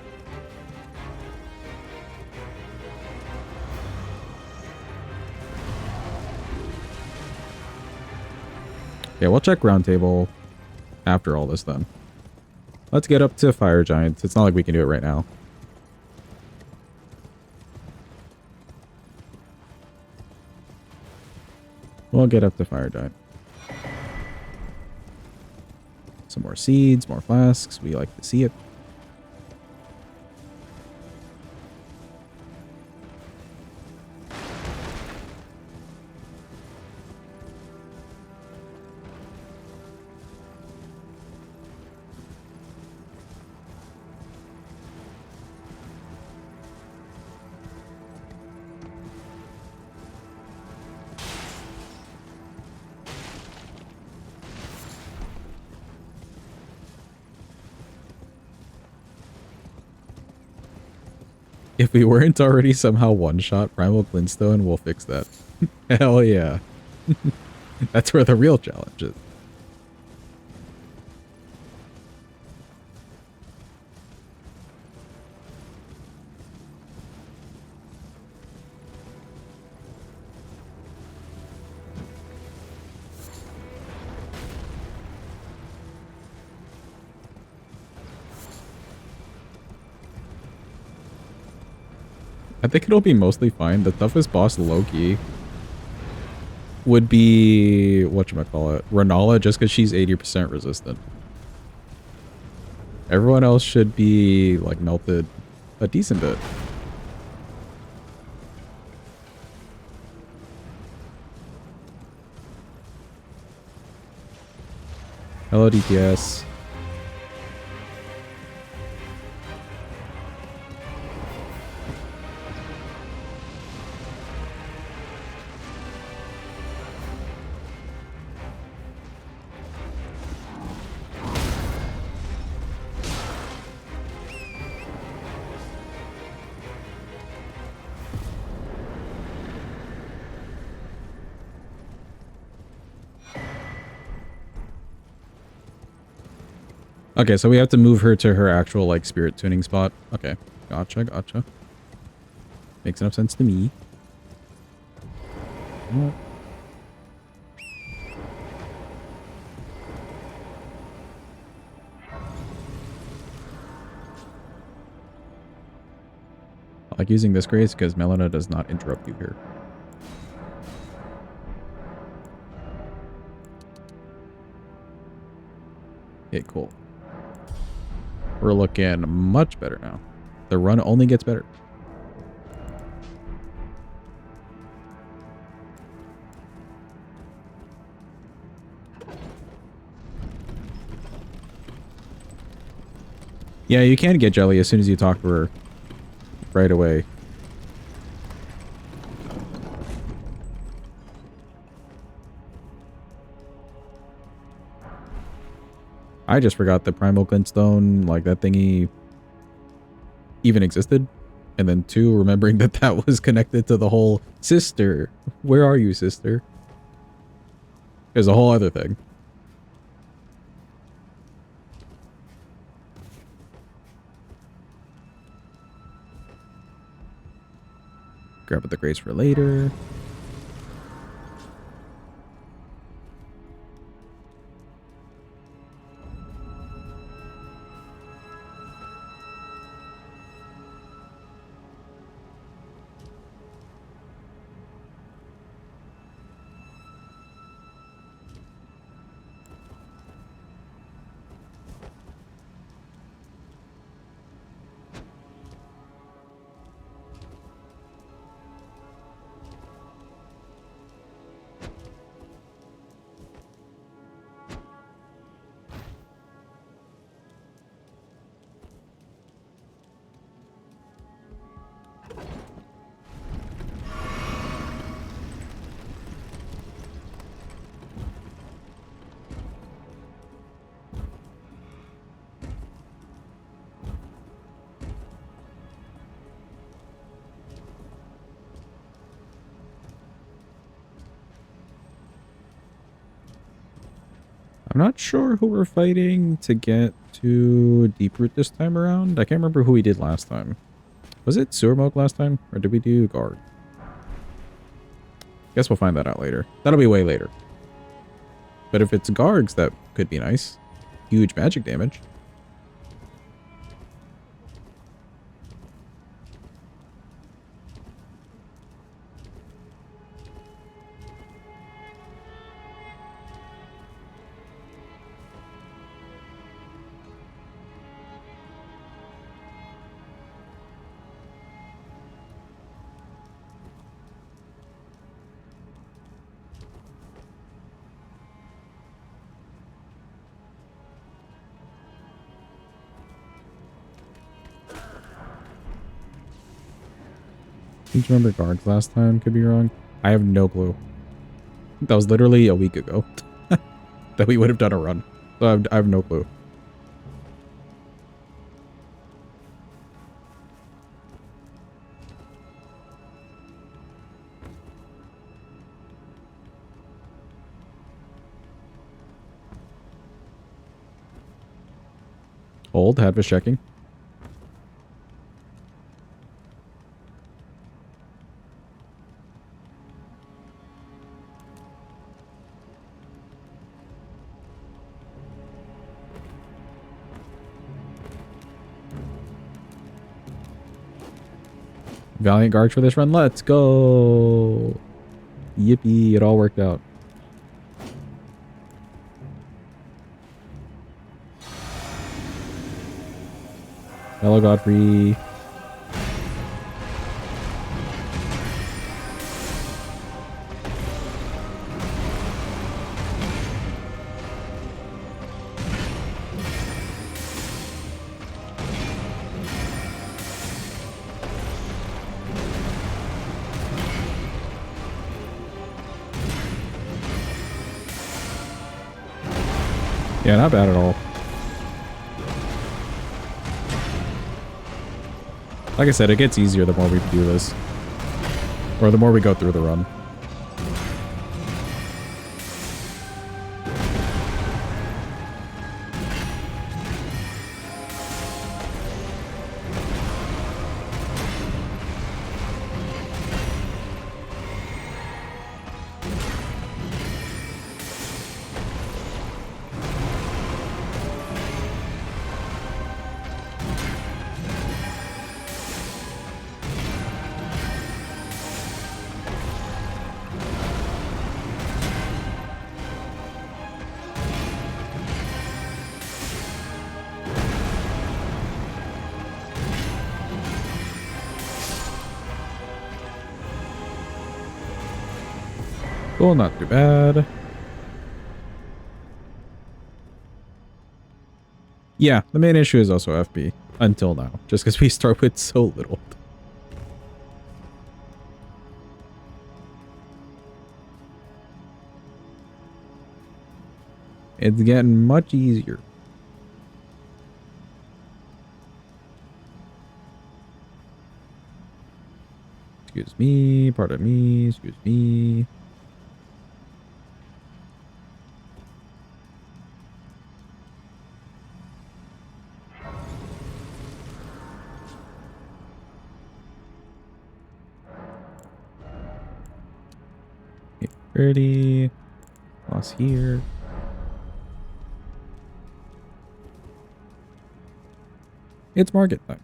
Yeah, we'll check Roundtable after all this then. Let's get up to Fire Giants. It's not like we can do it right now. We'll get up to Fire Giant. Some more seeds, more flasks. We like to see it. If we weren't already somehow one-shot Primal Glintstone, we'll fix that. Hell yeah. That's where the real challenge is. I think it'll be mostly fine. The toughest boss, Loki, would be whatchamacallit, Renala, just because she's 80% resistant. Everyone else should be like melted a decent bit. Hello, DPS. Okay, so we have to move her to her actual, like, spirit tuning spot. Okay. Gotcha, gotcha. Makes enough sense to me. What? I like using this grace because Melina does not interrupt you here. Okay, cool. We're looking much better now. The run only gets better. Yeah, you can get Jelly as soon as you talk to her right away. I just forgot the Primal Glintstone, like that thingy, even existed. And then 2, remembering that that was connected to the whole sister. Where are you, sister? There's a whole other thing. Grab the grace for later. I'm not sure who we're fighting to get to Deeproot this time around. I can't remember who we did last time. Was it Sewermoke last time? Or did we do Guard? Guess we'll find that out later. That'll be way later. But if it's Gargs, that could be nice. Huge magic damage. Did you remember Guards last time? Could be wrong. I have no clue. That was literally a week ago that we would have done a run. So I have no clue. Hold, Hadvis checking. Valiant Guards for this run. Let's go. Yippee. It all worked out. Hello, Godfrey. Yeah, not bad at all. Like I said, it gets easier the more we do this. Or the more we go through the run. Cool, not too bad. Yeah, the main issue is also FP. Until now. Just because we start with so little. It's getting much easier. Excuse me, pardon me, excuse me. Okay, 30. Lost here. It's market time.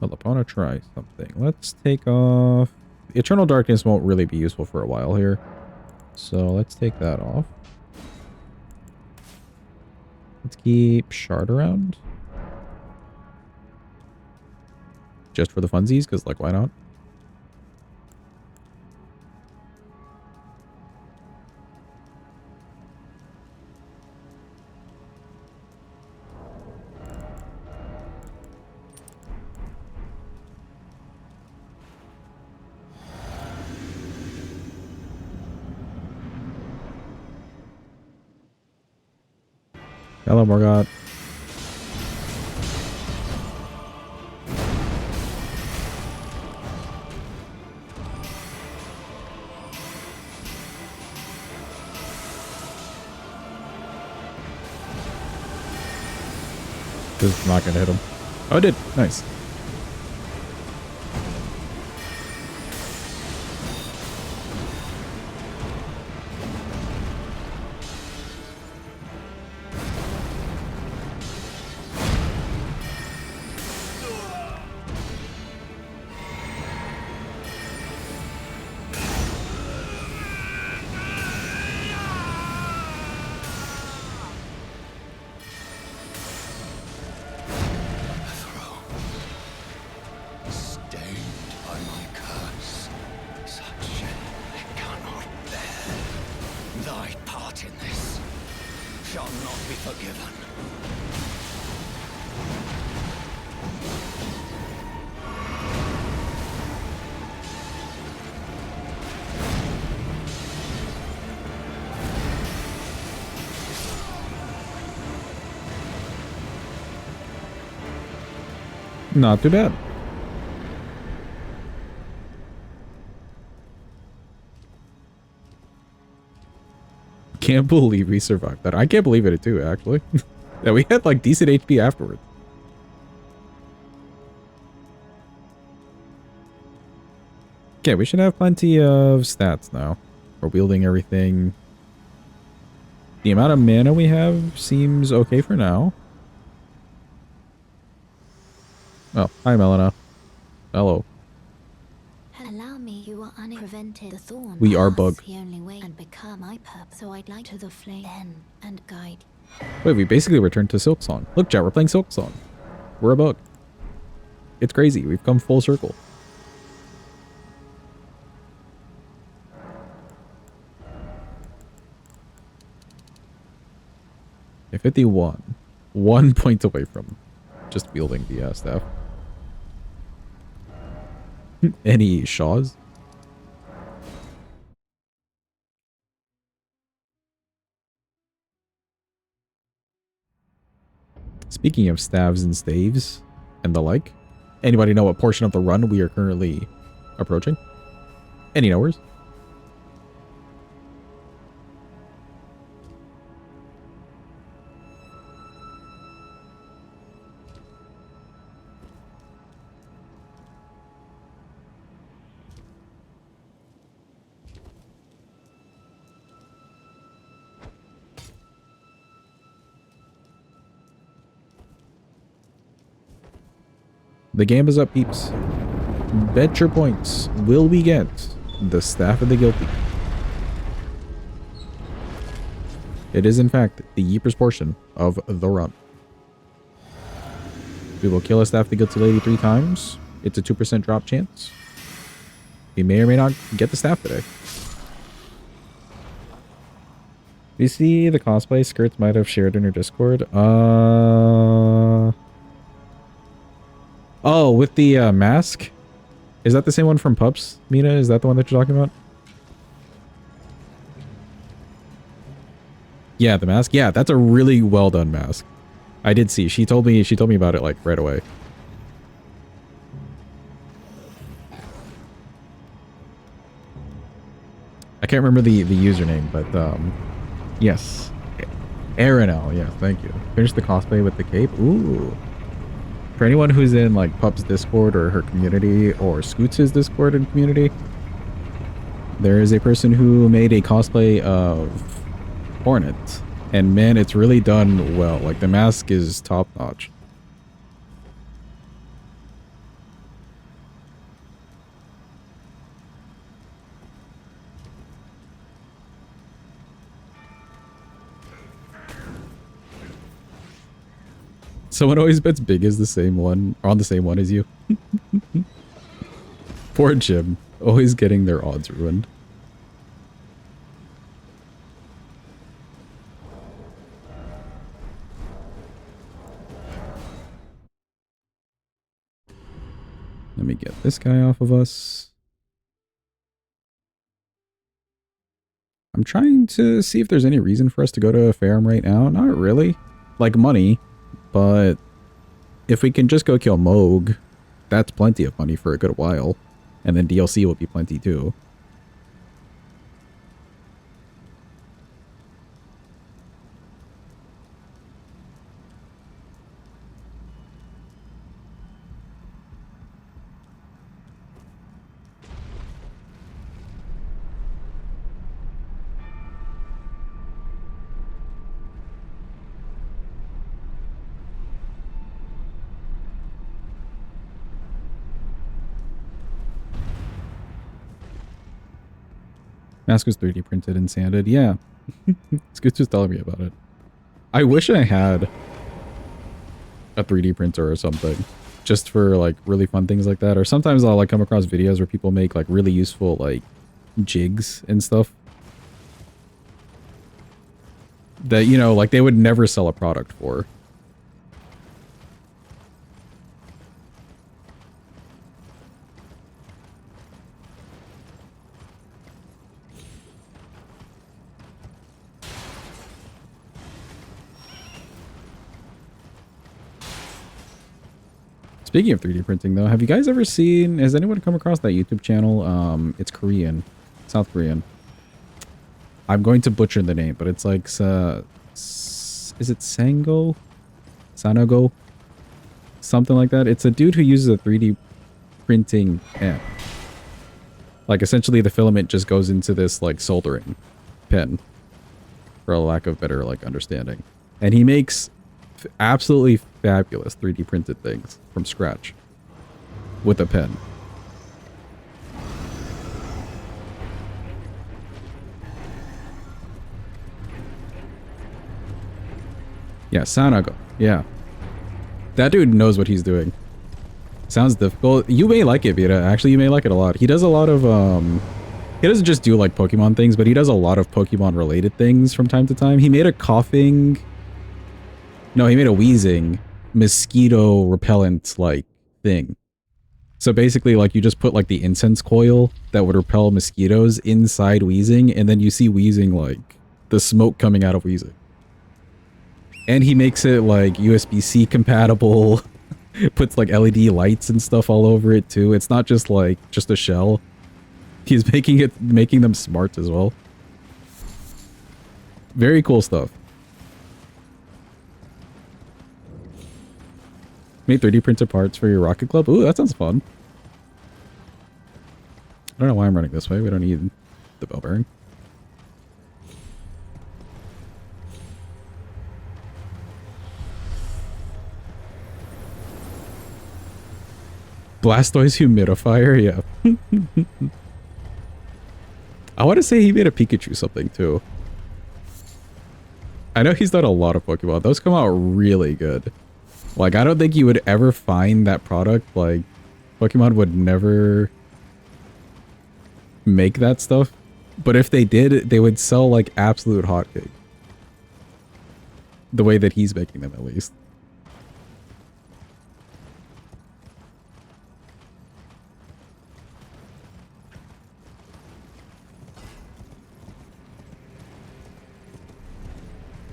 Well, I want to try something. Let's take off. Eternal Darkness won't really be useful for a while here. So let's take that off. Let's keep Shard around. Just for the funsies, because, like, why not? Hello, Morgott. This is not going to hit him. Oh, it did. Nice. Not too bad. Can't believe we survived that. I can't believe it too, actually. That we had like decent HP afterward. Okay, we should have plenty of stats now. We're wielding everything. The amount of mana we have seems okay for now. Oh, hi, Melina. Hello. Allow me, you are unprevented. The thorn. We are bug. The only way and become my purpose. So I'd like to the flame then and guide. Wait, we basically returned to Silksong. Look, chat, we're playing Silksong. We're a bug. It's crazy. We've come full circle. Okay, 51. 1 point away from just wielding the staff. Any Shaws? Speaking of staves and staves and the like, anybody know what portion of the run we are currently approaching? Any knowers? The game is up, peeps. Bet your points. Will we get the Staff of the Guilty? It is, in fact, the Yeeper's portion of the run. We will kill a Staff of the Guilty Lady 3 times. It's a 2% drop chance. You may or may not get the staff today. You see the cosplay skirts might have shared in your Discord? Oh, with the mask? Is that the same one from Pups, Mina? Is that the one that you're talking about? Yeah, the mask. Yeah, that's a really well done mask. I did see. She told me about it like right away. I can't remember the username, but yes. Arinel, yeah, thank you. Finish the cosplay with the cape. Ooh. For anyone who's in like Pup's Discord or her community or Scoots' Discord and community, there is a person who made a cosplay of Hornet. And man, it's really done well. Like the mask is top notch. Someone always bets big as the same one, or on the same one as you. Poor Jim, always getting their odds ruined. Let me get this guy off of us. I'm trying to see if there's any reason for us to go to a Farum right now. Not really. Like money. But if we can just go kill Moog, that's plenty of money for a good while. And then DLC will be plenty too. Mask was 3D printed and sanded. Yeah. Scoots was telling me about it. I wish I had a 3D printer or something. Just for like really fun things like that. Or sometimes I'll like come across videos where people make like really useful like jigs and stuff. That, you know, like they would never sell a product for. Speaking of 3D printing, though, have you guys ever seen... Has anyone come across that YouTube channel? It's Korean. South Korean. I'm going to butcher the name, but it's like... is it Sango? Sanogo? Something like that. It's a dude who uses a 3D printing pen. Like, essentially, the filament just goes into this, like, soldering pen. For a lack of better, like, understanding. And he makes... absolutely fabulous 3D printed things from scratch with a pen. Yeah, Sanago. Yeah. That dude knows what he's doing. Sounds difficult. You may like it, Vita. Actually, you may like it a lot. He does a lot of, he doesn't just do, like, Pokemon things, but he does a lot of Pokemon-related things from time to time. He made a coughing... No, he made a wheezing mosquito repellent like thing. So basically like you just put like the incense coil that would repel mosquitoes inside wheezing and then you see wheezing like the smoke coming out of wheezing. And he makes it like USB-C compatible, puts like LED lights and stuff all over it too. It's not just like just a shell. He's making them smart as well. Very cool stuff. Made 3D printed parts for your rocket club. Ooh, that sounds fun. I don't know why I'm running this way. We don't need the bell bearing. Blastoise humidifier, yeah. I want to say he made a Pikachu something too. I know he's done a lot of Pokemon. Those come out really good. Like, I don't think you would ever find that product, like, Pokemon would never make that stuff. But if they did, they would sell like absolute hotcake. The way that he's making them, at least.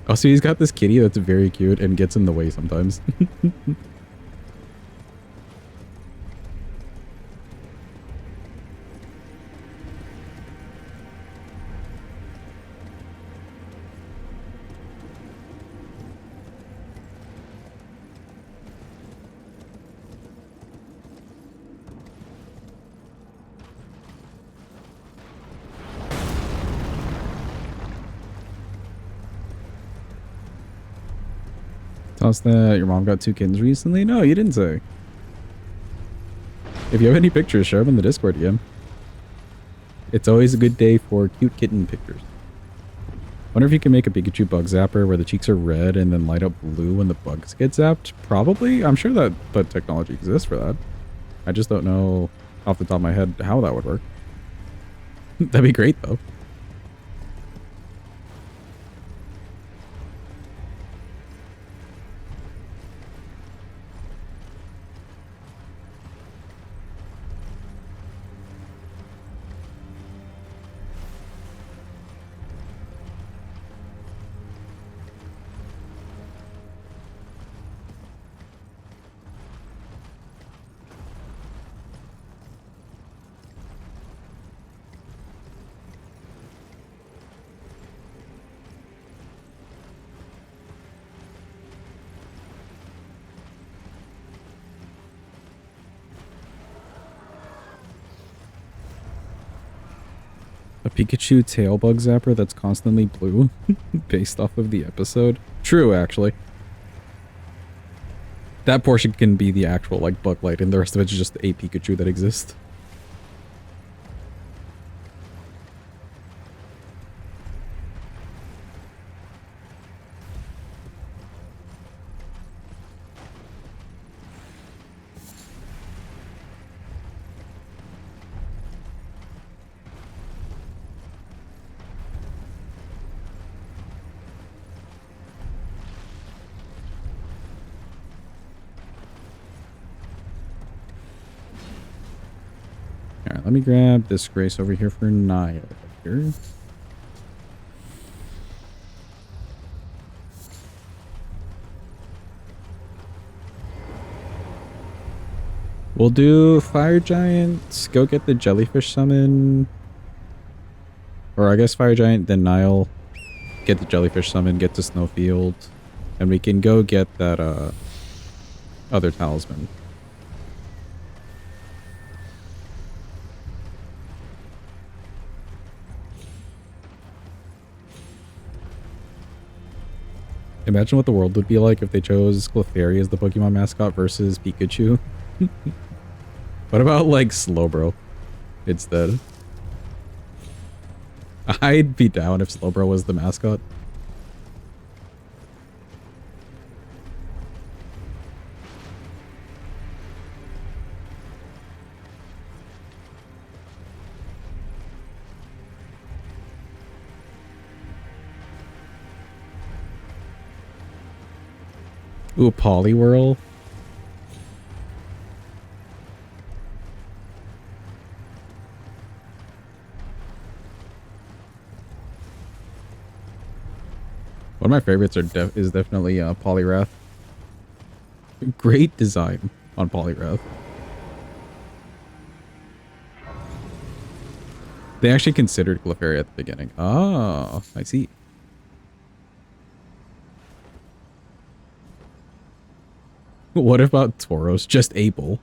Also, he's got this kitty that's very cute and gets in the way sometimes. Tell us that your mom got 2 kittens recently? No, you didn't say. If you have any pictures, share them in the Discord, yeah. It's always a good day for cute kitten pictures. Wonder if you can make a Pikachu bug zapper where the cheeks are red and then light up blue when the bugs get zapped? Probably. I'm sure that the technology exists for that. I just don't know off the top of my head how that would work. That'd be great, though. A Pikachu tail bug zapper that's constantly blue based off of the episode. True, actually. That portion can be the actual, like, bug light, and the rest of it's just a Pikachu that exists. Alright, let me grab this Grace over here for Niall. Here. We'll do Fire Giant, go get the Jellyfish Summon. Or I guess Fire Giant, then Niall. Get the Jellyfish Summon, get to Snowfield. And we can go get that other talisman. Imagine what the world would be like if they chose Clefairy as the Pokemon mascot versus Pikachu. What about, like, Slowbro instead? I'd be down if Slowbro was the mascot. Ooh, Poliwhirl. One of my favorites is definitely Poliwrath. Great design on Poliwrath. They actually considered Clefairy at the beginning. Oh, I see. What about Tauros? Just a bull.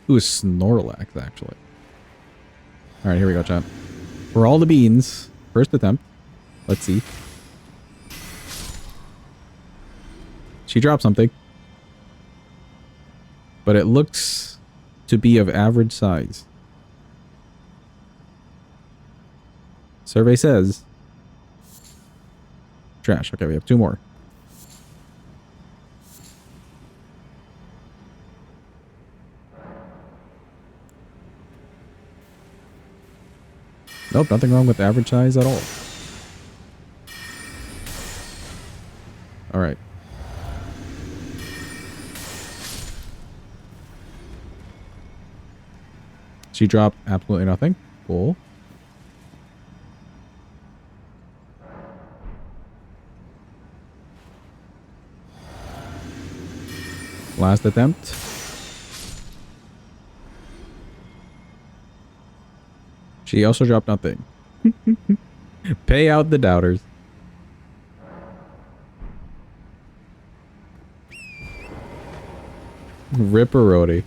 Ooh, Snorlax, actually. Alright, here we go, chat. For all the beans. First attempt. Let's see. She dropped something. But it looks to be of average size. Survey says. Trash. Okay, we have 2 more. Nope, nothing wrong with average size at all. Alright. She dropped absolutely nothing. Cool. Last attempt. She also dropped nothing. Pay out the doubters. Ripperoni.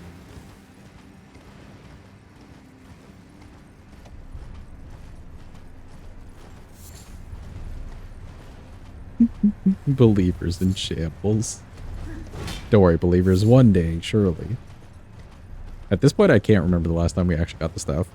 Believers in shambles. Don't worry, believers. One day, surely. At this point, I can't remember the last time we actually got the stuff.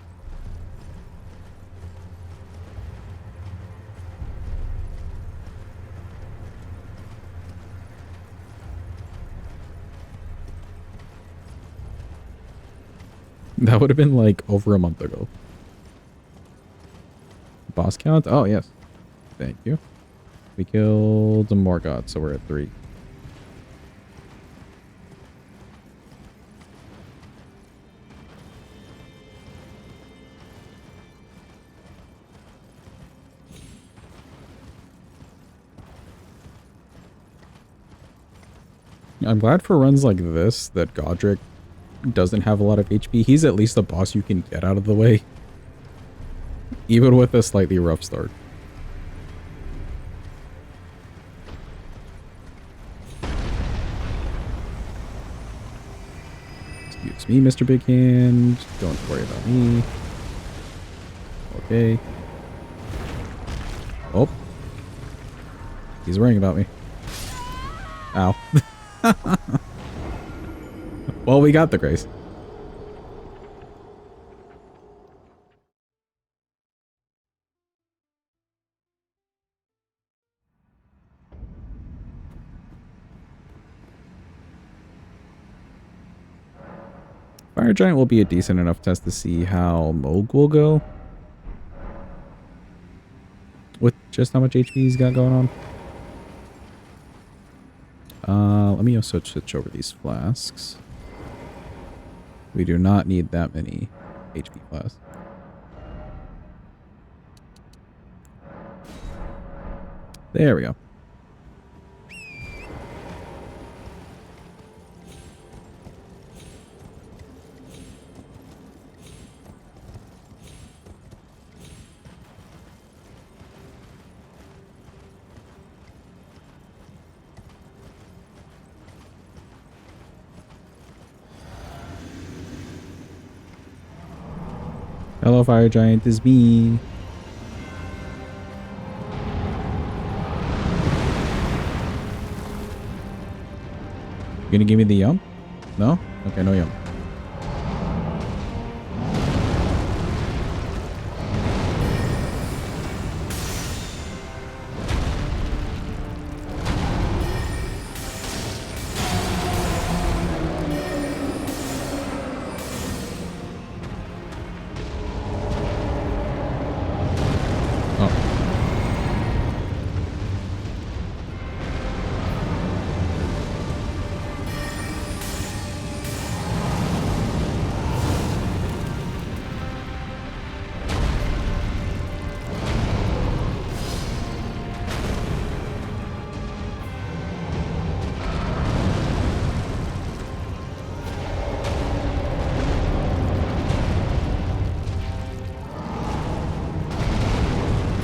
That would have been like over a month ago. Boss count? Oh, yes. Thank you. We killed some more gods, so we're at 3. I'm glad for runs like this that Godric doesn't have a lot of HP. He's at least a boss you can get out of the way. Even with a slightly rough start. Excuse me, Mr. Big Hand. Don't worry about me. Okay. Oh. He's worrying about me. Ow. Well, we got the grace. Fire Giant will be a decent enough test to see how Moog will go. With just how much HP he's got going on. Let me also switch over these flasks. We do not need that many HP flasks. There we go. Hello, Fire Giant, is me. You gonna give me the yum? No? Okay, no yum.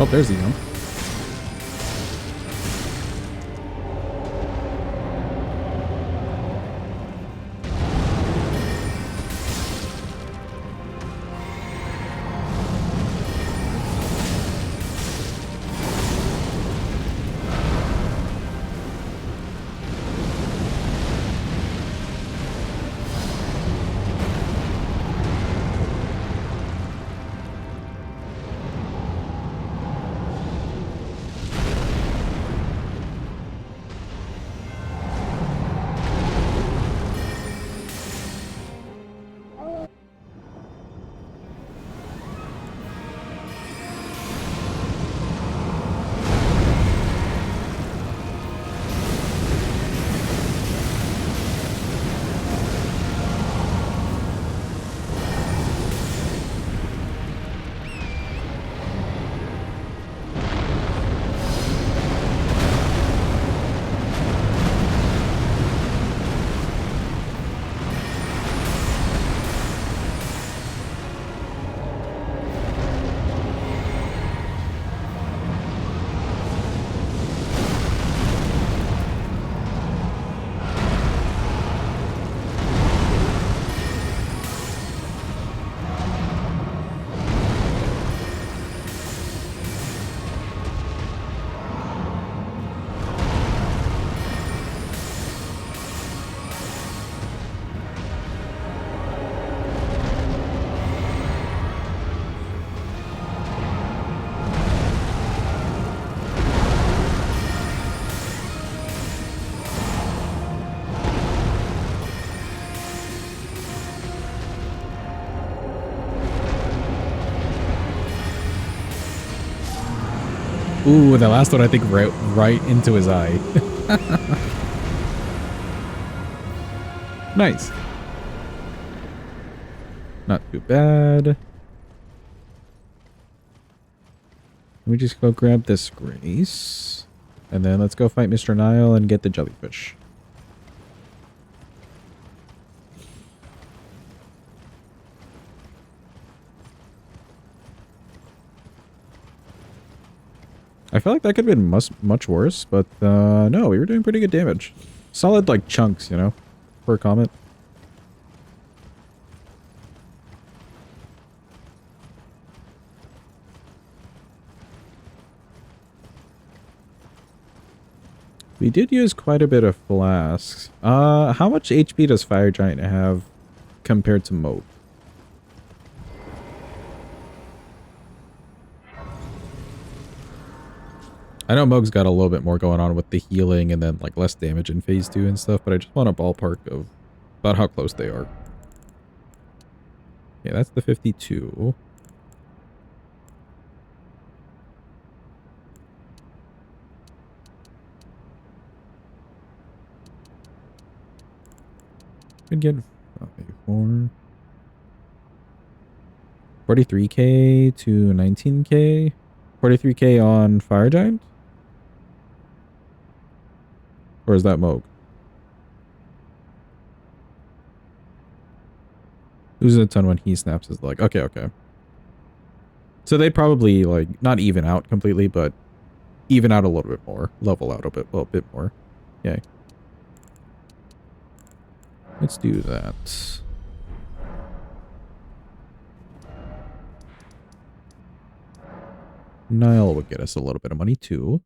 Oh, there's the yum. Ooh, the last one I think right into his eye. Nice. Not too bad. Let me just go grab this Grace. And then let's go fight Mr. Nile and get the jellyfish. I feel like that could have been much worse, but no, we were doing pretty good damage. Solid, like, chunks, you know, per comet. We did use quite a bit of flasks. How much HP does Fire Giant have compared to Moat? I know Moog's got a little bit more going on with the healing and then like less damage in phase 2 and stuff, but I just want a ballpark of about how close they are. Yeah, that's the 52. Could get 4. 43k to 19k. 43k on Fire Giant? Or is that Moog? Loses a ton when he snaps his leg. Okay, okay. So they'd probably, like, not even out completely, but even out a little bit more. Level out a bit more. Okay. Let's do that. Nile would get us a little bit of money, too.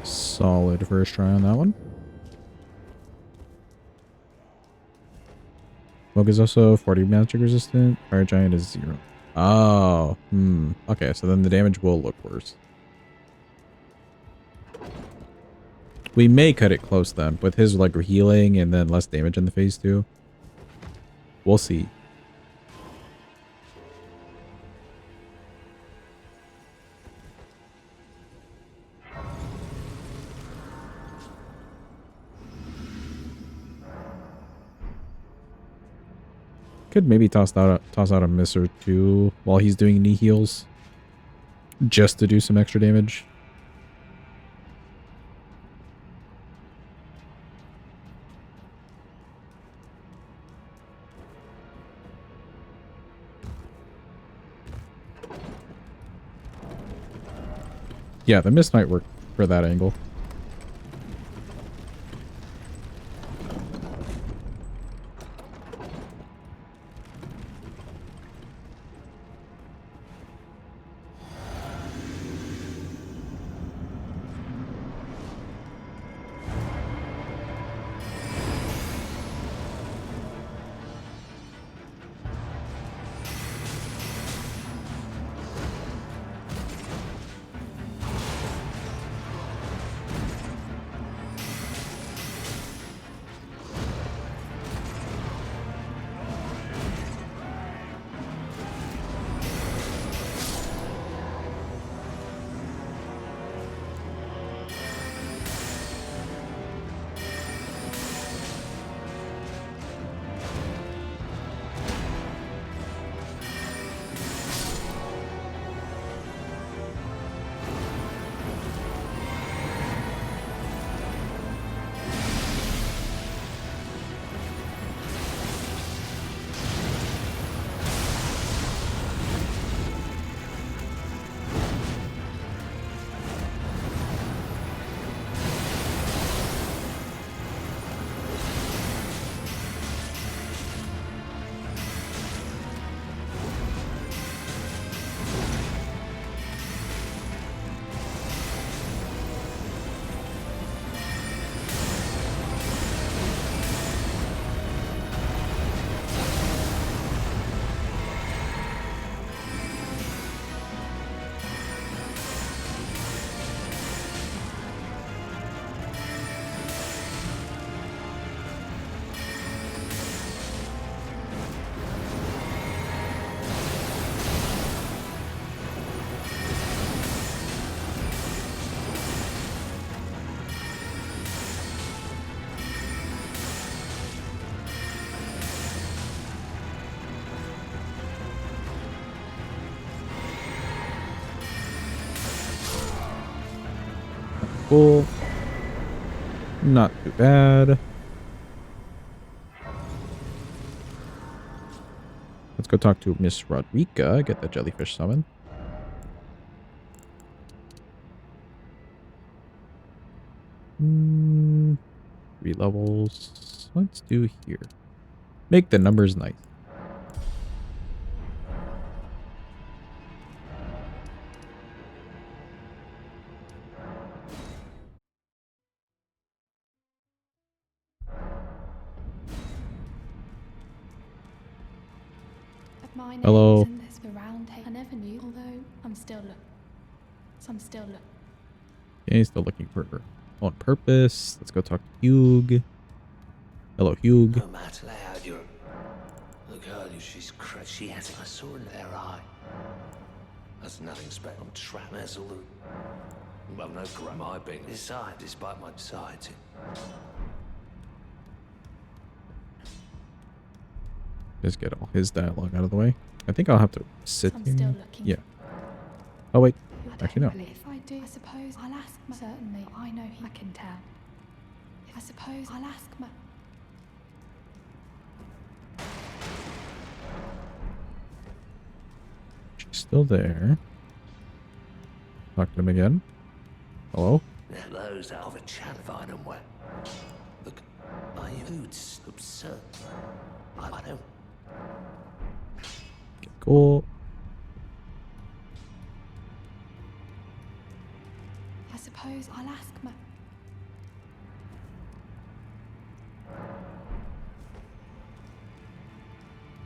Solid first try on that one. Moog is also 40 magic resistant. Fire Giant is 0. Oh, okay, so then the damage will look worse. We may cut it close then, with his like healing and then less damage in the phase 2. We'll see. Could maybe toss out a miss or two while he's doing knee heals. Just to do some extra damage. Yeah, the miss might work for that angle. Cool. Not too bad. Let's go talk to Miss Rodrika. Get that jellyfish summon. Hmm. 3 levels. Let's do here. Make the numbers nice. My name Hello. isn't this the round table. I never knew, although I'm still looking. Okay, still looking for her on purpose. Let's go talk to Hugh. Hello, Hugh. No matter how you're... Look, earlier she's crazy. She has a sword in her eye. That's nothing special. I'm trapped. That's all the... Well, no crap. My being decide, despite my sides. Just get all his dialogue out of the way. I think I'll have to sit I'm here. still looking. Yeah. Oh, wait. I don't Actually, no. really- If I do, I suppose I'll ask. Certainly, I know I can tell. I suppose I'll ask my. She's still there. Talk to him again. Hello? Now those are the chat find them well. Look, are you absurd? I don't... Okay, cool. I suppose I'll ask my.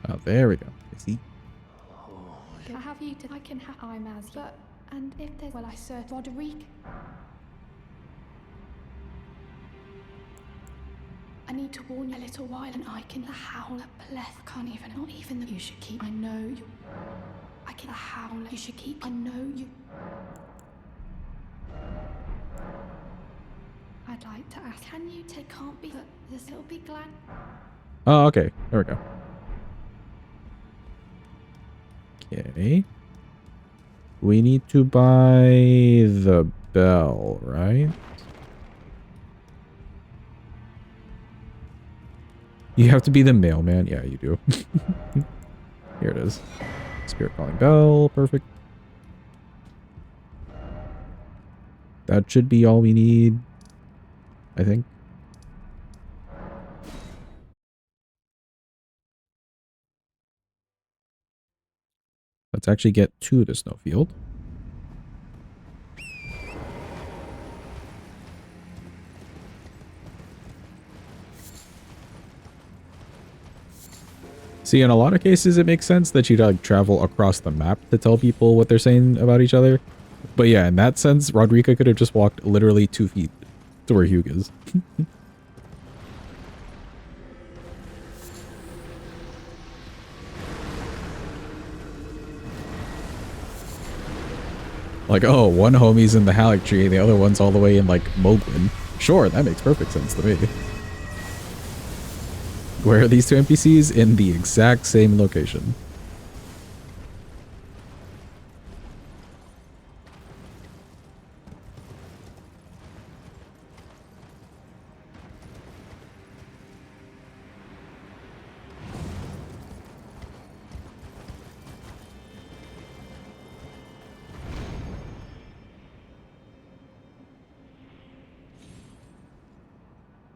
Oh, there we go. I see. Can I have you to? I can have. I'm as. But and if there's well, I sir Roderick. I need to warn you a little while, and I can howl at bless. I can't even. Not even that you should keep. I know you. I can howl. You should keep. I know you. I'd like to ask. Can you take? Can't be. But this little big glad. Oh, okay. There we go. Okay. We need to buy the bell, right? You have to be the mailman. Yeah, you do. Here it is. Spirit calling bell. Perfect. That should be all we need, I think. Let's actually get to the snowfield. See, in a lot of cases, it makes sense that you'd like travel across the map to tell people what they're saying about each other. But yeah, in that sense, Rodrika could have just walked literally 2 feet to where Hugh is. Like, oh, one homie's in the Halleck tree, the other one's all the way in, like, Moglin. Sure, that makes perfect sense to me. Where are these 2 NPCs? In the exact same location.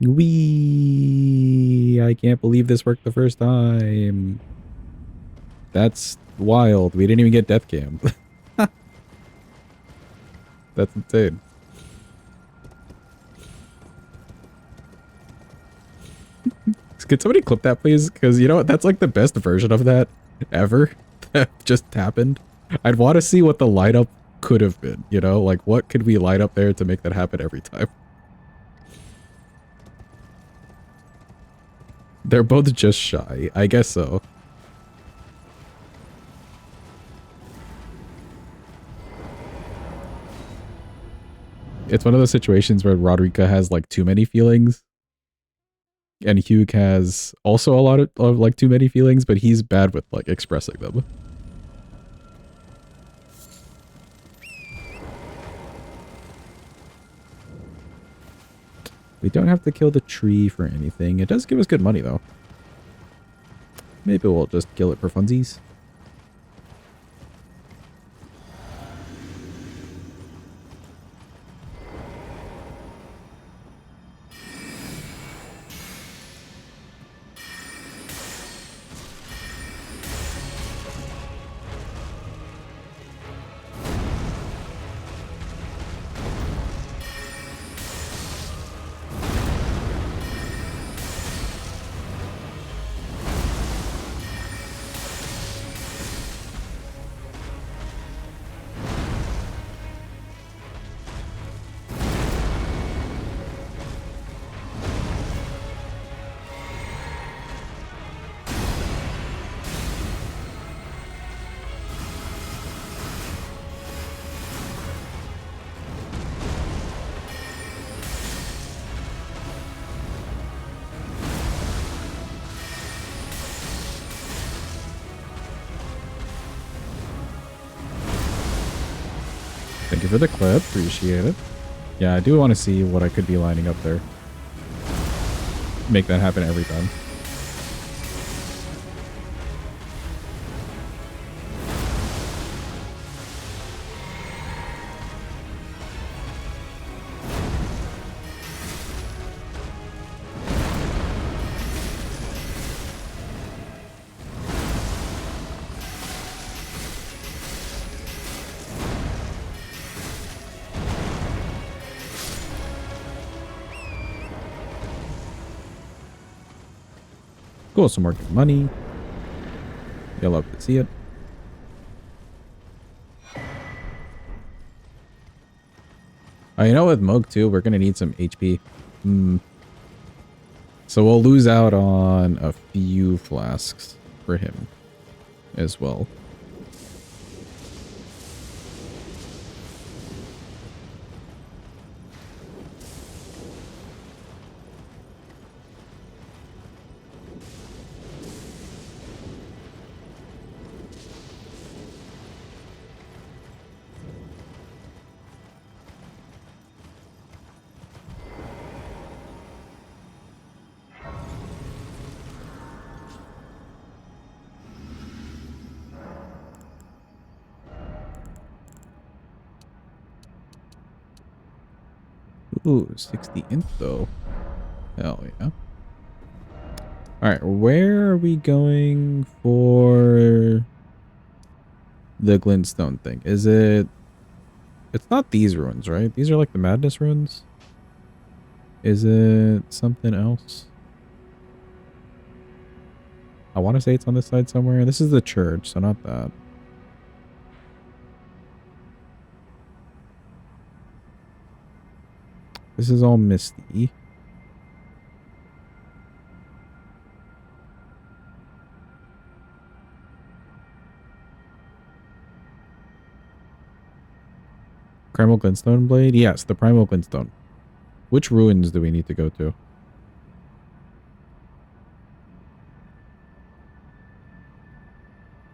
Wee! I can't believe this worked the first time. That's wild. We didn't even get death cam. That's insane. Could somebody clip that, please? Because you know what? That's like the best version of that ever that just happened. I'd want to see what the light up could have been, you know? Like, what could we light up there to make that happen every time? They're both just shy. I guess so. It's one of those situations where Rodrika has like too many feelings. And Hugh has also a lot of like too many feelings, but he's bad with like expressing them. We don't have to kill the tree for anything. It does give us good money, though. Maybe we'll just kill it for funsies. Thank you for the clip. Appreciate it. Yeah, I do want to see what I could be lining up there. Make that happen every time. Cool, some more good money. You'll love to see it. You know, with Moog too, we're gonna need some HP. So we'll lose out on a few flasks for him as well. Ooh, 60 int though. Hell yeah. Alright, where are we going for the glintstone thing? Is it... It's not these ruins, right? These are like the madness ruins? Is it something else? I want to say it's on this side somewhere. This is the church, so not that. This is all misty. Primal Glintstone Blade? Yes, the Primal Glintstone. Which ruins do we need to go to?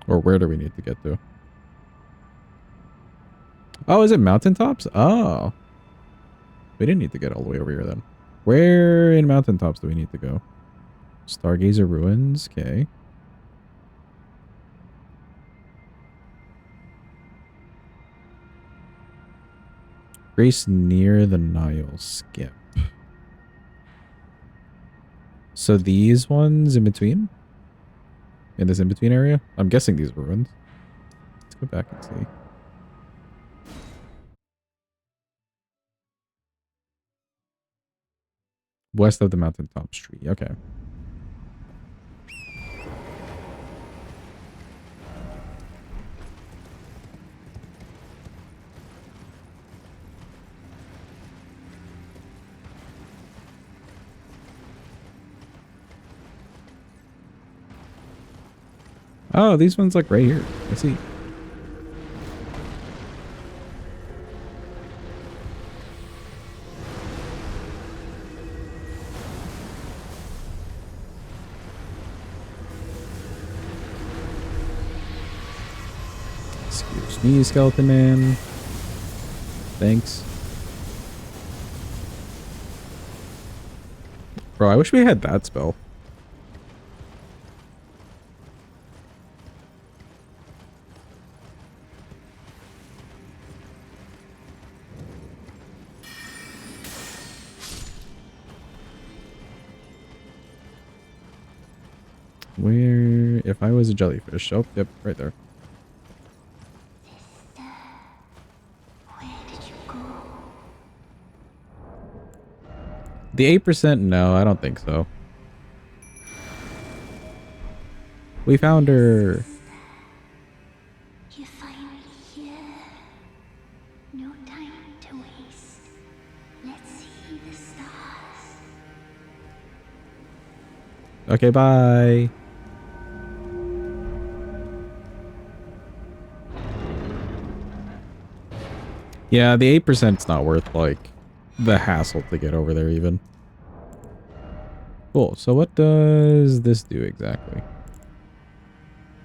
Or where do we need to get to? Oh, is it mountaintops? Oh. We didn't need to get all the way over here then. Where in mountaintops do we need to go? Stargazer Ruins? Okay. Grace near the Nile. Skip. So these ones in between? In this in-between area? I'm guessing these are ruins. Let's go back and see. West of the mountaintop tree. Okay. Oh, these ones like right here. I see. Excuse me, Skeleton Man. Thanks. Bro, I wish we had that spell. Where, if I was a jellyfish? Oh, yep, right there. Where did you go? The 8%? No, I don't think so. We found her. You finally here. No time to waste. Let's see the stars. Okay, bye. Yeah, the 8%'s not worth, like, the hassle to get over there, even. Cool, so what does this do exactly?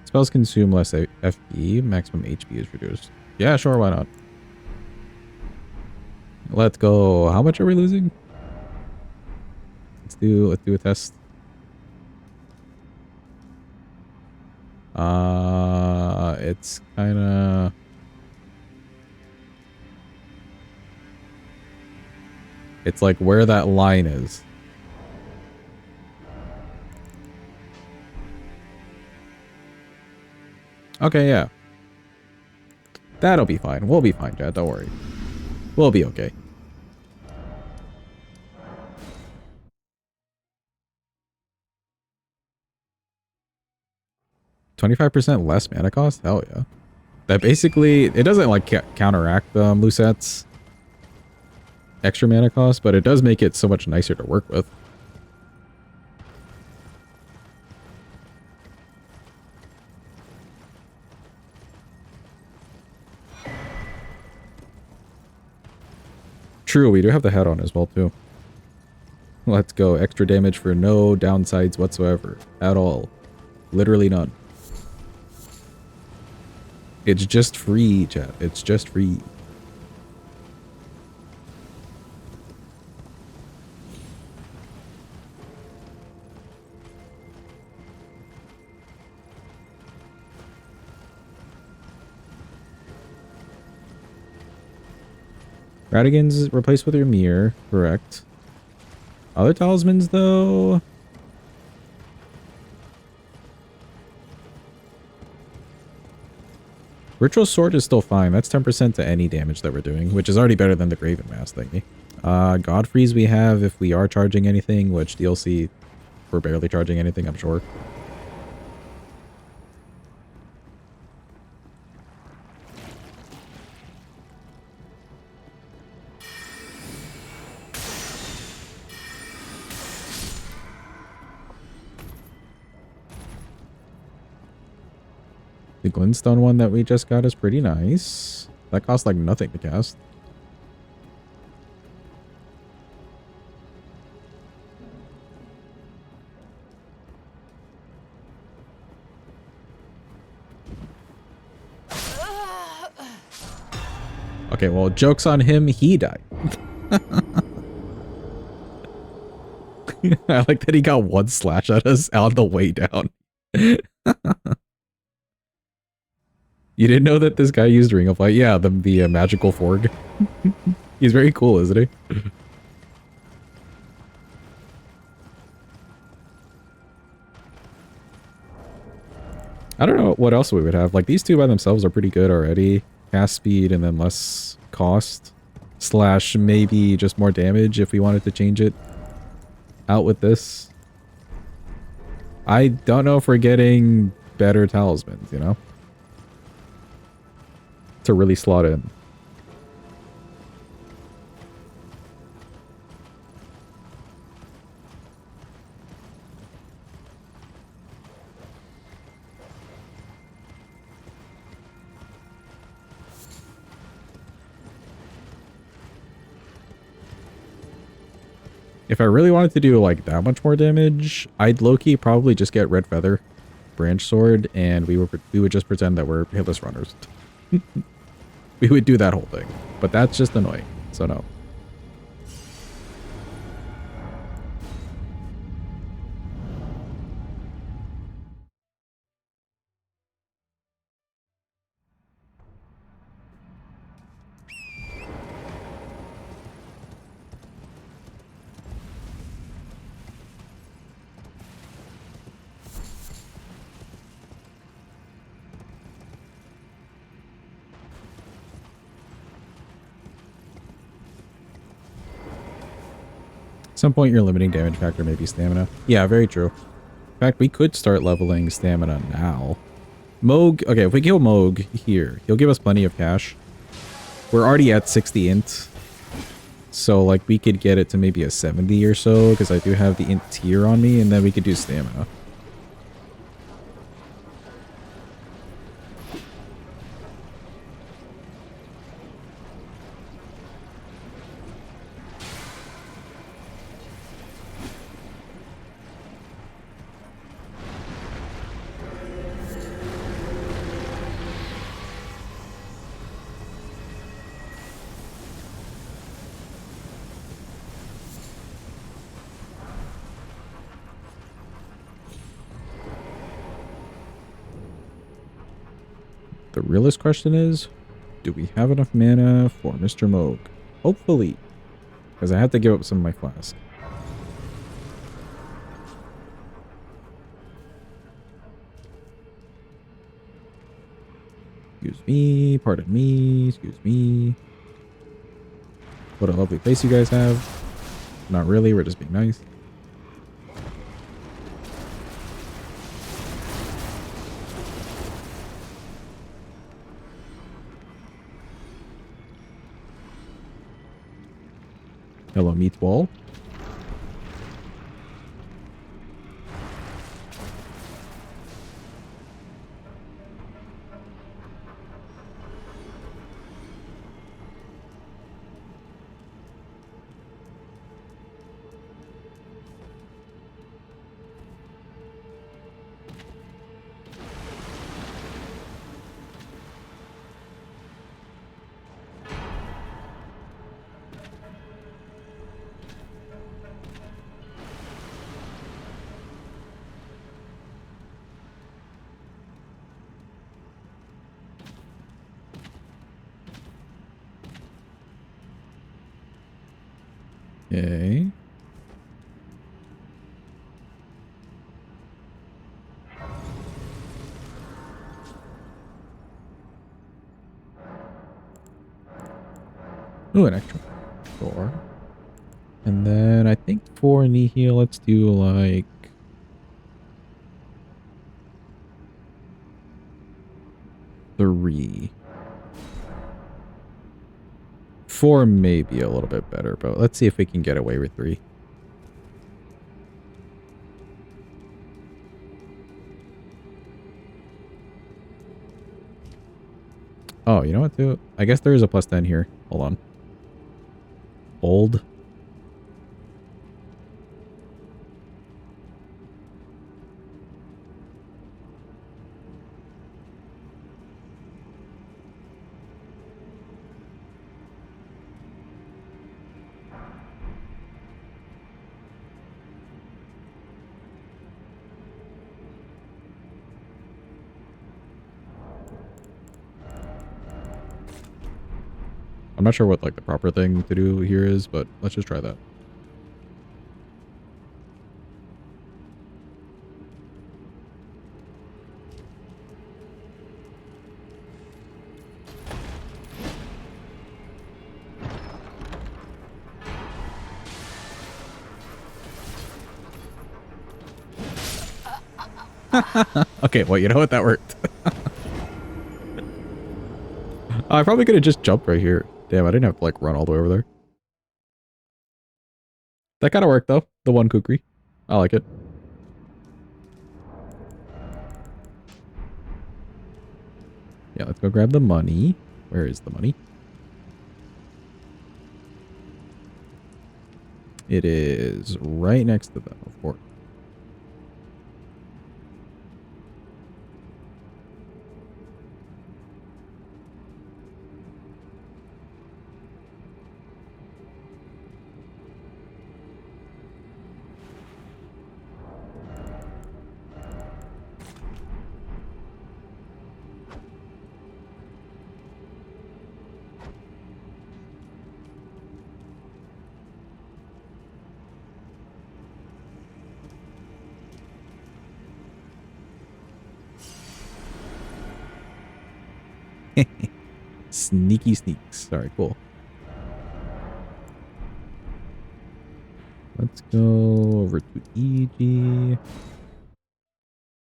Spells consume less FP, maximum HP is reduced. Yeah, sure, why not? Let's go. How much are we losing? Let's do a test. It's kind of... It's like where that line is. Okay, yeah. That'll be fine. We'll be fine, Chad. Don't worry. We'll be okay. $25% less mana cost? Hell yeah. That basically... It doesn't, like, counteract Lucett's extra mana cost, but it does make it so much nicer to work with. True, we do have the hat on as well, too. Let's go. Extra damage for no downsides whatsoever. At all. Literally none. It's just free, chat. It's just free. Radigan's replaced with your mirror. Correct. Other talismans, though... Ritual Sword is still fine. That's 10% to any damage that we're doing, which is already better than the Graven Mask thingy. Godfrey's we have if we are charging anything, which DLC, we're barely charging anything, I'm sure. The Glintstone one that we just got is pretty nice. That costs like nothing to cast. Okay, well, joke's on him. He died. I like that he got one slash at us on the way down. You didn't know that this guy used Ring of Light? Yeah, the magical Forg. He's very cool, isn't he? I don't know what else we would have. Like, these two by themselves are pretty good already. Cast speed and then less cost. Slash maybe just more damage if we wanted to change it out with this. I don't know if we're getting better talismans, you know? To really slot in. If I really wanted to do like that much more damage, I'd low-key probably just get Red Feather, Branch Sword, and we would just pretend that we're hitless runners. We would do that whole thing, but that's just annoying, so no. At some point, your limiting damage factor may be stamina. Yeah, very true. In fact, we could start leveling stamina now. Moog, okay, if we kill Moog here, he'll give us plenty of cash. We're already at 60 int. So, like, we could get it to maybe a 70 or so, because I do have the int tier on me, and then we could do stamina. The realest question is, do we have enough mana for Mr. Moog? Hopefully, because I have to give up some of my flask. Excuse me, pardon me, excuse me. What a lovely face you guys have. Not really, we're just being nice. Hello, meatball. Okay. Ooh, an extra door. And then I think for Nihil, let's do like 3. 4 may be a little bit better, but let's see if we can get away with 3. Oh, you know what, dude? I guess there is a plus 10 here. Hold on. Old. I'm not sure what like the proper thing to do here is, but let's just try that. Okay, well, you know what? That worked. I probably could have just jumped right here. Damn, I didn't have to like run all the way over there. That kind of worked though. The one kukri. I like it. Yeah, let's go grab the money. Where is the money? It is right next to them, of course. Sneaky sneaks. Alright, cool. Let's go over to EG.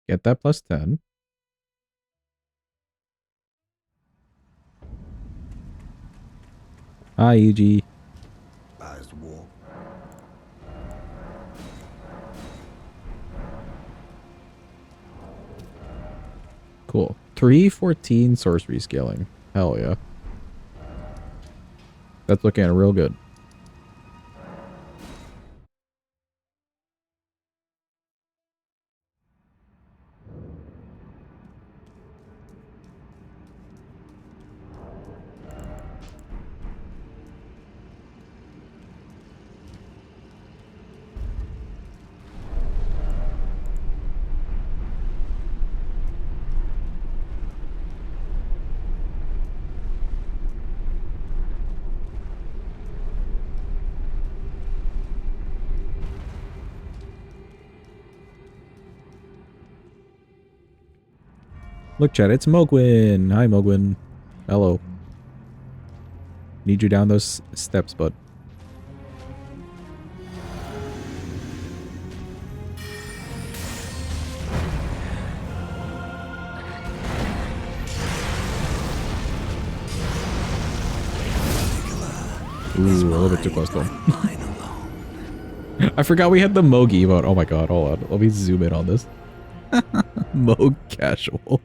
Get that plus 10. Hi, EG. As the war. Cool. 314 sorcery scaling. Hell yeah. That's looking real good. Look, chat, it's Mogwin. Hi, Mogwin. Hello. Need you down those steps, bud. Ooh, a little bit too close to him. I forgot we had the Moog emote. Oh my god, hold on. Let me zoom in on this. Moog casual.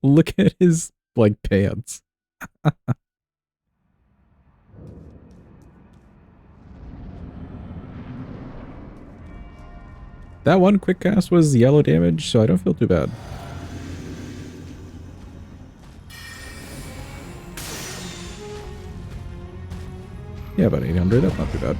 Look at his, like, pants. That one quick cast was yellow damage, so I don't feel too bad. Yeah, about 800, that's not too bad.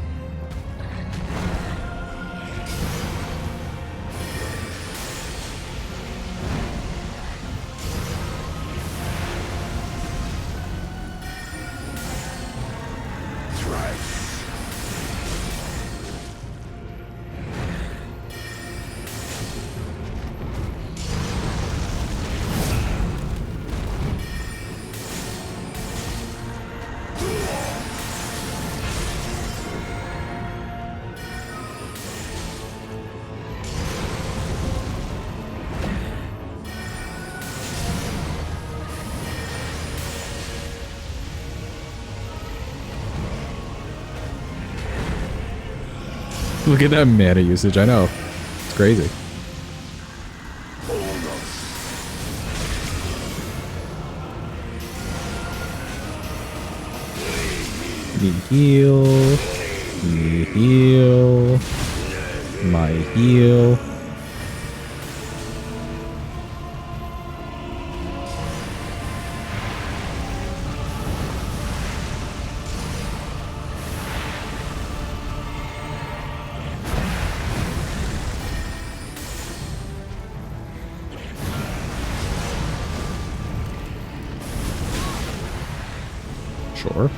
Look at that mana usage, I know. It's crazy. Need heal. Need heal. My heal. Sure.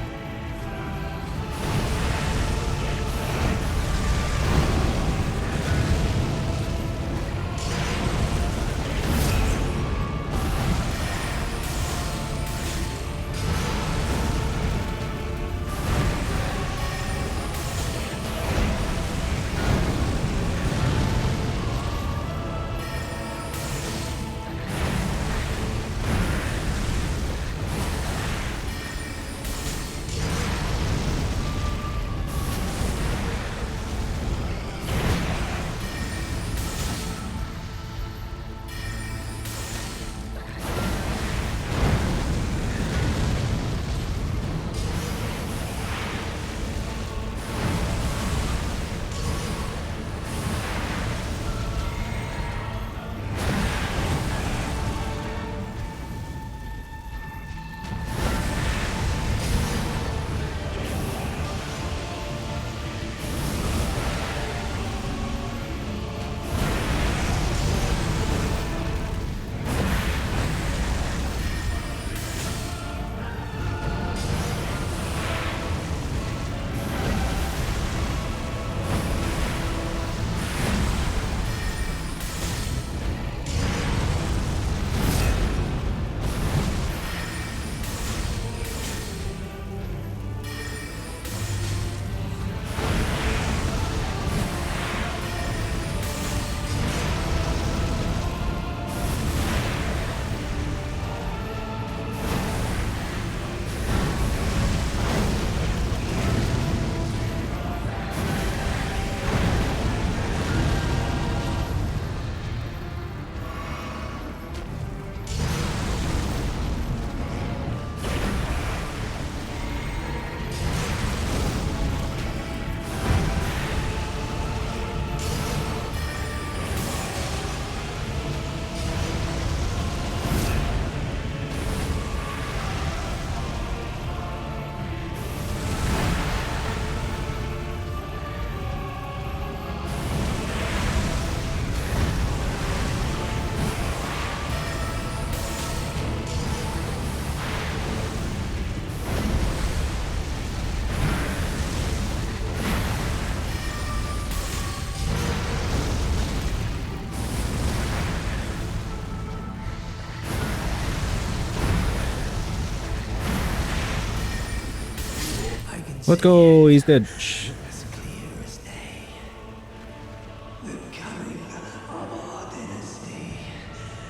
Let's go. He's dead.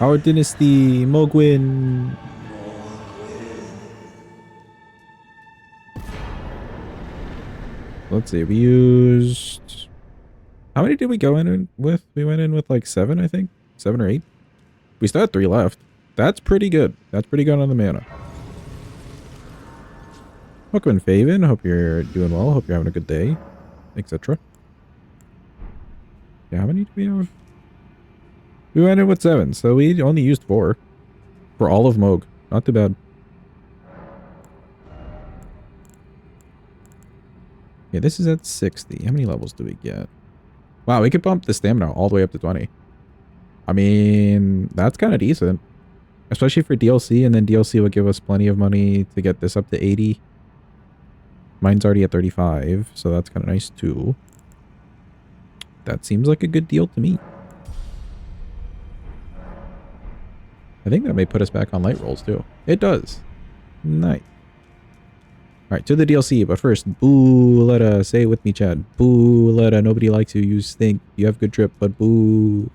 Our dynasty, Mogwin. Let's see. We used. How many did we go in with? We went in with like 7, I think. 7 or 8. We still had 3 left. That's pretty good. That's pretty good on the mana. Welcome in, Faven. Hope you're doing well. Hope you're having a good day, etc. Yeah, how many do we have? We went in with 7, so we only used 4 for all of Moog. Not too bad. Yeah, this is at 60. How many levels do we get? Wow, we could bump the stamina all the way up to 20. I mean, that's kind of decent. Especially for DLC, and then DLC will give us plenty of money to get this up to 80. Mine's already at 35, so that's kind of nice too. That seems like a good deal to me. I think that may put us back on light rolls too. It does. Nice. Alright, to the DLC, but first, boo, Letta. Say it with me, Chad. Boo, Letta. Nobody likes you. You stink. You have good drip, but boo.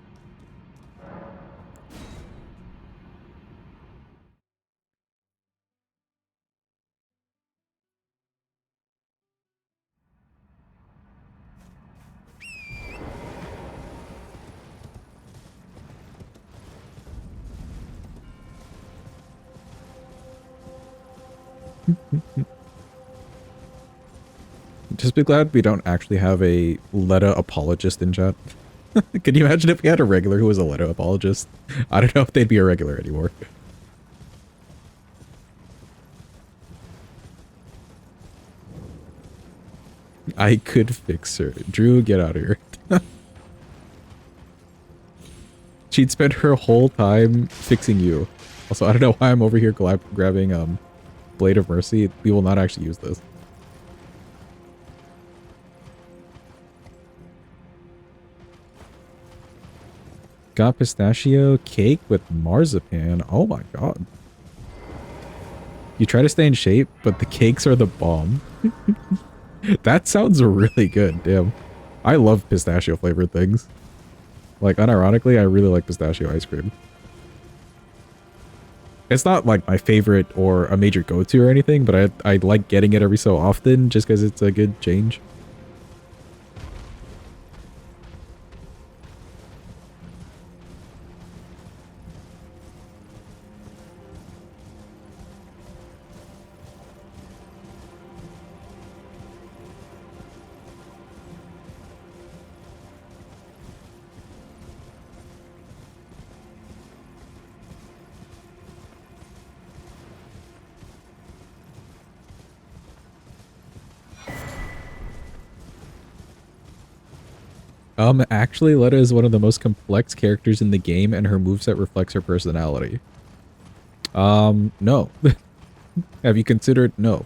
Just be glad we don't actually have a Letta apologist in chat. Could you imagine if we had a regular who was a Letta apologist? I don't know if they'd be a regular anymore. I could fix her. Drew, get out of here. She'd spend her whole time fixing you. Also, I don't know why I'm over here grabbing Blade of Mercy. We will not actually use this. Got pistachio cake with marzipan. Oh my god. You try to stay in shape, but the cakes are the bomb. That sounds really good, damn. I love pistachio flavored things. Like, unironically, I really like pistachio ice cream. It's not like my favorite or a major go-to or anything, but I like getting it every so often just because it's a good change. Actually, Letta is one of the most complex characters in the game, and her moveset reflects her personality. No. Have you considered no?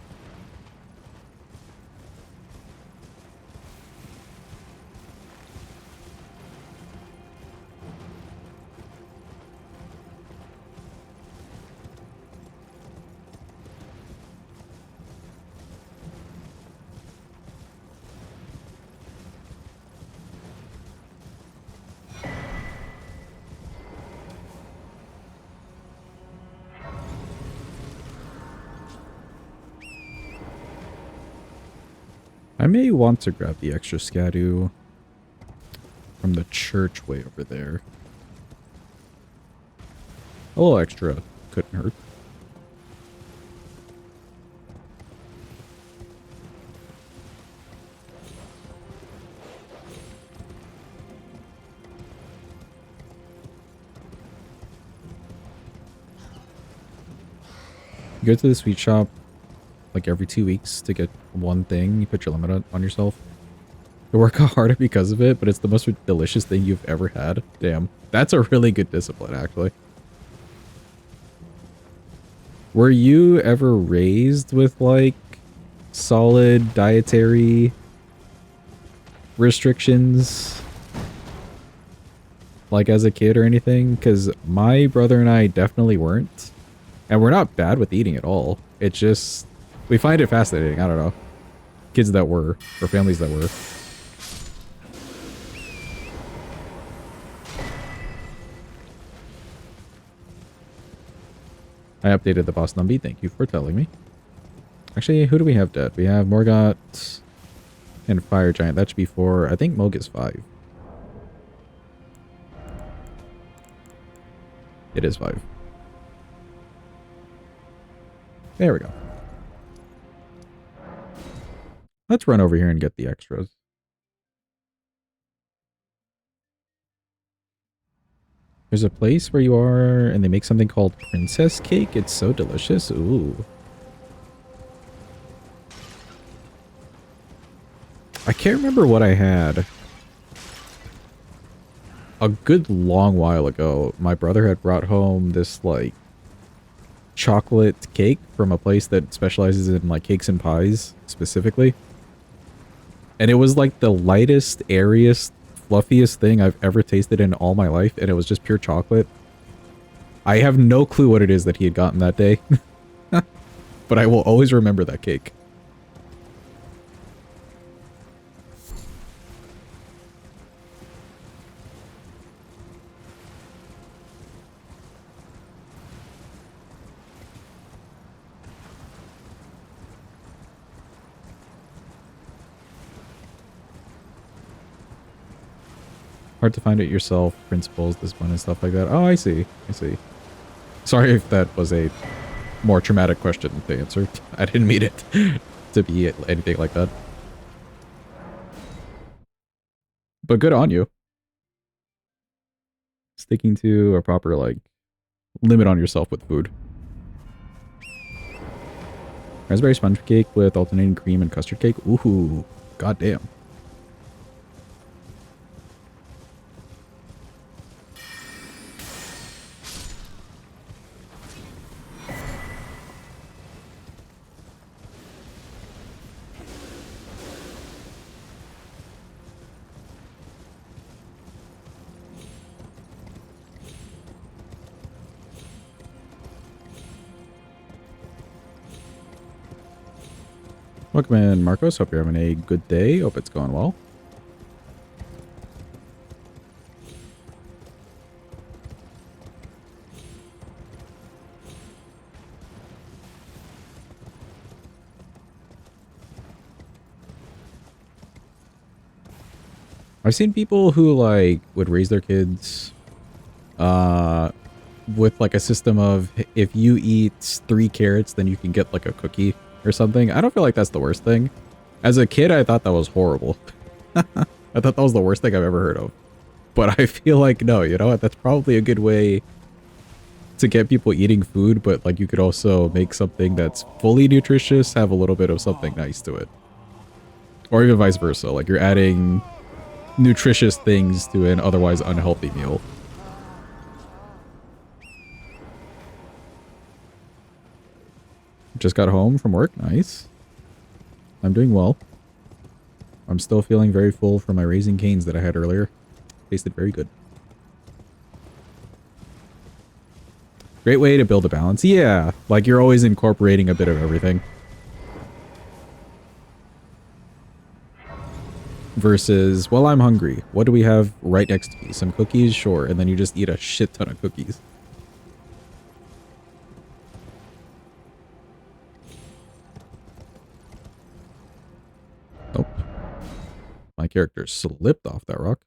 I may want to grab the extra scadu from the church way over there. A little extra couldn't hurt. You go to the sweet shop like every 2 weeks to get one thing. You put your limit on yourself. You work harder because of it, but it's the most delicious thing you've ever had. Damn. That's a really good discipline, actually. Were you ever raised with, like, solid dietary restrictions? Like, as a kid or anything? Because my brother and I definitely weren't. And we're not bad with eating at all. It's just... we find it fascinating. I don't know. kids that were, or families that were. I updated the boss number. Thank you for telling me. Actually, who do we have dead? We have Morgott and Fire Giant. That should be 4. I think Moog is 5. It is 5. There we go. Let's run over here and get the extras. There's a place where you are and they make something called princess cake. It's so delicious. Ooh. I can't remember what I had. A good long while ago, my brother had brought home this, like, chocolate cake from a place that specializes in, like, cakes and pies, specifically. And it was, like, the lightest, airiest, fluffiest thing I've ever tasted in all my life, and it was just pure chocolate. I have no clue what it is that he had gotten that day. But I will always remember that cake. Hard to find it yourself, principles, this one and stuff like that. Oh, I see. I see. Sorry if that was a more traumatic question to answer. I didn't mean it to be anything like that. But good on you. Sticking to a proper, like, limit on yourself with food. Raspberry sponge cake with alternating cream and custard cake. Ooh, goddamn. Welcome in, Marcos. Hope you're having a good day. Hope it's going well. I've seen people who, like, would raise their kids with, like, a system of, if you eat 3 carrots, then you can get, like, a cookie or something. I don't feel like that's the worst thing. As a kid, I thought that was horrible. I thought that was the worst thing I've ever heard of. But I feel like, no, you know what? That's probably a good way to get people eating food, but, like, you could also make something that's fully nutritious, have a little bit of something nice to it. Or even vice versa. Like, you're adding nutritious things to an otherwise unhealthy meal. Just got home from work. Nice. I'm doing well. I'm still feeling very full from my Raising Cane's that I had earlier. Tasted very good. Great way to build a balance. Yeah, like you're always incorporating a bit of everything. Versus, well, I'm hungry. What do we have right next to me? Some cookies? Sure. And then you just eat a shit ton of cookies. Nope. My character slipped off that rock.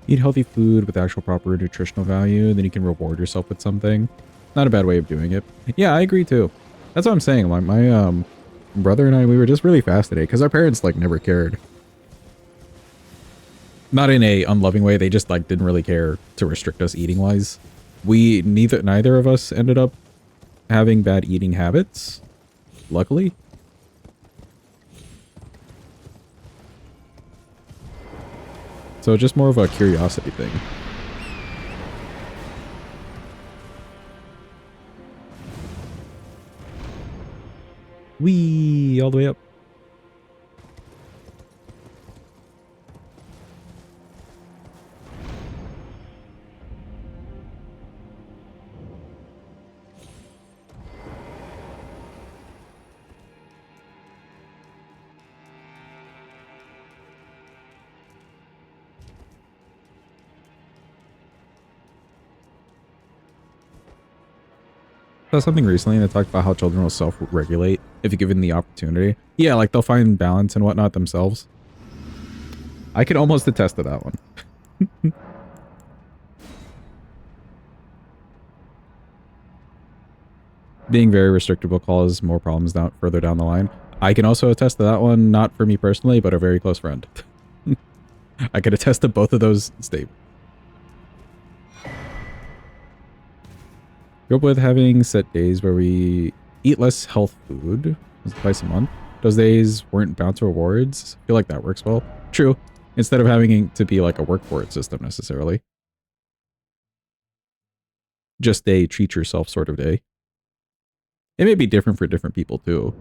Eat healthy food with actual proper nutritional value, then you can reward yourself with something. Not a bad way of doing it. Yeah, I agree too. That's what I'm saying. My brother and I, we were just really fascinated because our parents, like, never cared. Not in a unloving way, they just, like, didn't really care to restrict us eating wise. Neither of us ended up having bad eating habits, luckily. So just more of a curiosity thing. Whee! All the way up. Saw something recently that talked about how children will self-regulate if you're given the opportunity. Yeah, like they'll find balance and whatnot themselves. I can almost attest to that one. Being very restricted will cause more problems down further down the line. I can also attest to that one, not for me personally, but a very close friend. I could attest to both of those statements. Grew up with having set days where we eat less health food twice a month. Those days weren't bound to rewards. I feel like that works well. True. Instead of having to be like a work for it system necessarily. Just a treat yourself sort of day. It may be different for different people too.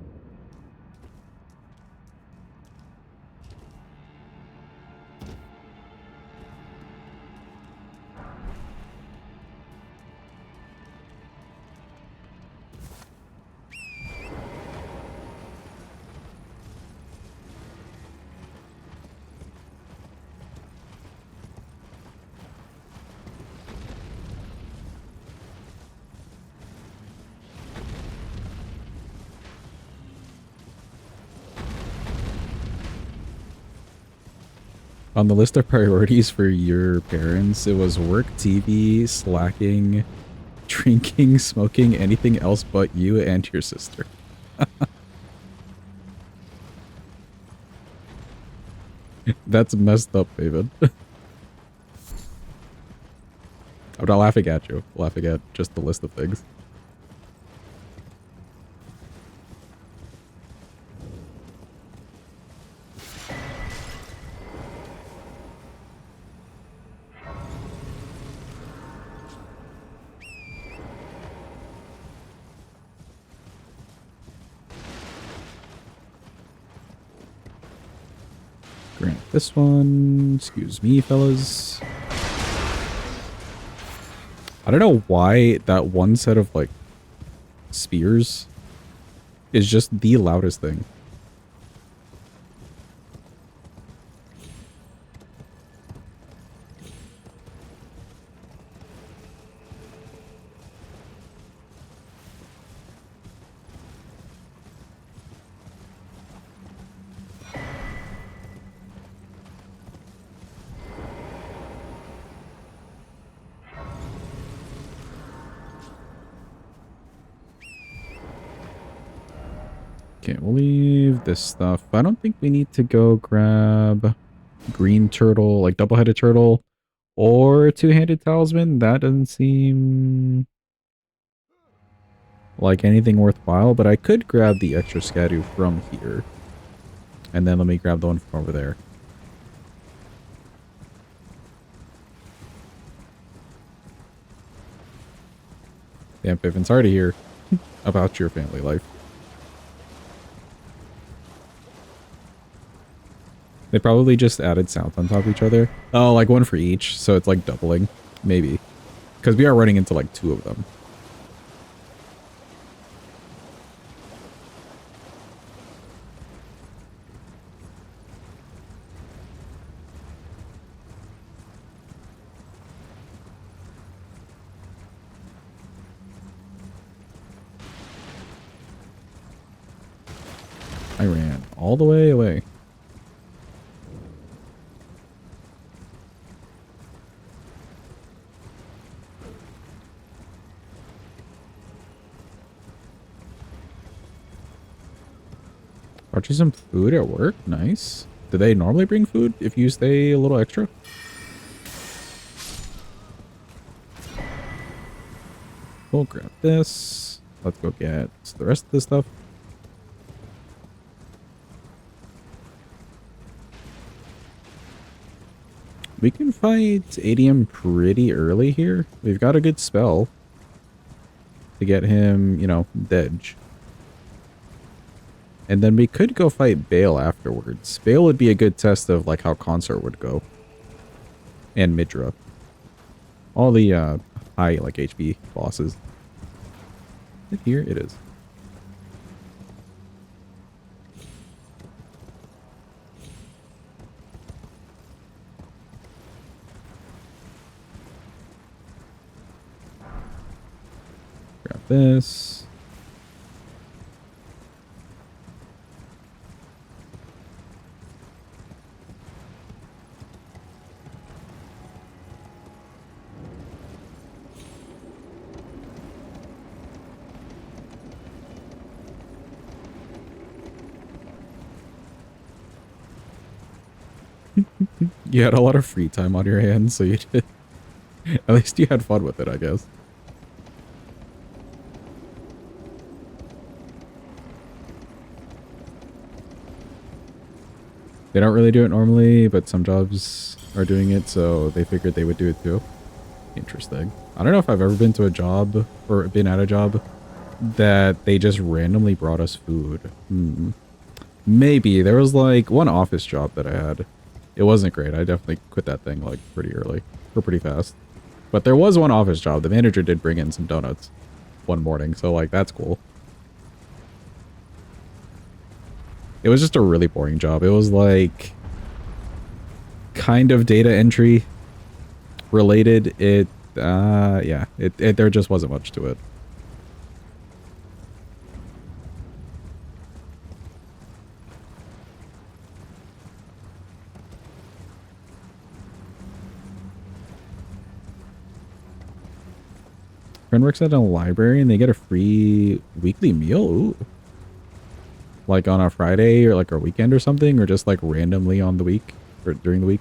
On the list of priorities for your parents, it was work, TV, slacking, drinking, smoking, anything else but you and your sister. That's messed up, David. I'm not laughing at you. I'm laughing at just the list of things. Grant this one. Excuse me, fellas. I don't know why that one set of, like, spears is just the loudest thing. Okay, we'll leave this stuff. I don't think we need to go grab green turtle, like double-headed turtle, or two-handed talisman. That doesn't seem like anything worthwhile, but I could grab the extra scadu from here. And then let me grab the one from over there. Damn, Pippin, sorry to hear about your family life. They probably just added sounds on top of each other. Oh, like one for each, so it's like doubling. Maybe. Because we are running into like two of them. I ran all the way away. Purchase some food at work? Nice. Do they normally bring food if you stay a little extra? We'll grab this. Let's go get the rest of this stuff. We can fight ADM pretty early here. We've got a good spell to get him, you know, dead. And then we could go fight Bale afterwards. Bale would be a good test of like how Consort would go. And Midra. All the high like HP bosses. Here it is. Grab this. You had a lot of free time on your hands, so you did. At least you had fun with it, I guess. They don't really do it normally, but some jobs are doing it, so they figured they would do it too. Interesting. I don't know if I've ever been to a job, or been at a job, that they just randomly brought us food. Maybe. There was like one office job that I had. It wasn't great. I definitely quit that thing like pretty early, or pretty fast. But there was one office job. The manager did bring in some donuts one morning, so like that's cool. It was just a really boring job. It was like kind of data entry related. Yeah, there just wasn't much to it. Friend works at a library and they get a free weekly meal. Ooh. Like on a Friday or like a weekend or something, or just like randomly on the week or during the week.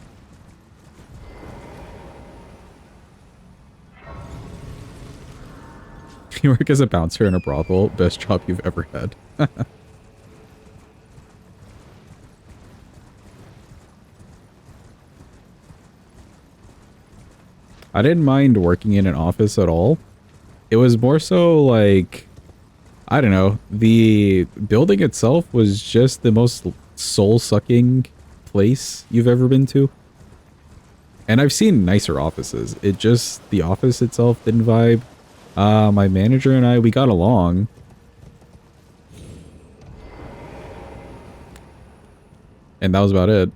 You work as a bouncer in a brothel. Best job you've ever had. I didn't mind working in an office at all. It was more so like, I don't know, the building itself was just the most soul-sucking place you've ever been to. And I've seen nicer offices. It just, the office itself didn't vibe. My manager and I, we got along. And that was about it.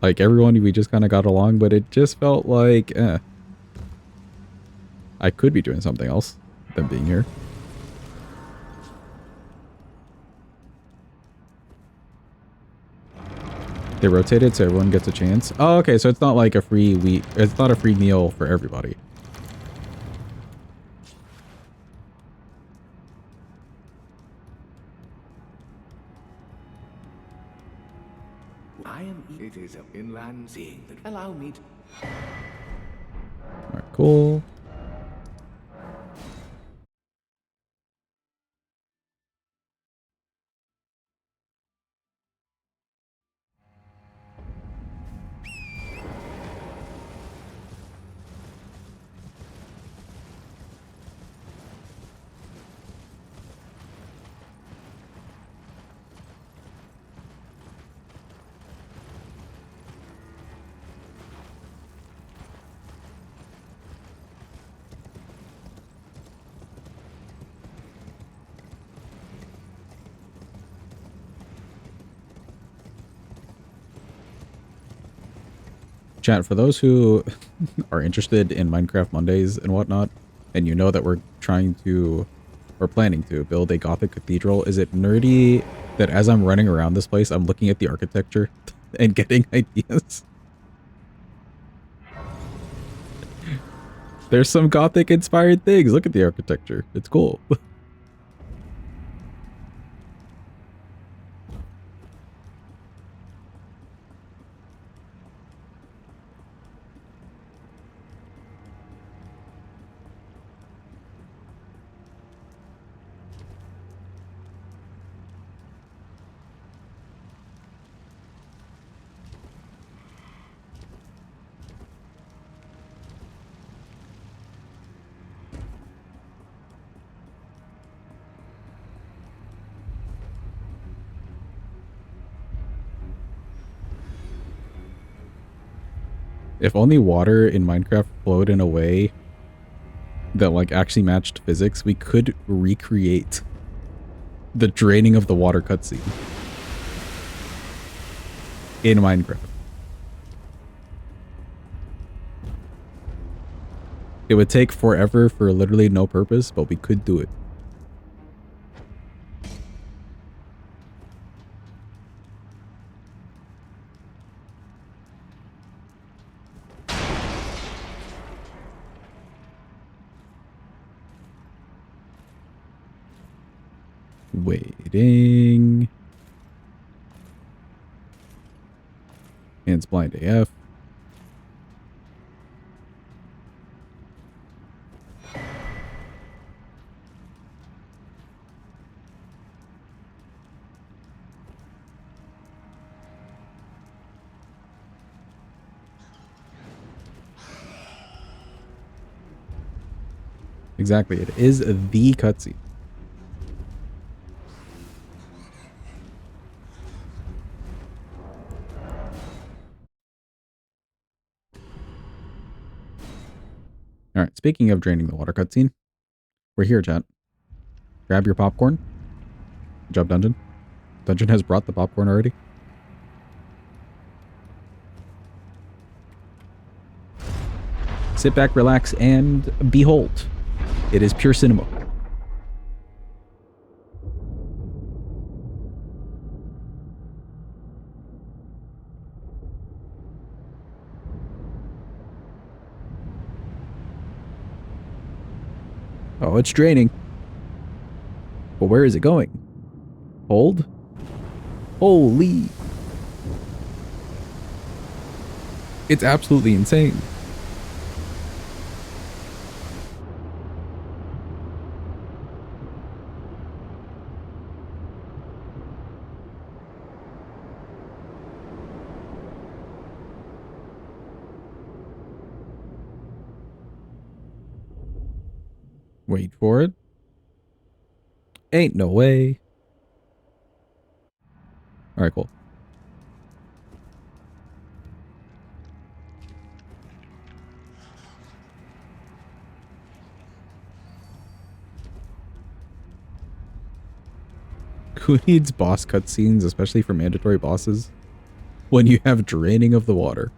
Like, everyone, we just kind of got along, but it just felt like, I could be doing something else than being here. They rotated so everyone gets a chance. Oh, okay, so it's not like a free week. It's not a free meal for everybody. It is an inland seeing that allow me to. Alright, cool. Chat, for those who are interested in Minecraft Mondays and whatnot, and you know that we're trying to, or planning to, build a Gothic cathedral, is it nerdy that as I'm running around this place, I'm looking at the architecture and getting ideas? There's some Gothic-inspired things. Look at the architecture. It's cool. If only water in Minecraft flowed in a way that like actually matched physics, we could recreate the draining of the water cutscene in Minecraft. It would take forever for literally no purpose, but we could do it. Waiting. Hands blind AF. Exactly, it is the cutscene. Alright, speaking of draining the water cutscene, we're here, chat. Grab your popcorn. Good job, Dungeon. Dungeon has brought the popcorn already. Sit back, relax, and behold. It is pure cinema. Oh, it's draining. But where is it going? Hold? Holy. It's absolutely insane. Wait for it. Ain't no way. Alright, cool. Who needs boss cutscenes, especially for mandatory bosses, when you have draining of the water?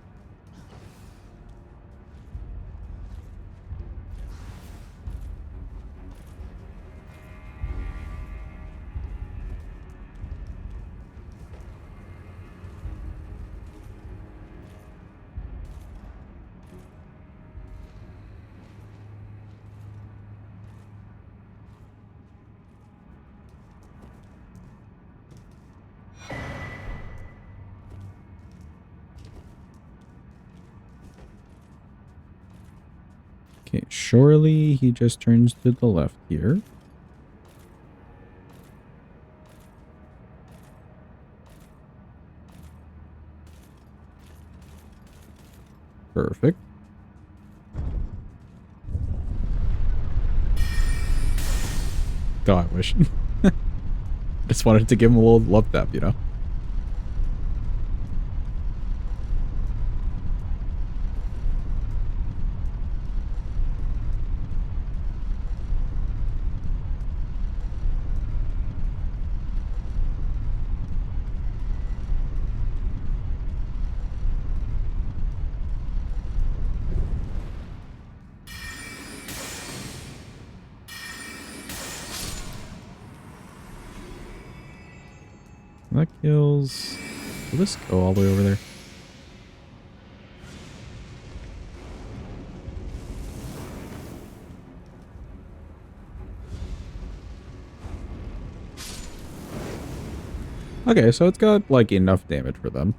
Okay, surely he just turns to the left here. Perfect. God, I wish. Just wanted to give him a little love tap, you know? That kills... Will this go all the way over there? Okay, so it's got, like, enough damage for them.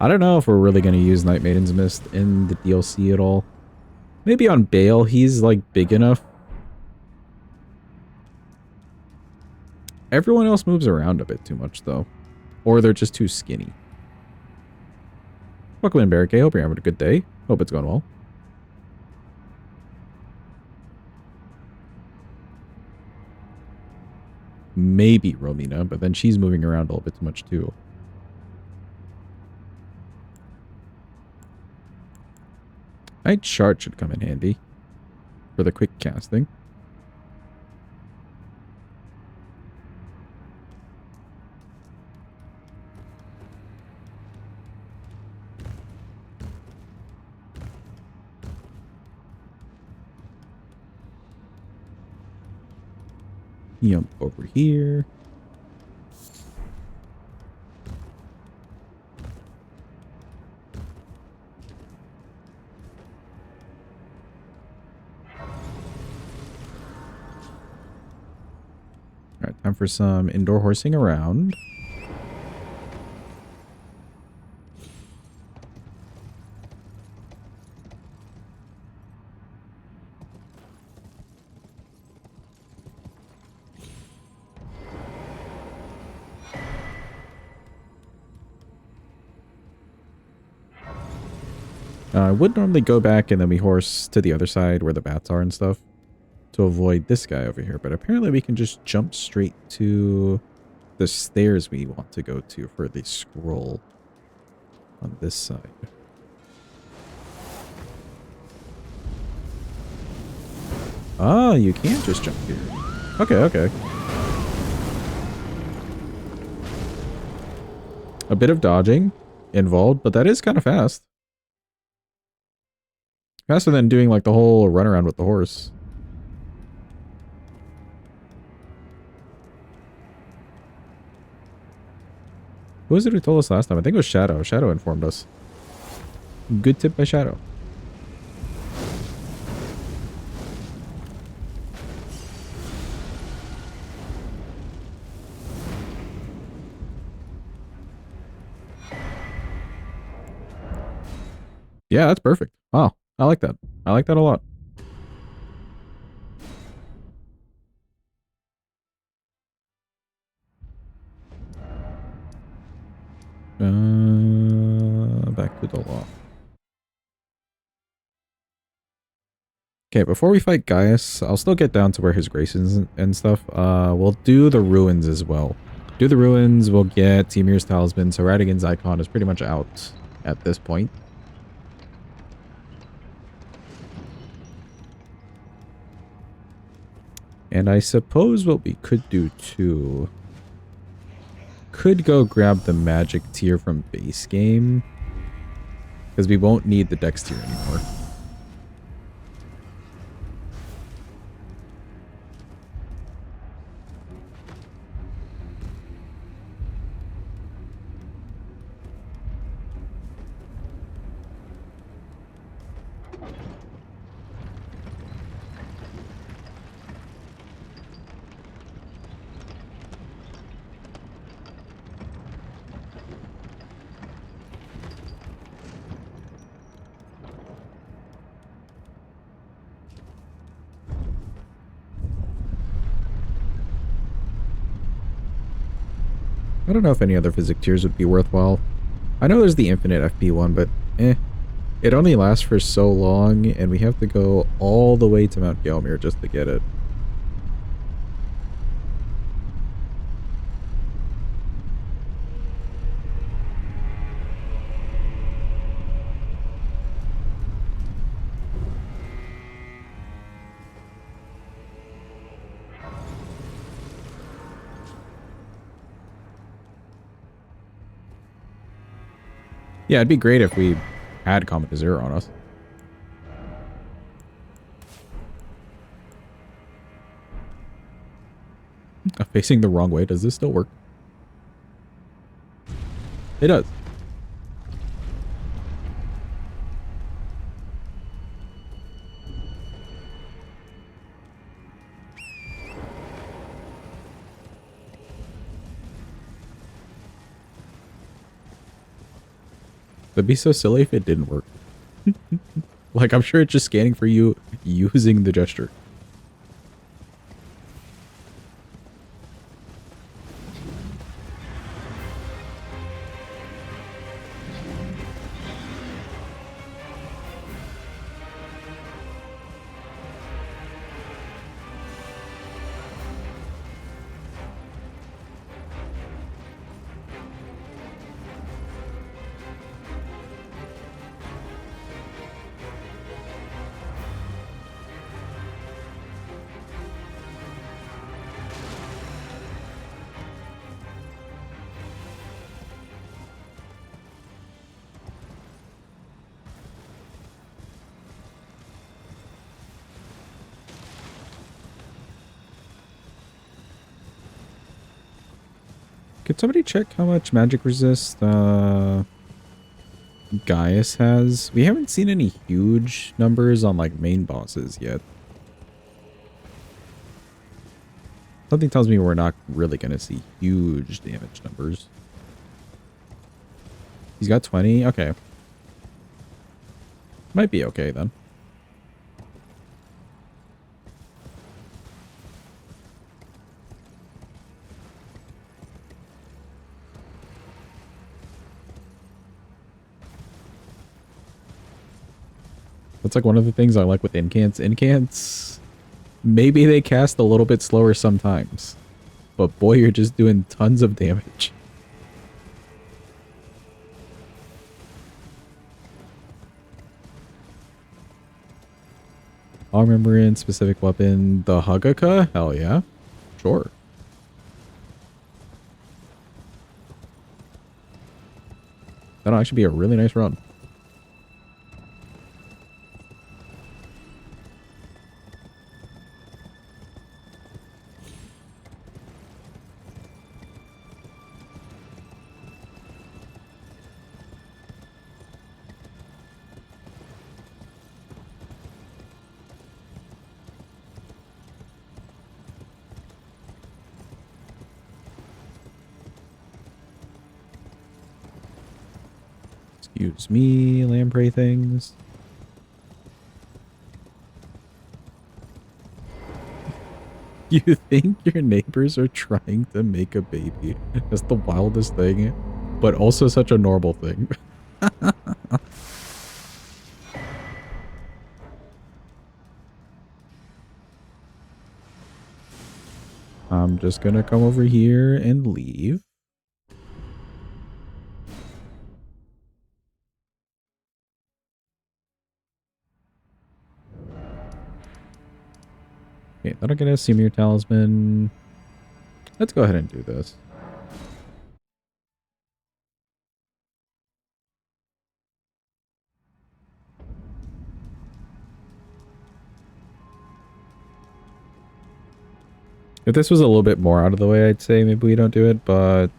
I don't know if we're really going to use Night Maiden's Mist in the DLC at all. Maybe on Bale, he's, like, big enough. Everyone else moves around a bit too much, though. Or they're just too skinny. Welcome in, Barricade. Hope you're having a good day. Hope it's going well. Maybe Romina, but then she's moving around a little bit too much, too. Night Shard should come in handy for the quick casting. Jump over here. Alright, time for some indoor horsing around. I would normally go back and then we horse to the other side where the bats are and stuff to avoid this guy over here. But apparently we can just jump straight to the stairs we want to go to for the scroll on this side. Ah, you can't just jump here. Okay, okay. A bit of dodging involved, but that is kind of fast. Faster than doing like the whole runaround with the horse. Who was it who told us last time? I think it was Shadow. Shadow informed us. Good tip by Shadow. Yeah, that's perfect. Wow, I like that. I like that a lot. Back to the law. Okay, before we fight Gaius, I'll still get down to where his grace is and stuff. We'll do the ruins as well. Do the ruins, we'll get Timir's talisman, so Radigan's icon is pretty much out at this point. And I suppose what we could do too, could go grab the magic tier from base game, because we won't need the dex tier anymore. I don't know if any other physic tiers would be worthwhile. I know there's the infinite FP one, but it only lasts for so long, and we have to go all the way to Mount Gelmir just to get it. Yeah, it'd be great if we had Comet to Zero on us. Facing the wrong way, does this still work? It does. That'd be so silly if it didn't work. Like, I'm sure it's just scanning for you using the gesture. Could somebody check how much magic resist Gaius has? We haven't seen any huge numbers on like main bosses yet. Something tells me we're not really going to see huge damage numbers. He's got 20. Okay. Might be okay then. That's like one of the things I like with incants. Incants, maybe they cast a little bit slower sometimes, but boy, you're just doing tons of damage. I'll remember in specific weapon, the Hagaka? Hell yeah. Sure. That'll actually be a really nice run. Excuse me, lamprey things. You think your neighbors are trying to make a baby? That's the wildest thing, but also such a normal thing. I'm just gonna come over here and leave. Okay, that'll get us Seymour Talisman. Let's go ahead and do this. If this was a little bit more out of the way, I'd say maybe we don't do it, but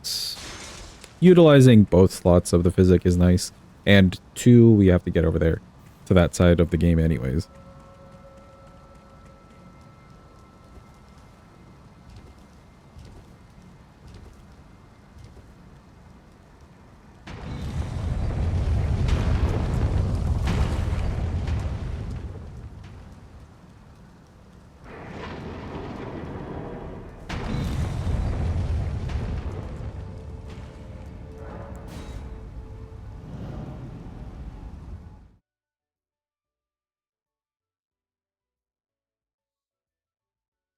utilizing both slots of the physic is nice. And 2, we have to get over there to that side of the game anyways.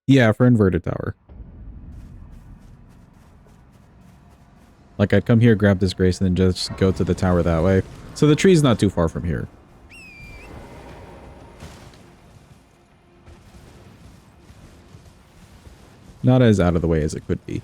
Yeah, for inverted tower. Like, I'd come here, grab this grace, and then just go to the tower that way. So the tree's not too far from here. Not as out of the way as it could be.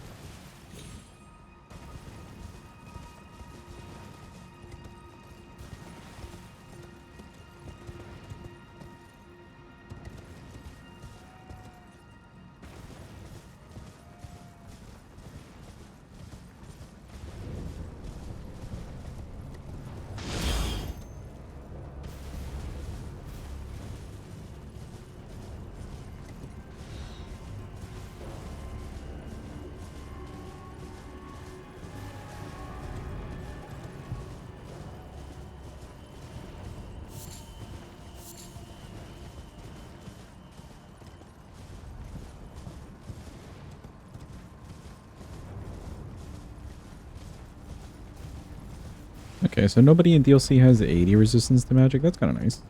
Okay, so nobody in DLC has 80 resistance to magic. That's kind of nice.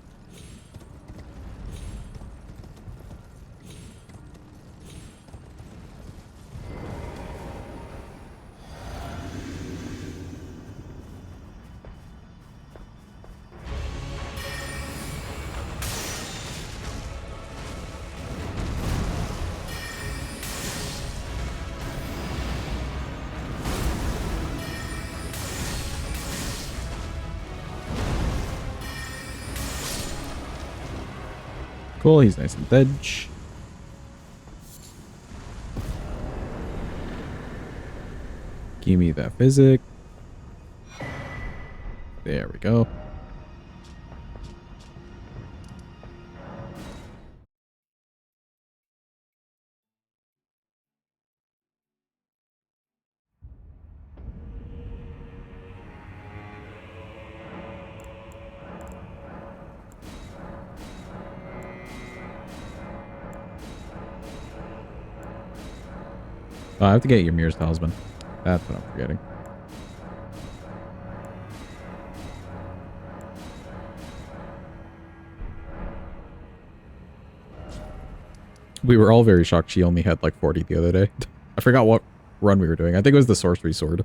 Cool, he's nice and dead. Give me that physic. There we go. Oh, I have to get your Mirror's Talisman. That's what I'm forgetting. We were all very shocked she only had like 40 the other day. I forgot what run we were doing. I think it was the Sorcery Sword.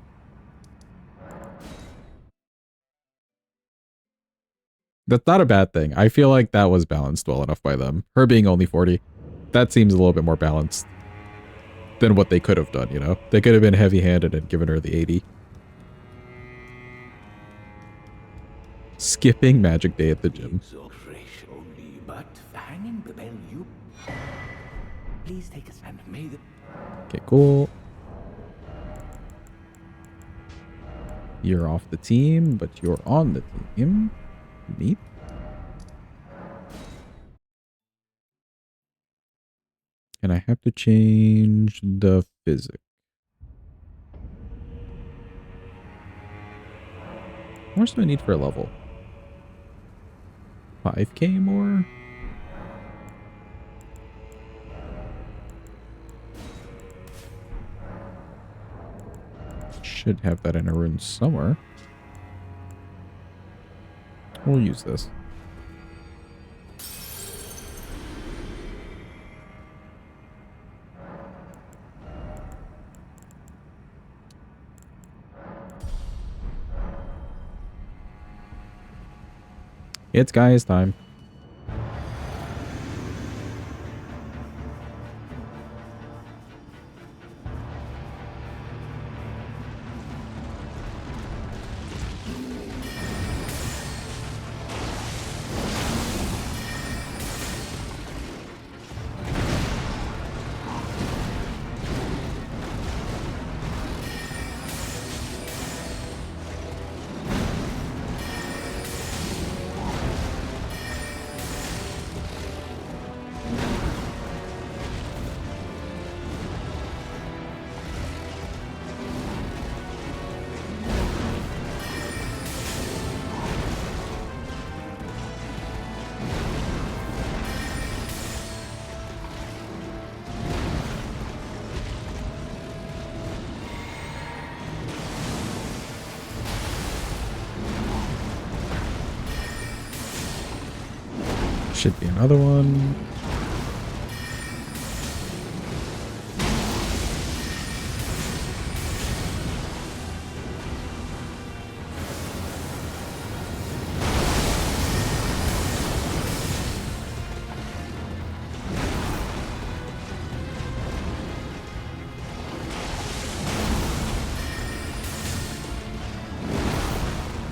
That's not a bad thing. I feel like that was balanced well enough by them. Her being only 40, that seems a little bit more balanced than what they could have done, you know? They could have been heavy-handed and given her the 80. Skipping Magic Day at the gym. Please take us and may the Okay, cool. You're off the team, but you're on the team. Neat. And I have to change the physics. How much do I need for a level? 5k more? Should have that in a rune somewhere. We'll use this. It's Gaia's time. Should be another one.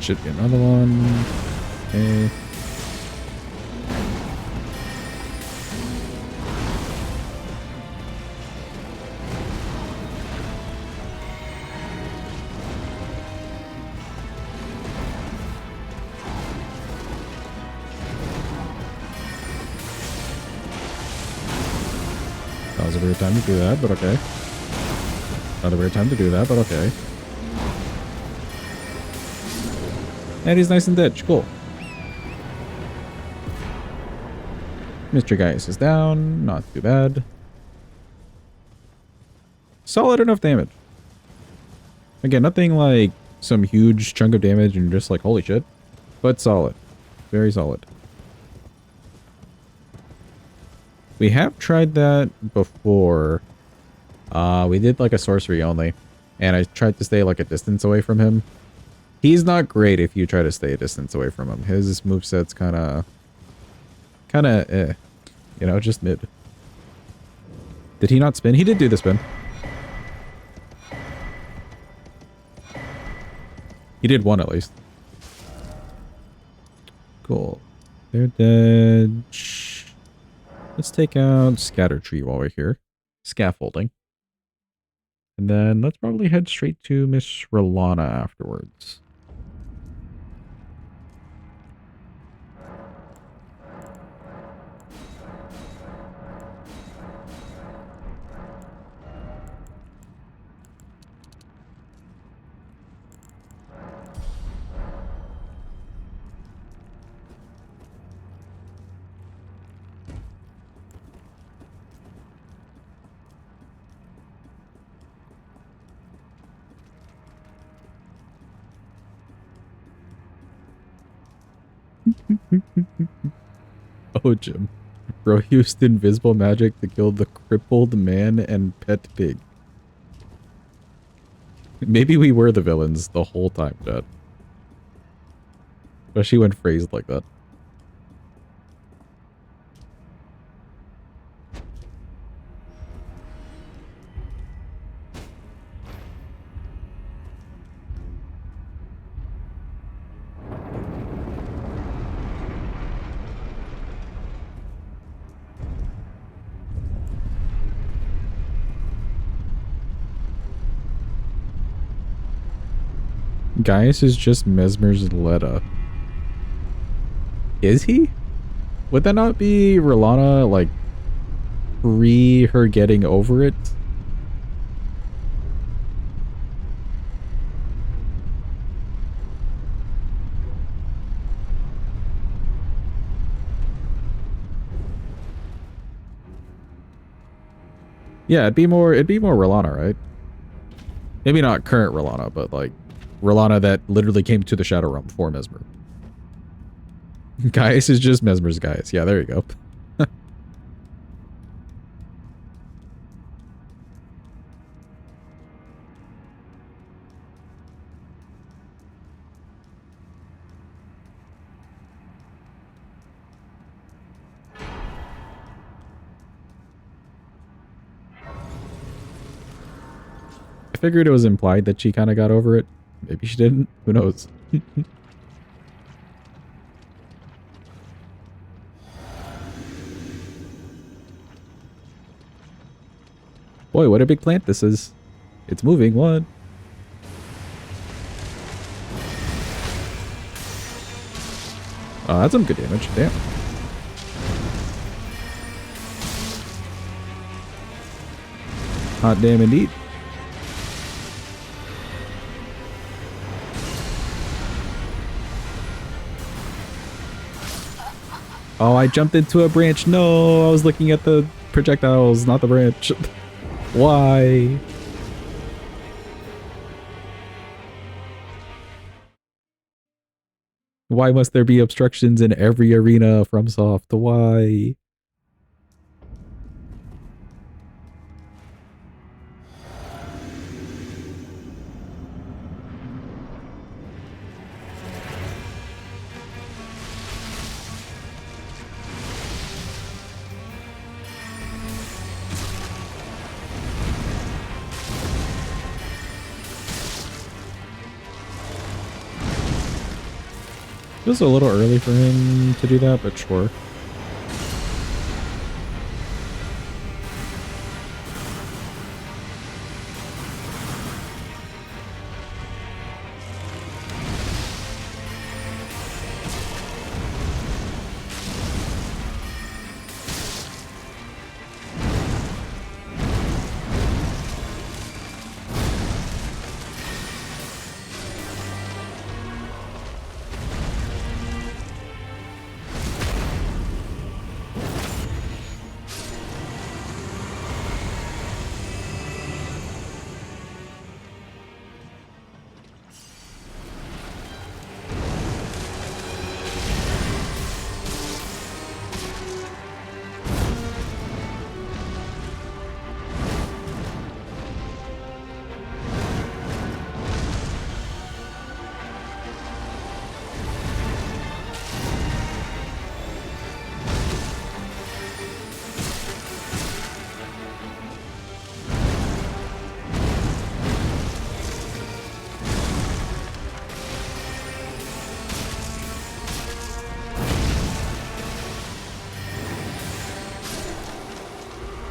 Should be another one. Okay. That was a weird time to do that, but okay. Not a weird time to do that, but okay. And he's nice and dead. Cool. Mr. Gaius is down. Not too bad. Solid enough damage. Again, nothing like some huge chunk of damage and just like, holy shit. But solid. Very solid. We have tried that before. We did like a sorcery only. And I tried to stay like a distance away from him. He's not great if you try to stay a distance away from him. His moveset's kind of eh. You know, just mid. Did he not spin? He did do the spin. He did one at least. Cool. They're dead. Shh. Let's take out Scatter Tree while we're here. Scaffolding. And then let's probably head straight to Miss Rolana afterwards. Oh, Jim. Bro used invisible magic to kill the crippled man and pet pig. Maybe we were the villains the whole time, Dad. Especially when phrased like that. Gaius is just Mesmer's Letta. Is he? Would that not be Rolana, like, pre her getting over it? Yeah, it'd be more Rolana, right? Maybe not current Rolana, but like Rolana that literally came to the Shadow Realm for Mesmer. Gaius is just Mesmer's Gaius. Yeah, there you go. I figured it was implied that she kind of got over it. Maybe she didn't. Who knows? Boy, what a big plant this is. It's moving. What? Oh, that's some good damage. Damn. Hot damn indeed. Oh, I jumped into a branch. No, I was looking at the projectiles, not the branch. Why? Why must there be obstructions in every arena from Soft? Why? It was a little early for him to do that, but sure.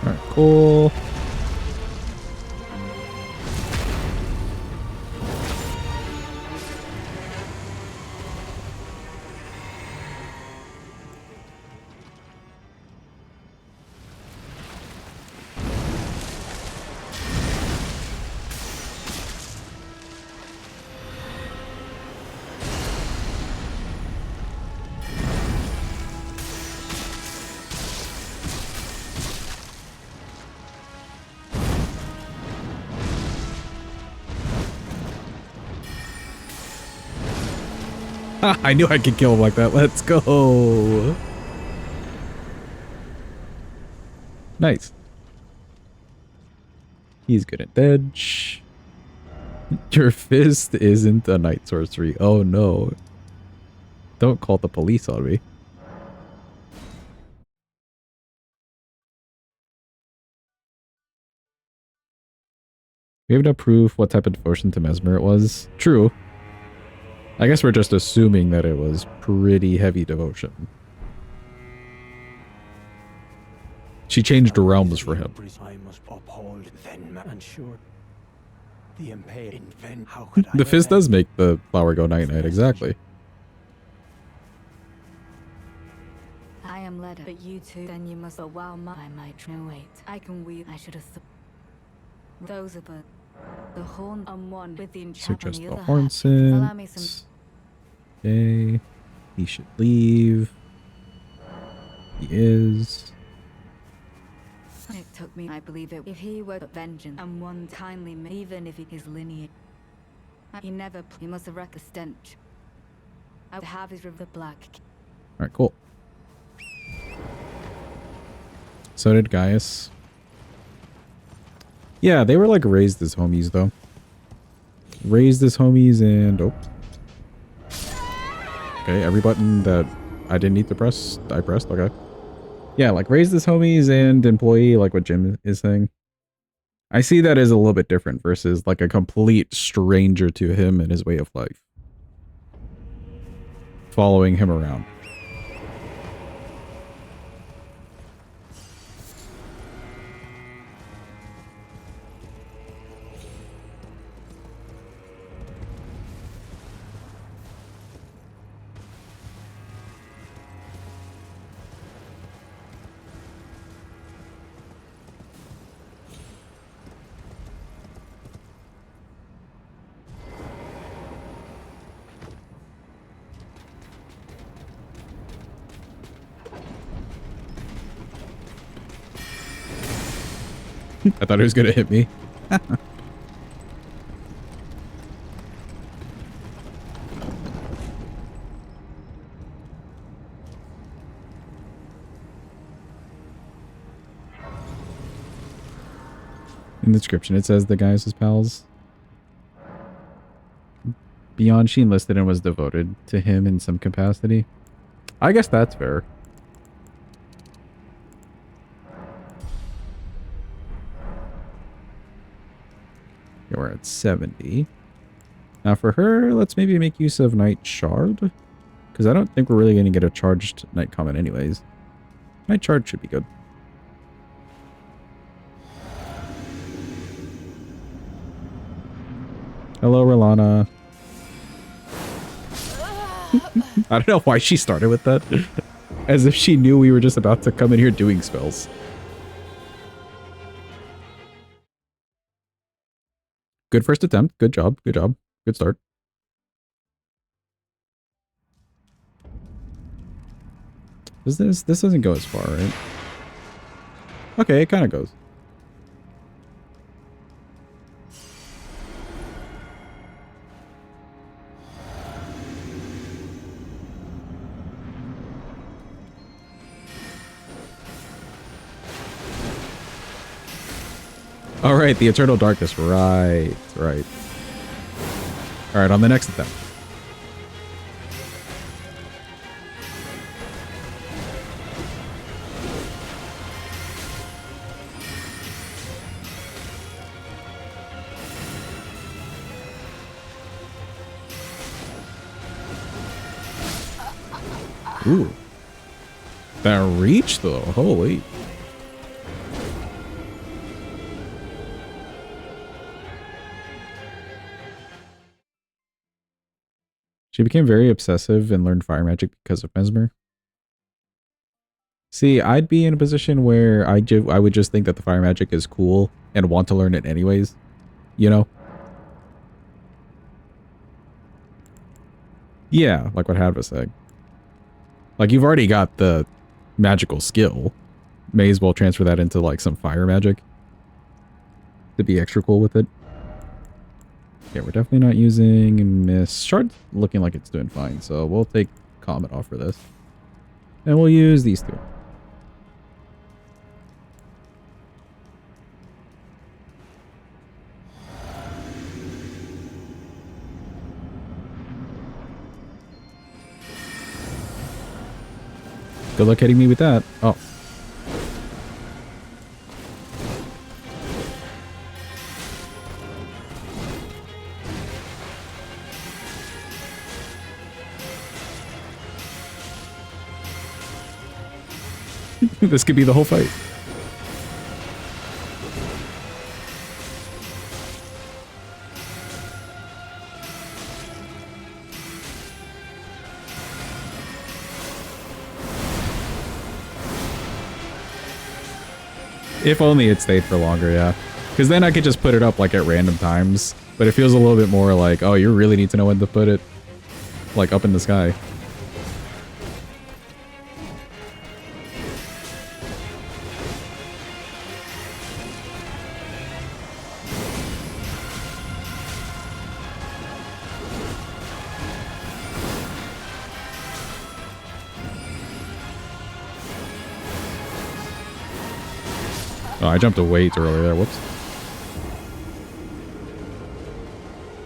Alright, cool. I knew I could kill him like that. Let's go. Nice. He's good at dodge. Your fist isn't a night sorcery. Oh no. Don't call the police on me. We have no proof what type of devotion to Mesmer it was. True. I guess we're just assuming that it was pretty heavy devotion. She changed realms for him. I must uphold then and sure. The impaired invent. How could I The fist does make the flower go night-night, exactly. I am led, but you two, then you must. But while I might no wait, I can weave. I should have thought. Those are the horn on one with the enchantment Suggest on the the other. horn Allow me some. sense. Okay. He should leave. He is. It took me, I believe it. If he were vengeance and one kindly, even if his lineage, he never. He must have wrecked the stench. I would have his river black. Alright, cool. So did Gaius. Yeah, they were like raised as homies though. Raised as homies and oh. Okay, every button that I didn't need to press, I pressed, okay. Yeah, like raised as homies and employee, like what Jim is saying. I see that as a little bit different versus like a complete stranger to him and his way of life. Following him around. I thought it was gonna hit me. In the description, it says the guys as pals. Beyond, she enlisted and was devoted to him in some capacity. I guess that's fair. Okay, we're at 70. Now for her, let's maybe make use of Night Shard. Because I don't think we're really going to get a charged Night Comment anyways. Night Shard should be good. Hello, Rolana. I don't know why she started with that. As if she knew we were just about to come in here doing spells. Good first attempt. Good job. Good job. Good start. This doesn't go as far, right? Okay, it kind of goes. All right, the Eternal Darkness. Right, right. All right, on the next attempt. Ooh. That reach, though. Holy. She became very obsessive and learned fire magic because of Mesmer. See, I'd be in a position where I would just think that the fire magic is cool and want to learn it anyways. You know? Yeah, like what Had was saying. Like, you've already got the magical skill. May as well transfer that into, like, some fire magic. To be extra cool with it. Okay, we're definitely not using Miss Shard. Looking like it's doing fine, so we'll take Comet off for this. And we'll use these two. Good luck hitting me with that. Oh. This could be the whole fight. If only it stayed for longer, yeah. Because then I could just put it up like at random times. But it feels a little bit more like, oh, you really need to know when to put it. Like up in the sky. Oh, I jumped way too early there. Whoops.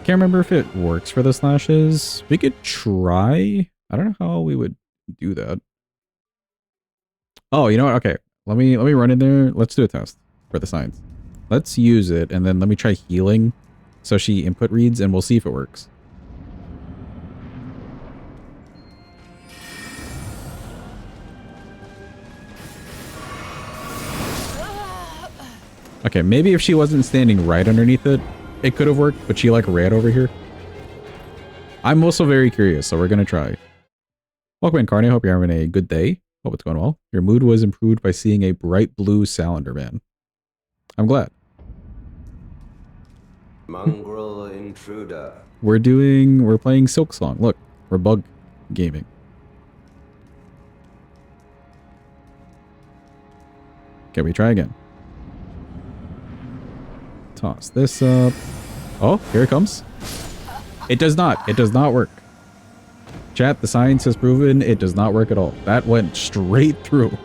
Can't remember if it works for the slashes. We could try. I don't know how we would do that. Oh, you know what? Okay. Let me run in there. Let's do a test for the signs. Let's use it and then let me try healing so she input reads and we'll see if it works. Okay, maybe if she wasn't standing right underneath it, it could have worked, but she like ran over here. I'm also very curious, so we're gonna try. Welcome in, Carney. Hope you're having a good day. Hope it's going well. Your mood was improved by seeing a bright blue salamander man. I'm glad. Mongrel intruder. We're playing Silk Song. Look, we're bug gaming. Okay, we try again. Toss this up. Oh, here it comes. It does not. It does not work. Chat, the science has proven it does not work at all. That went straight through.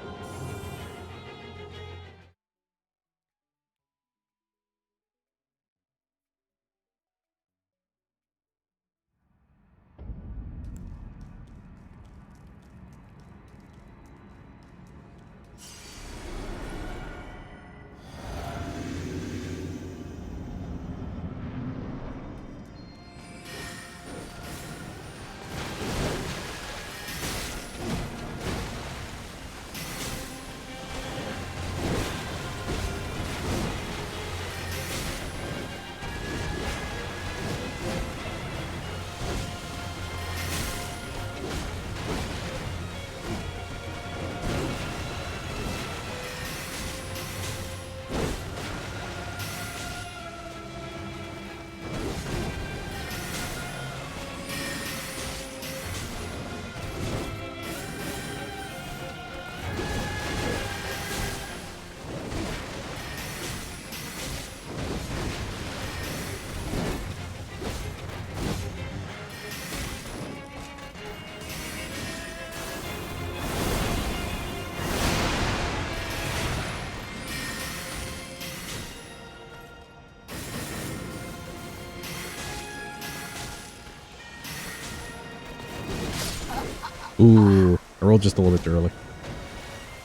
Ooh, I rolled just a little bit early.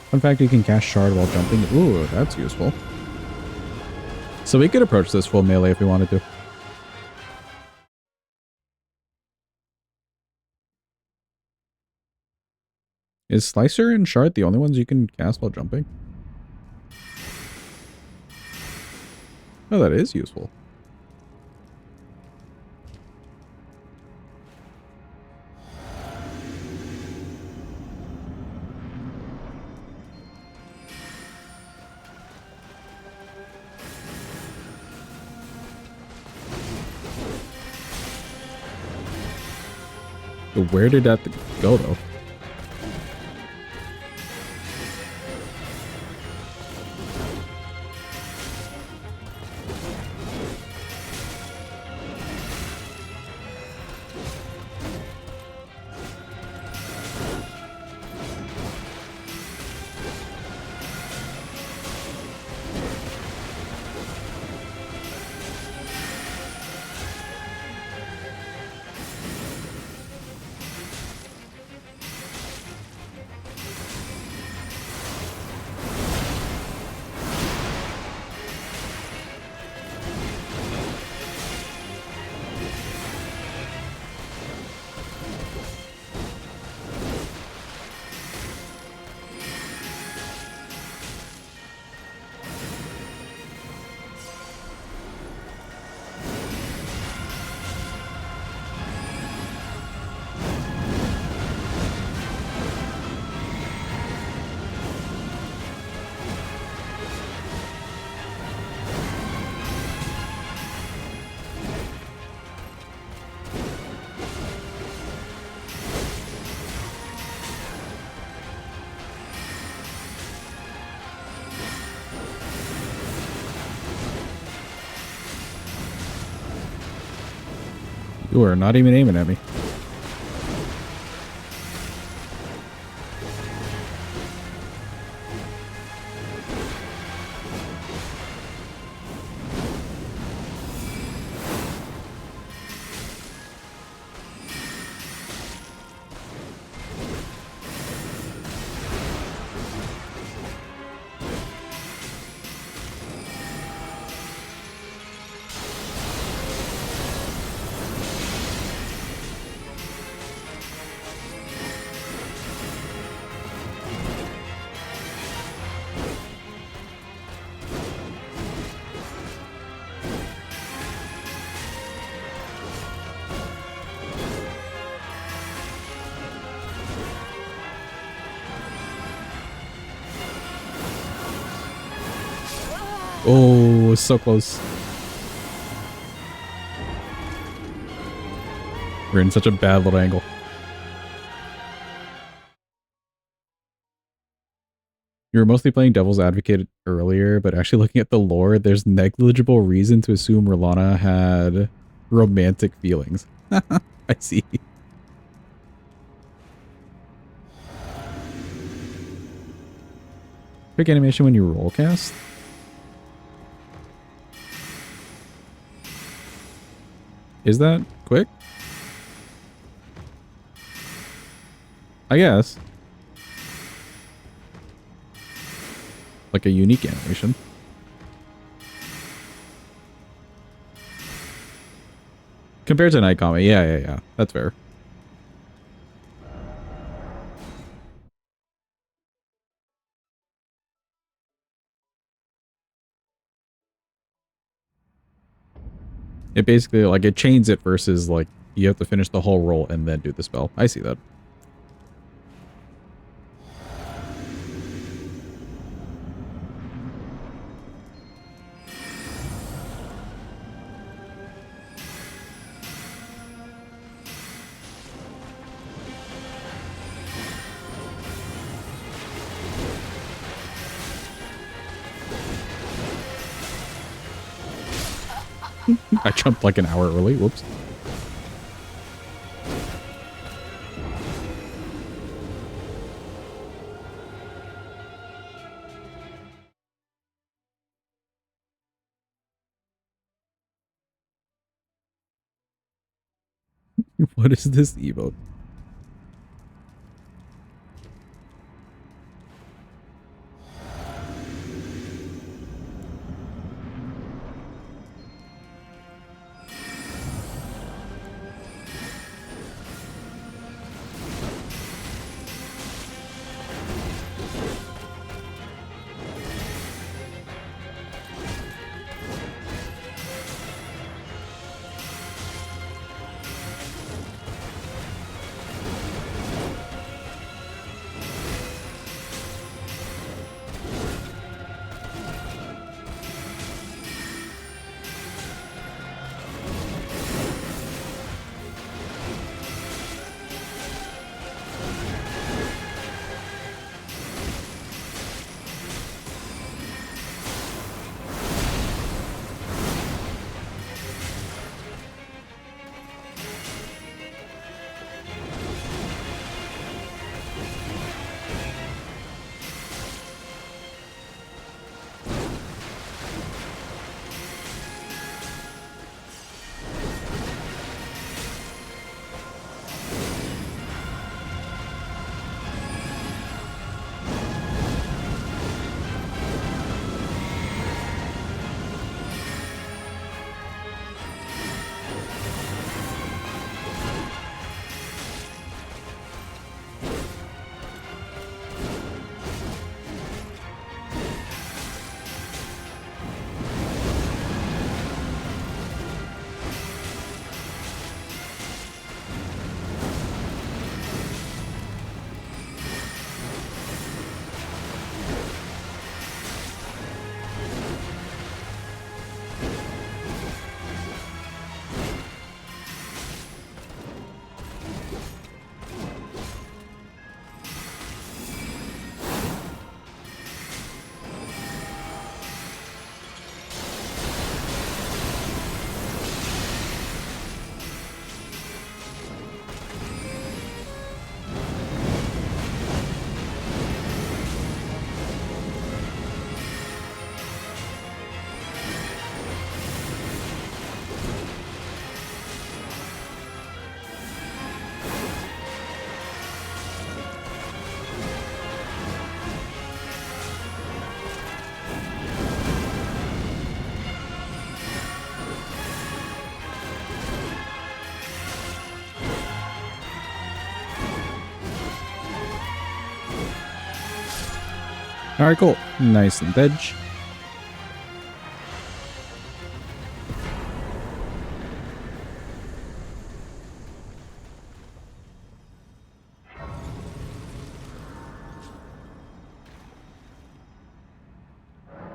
Fun fact, you can cast Shard while jumping. Ooh, that's useful. So we could approach this full melee if we wanted to. Is Slicer and Shard the only ones you can cast while jumping? Oh, that is useful. Where did that go, though? You are not even aiming at me. Oh, so close. We're in such a bad little angle. You were mostly playing Devil's Advocate earlier, but actually looking at the lore, there's negligible reason to assume Merlana had romantic feelings. I see. Quick animation when you roll cast? Is that quick? I guess. Like a unique animation. Compared to Night Comet, yeah. That's fair. It basically, like, it chains it versus, like, you have to finish the whole roll and then do the spell. I see that. I jumped like an hour early. Whoops. What is this emote? Alright, cool. Nice and veg.